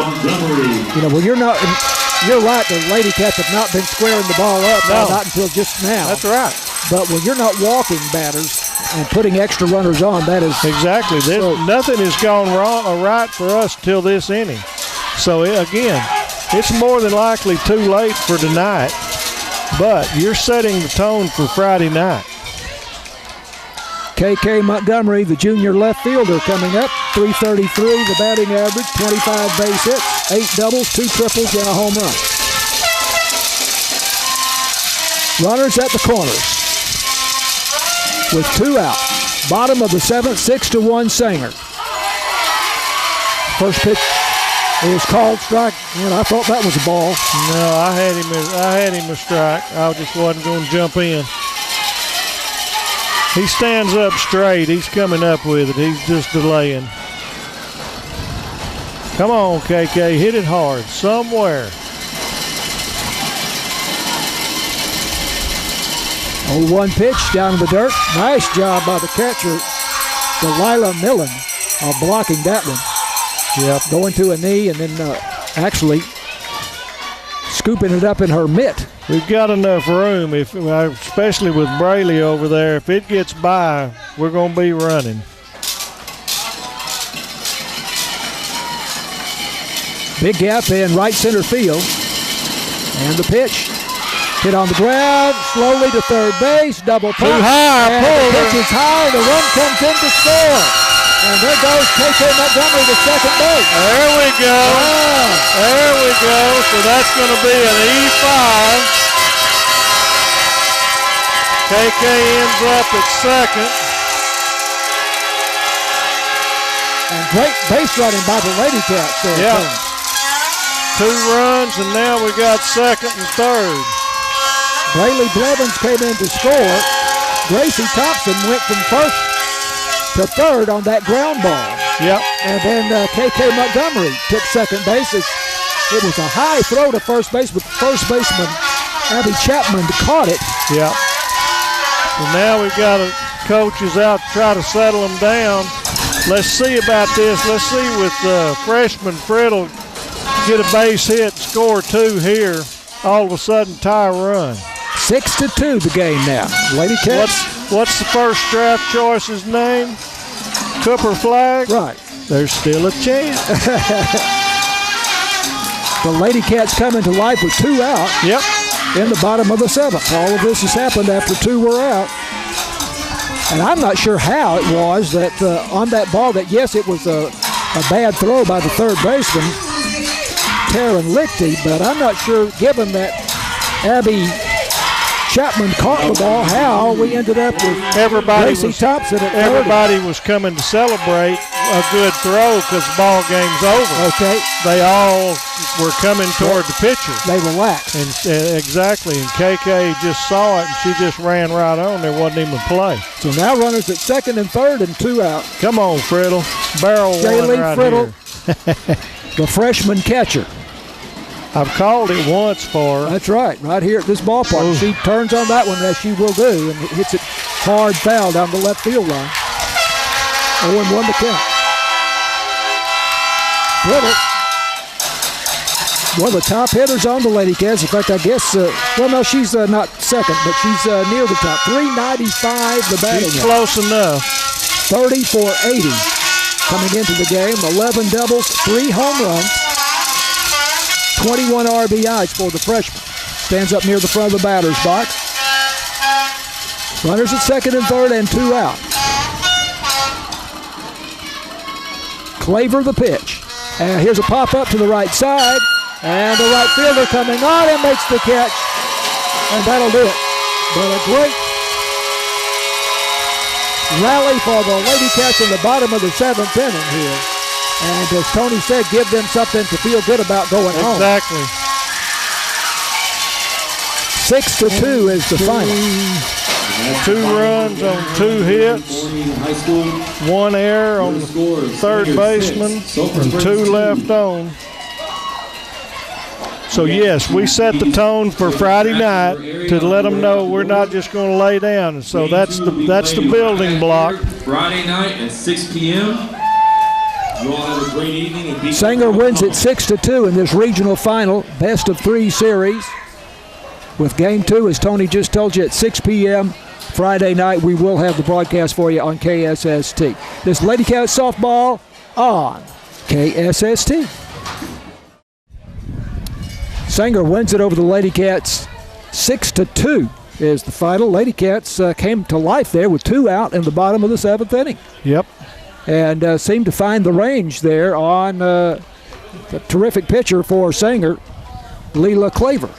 know, when you're right, the Lady Cats have not been squaring the ball up, not until just now. That's right. But when you're not walking batters and putting extra runners on, that is exactly. Nothing has gone wrong or right for us till this inning. So again, it's more than likely too late for tonight, but you're setting the tone for Friday night. KK Montgomery, the junior left fielder, coming up. 333, the batting average, 25 base hits, 8 doubles, 2 triples, and a home run. Runners at the corners with 2 out. Bottom of the 7th, 6-1 Sanger. First pitch is called strike, and I thought that was a ball. No, I had him a strike. I just wasn't going to jump in. He stands up straight. He's coming up with it. He's just delaying. Come on, KK. Hit it hard somewhere. 0-1 pitch down in the dirt. Nice job by the catcher, Delilah Millen, blocking that one. Yep. Going to a knee and then actually scooping it up in her mitt. We've got enough room, especially with Braley over there. If it gets by, we're going to be running. Big gap in right center field. And the pitch Hit on the ground, slowly to third base, double pop. Too high, and the pitch is high, the run comes in to score. And there goes KK Montgomery to second base. There we go. Wow. There we go. So that's going to be an E5. KK ends up at second. And great base running by the Lady Cats there. Yeah. 2 runs, and now we got second and third. Braylee Blevins came in to score. Gracie Thompson went from first to third on that ground ball. Yep. And then KK Montgomery took second base. It was a high throw to first base, but first baseman Abby Chapman caught it. Yep. And now we've got coaches out to try to settle them down. Let's see about this. Let's see with freshman Friddle get a base hit, score 2 here. All of a sudden, tie run. 6-2 the game now. Lady Cats. What's the first draft choice's name? Cooper Flag? Right. There's still a chance. The Lady Cats coming to life with 2 out. Yep. In the bottom of the 7th. All of this has happened after 2 were out. And I'm not sure how it was that on that ball that, yes, it was a bad throw by the third baseman, Taryn Lichty, but I'm not sure, given that Abby Chapman caught the ball, how we ended up with Gracie Thompson at third. Everybody was coming to celebrate a good throw because the ball game's over. Okay. They all were coming toward the pitcher. They relaxed. And exactly, and KK just saw it, and she just ran right on. There wasn't even a play. So now runners at second and third and 2 out. Come on, Friddle. Barrel one right Friddle, here. the freshman catcher. I've called it once for her. That's right here at this ballpark. Ooh. She turns on that one, as she will do, and hits it hard foul down the left field line. 0-1 to count. Friddle, one of the top hitters on the Lady Cats. In fact, I guess, no, she's not second, but she's near the top. 395 the batting. She's close enough. 30 for 80 coming into the game. 11 doubles, 3 home runs. 21 RBIs for the freshman. Stands up near the front of the batter's box. Runners at second and third and 2 out. Claver the pitch. And here's a pop-up to the right side. And the right fielder coming on and makes the catch. And that'll do it. But a great rally for the Lady Cats in the bottom of the 7th inning here. And as Tony said, give them something to feel good about going home. Exactly. 6-2 is the final. 2 runs on 2 hits, 1 error on the third baseman, and 2 left on. So yes, we set the tone for Friday night to let them know we're not just going to lay down. And so that's the building block. Friday night at 6 p.m. You all have a great evening. Sanger wins it 6-2 in this regional final, best of 3 series. With game 2, as Tony just told you, at 6 p.m. Friday night, we will have the broadcast for you on KSST. This Lady Cat softball on KSST. Sanger wins it over the Lady Cats 6-2 is the final. Lady Cats came to life there with 2 out in the bottom of the 7th inning. Yep. And seemed to find the range there on the terrific pitcher for Sanger, Leela Claver.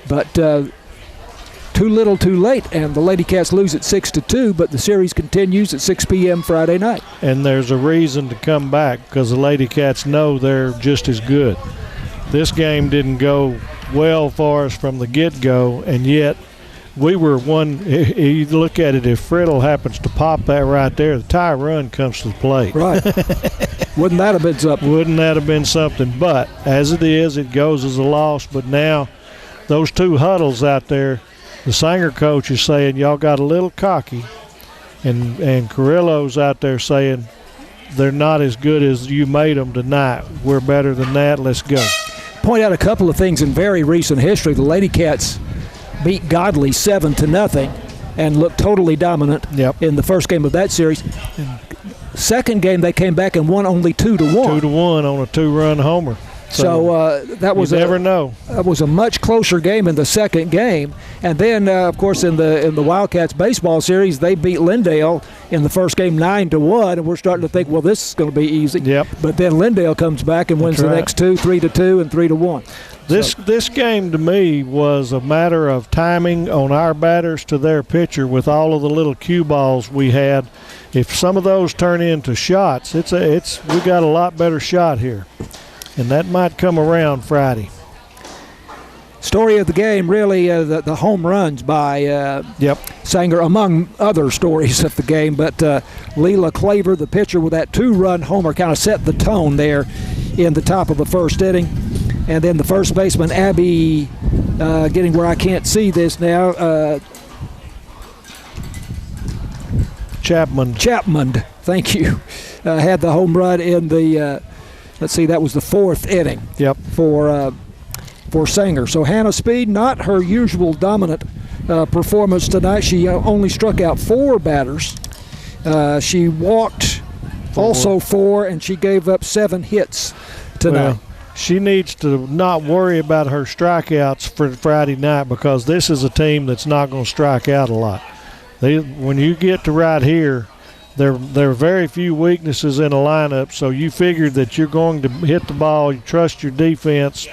But too little too late, and the Lady Cats lose at 6-2, but the series continues at 6 p.m. Friday night. And there's a reason to come back because the Lady Cats know they're just as good. This game didn't go well for us from the get-go, and yet we were one. You look at it, if Friddle happens to pop that right there, the tie run comes to the plate. Right. Wouldn't that have been something? Wouldn't that have been something? But as it is, it goes as a loss. But now those 2 huddles out there, the Sanger coach is saying y'all got a little cocky, and Carrillo's out there saying they're not as good as you made them tonight. We're better than that. Let's go. Point out a couple of things in very recent history. The Lady Cats beat Godley 7-0 and looked totally dominant in the first game of that series. Second game, they came back and won only 2-1. 2-1 on a 2-run homer. So that was you never know. That was a much closer game in the second game, and then of course in the Wildcats baseball series they beat Lindale in the first game 9-1, and we're starting to think, well, this is going to be easy. Yep. But then Lindale comes back and wins the next two, 3-2 and 3-1. This game to me was a matter of timing on our batters to their pitcher with all of the little cue balls we had. If some of those turn into shots, we got a lot better shot here, and that might come around Friday. Story of the game, really, the home runs by Sanger, among other stories of the game. But Leela Claver, the pitcher, with that 2-run homer, kind of set the tone there in the top of the first inning. And then the first baseman, Abby, getting where I can't see this now. Chapman, thank you. Had the home run in the, that was the fourth inning. Yep. For Sanger. So Hannah Speed, not her usual dominant performance tonight. She only struck out 4 batters. She walked also 4, and she gave up 7 hits tonight. Well, she needs to not worry about her strikeouts for Friday night, because this is a team that's not going to strike out a lot. When you get to right here, there are very few weaknesses in a lineup, so you figure that you're going to hit the ball, you trust your defense,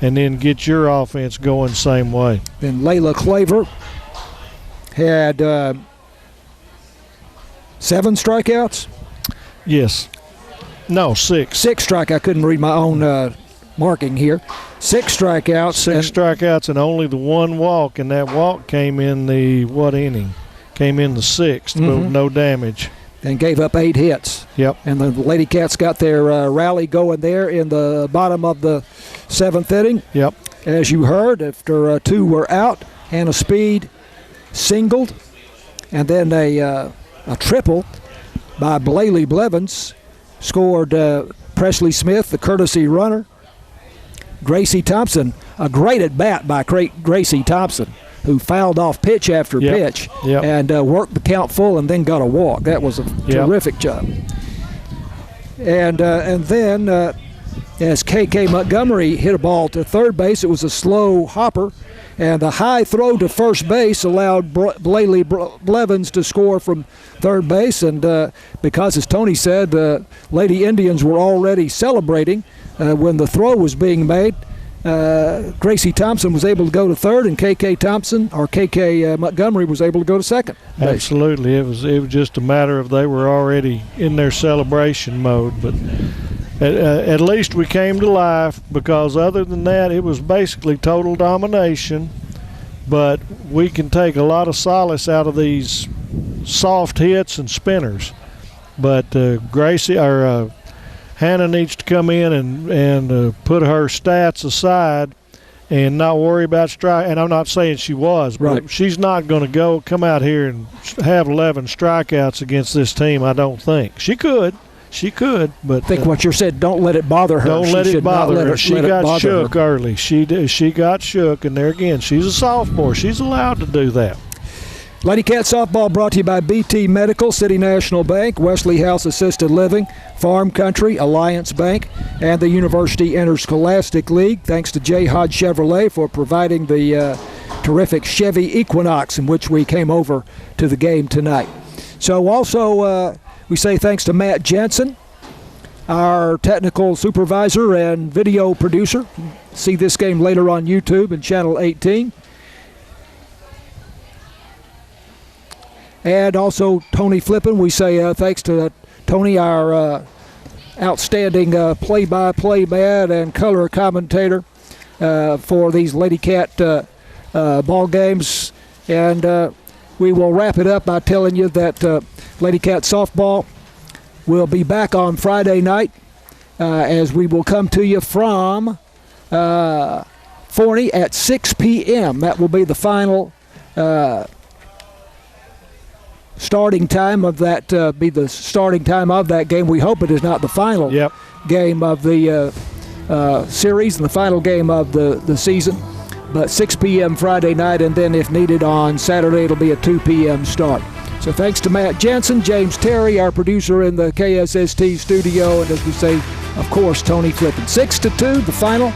and then get your offense going the same way. And Layla Claver had 7 strikeouts? Yes. No, 6. 6 strikeouts. I couldn't read my own marking here. 6 strikeouts. 6 strikeouts and only the 1 walk, and that walk came in the what inning? Came in the 6th, but no damage. And gave up 8 hits. Yep. And the Lady Cats got their rally going there in the bottom of the 7th inning. Yep. As you heard, after 2 were out, Hannah Speed singled, and then a triple by Blaley Blevins scored Presley Smith, the courtesy runner. Gracie Thompson, a great at bat by Gracie Thompson, who fouled off pitch after pitch and worked the count full and then got a walk. That was a terrific job. And then as KK Montgomery hit a ball to third base, it was a slow hopper, and the high throw to first base allowed Blaley Blevins to score from third base. And because, as Tony said, the Lady Indians were already celebrating when the throw was being made, Gracie Thompson was able to go to third, and KK Montgomery was able to go to second base. Absolutely. It was just a matter of they were already in their celebration mode. But at least we came to life, because other than that, it was basically total domination. But we can take a lot of solace out of these soft hits and spinners. But Hannah needs to come in and put her stats aside and not worry about strike. And I'm not saying she was, but she's not going to come out here and have 11 strikeouts against this team, I don't think. She could, but I think what you said, don't let it bother her. Don't let it bother her. She got shook early. She got shook, and there again, she's a sophomore. She's allowed to do that. Lady Cat Softball brought to you by BT Medical, City National Bank, Wesley House Assisted Living, Farm Country, Alliance Bank, and the University Interscholastic League. Thanks to J. Hodge Chevrolet for providing the terrific Chevy Equinox in which we came over to the game tonight. So also we say thanks to Matt Jensen, our technical supervisor and video producer. See this game later on YouTube and Channel 18. And also Tony Flippin. We say thanks to Tony, our outstanding play-by-play man and color commentator for these Lady Cat ball games. And we will wrap it up by telling you that Lady Cat Softball will be back on Friday night as we will come to you from Forney at 6 p.m. That will be the final starting time of that game. We hope it is not the final game of the series and the final game of the season, but 6 p.m. Friday night, and then if needed on Saturday it'll be a 2 p.m. start. So thanks to Matt Jensen, James Terry, our producer in the KSST studio, and as we say, of course, Tony Flippin. 6-2, the final,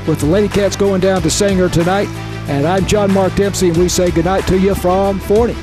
with the Lady Cats going down to Sanger tonight. And I'm John Mark Dempsey, and we say goodnight to you from Forney.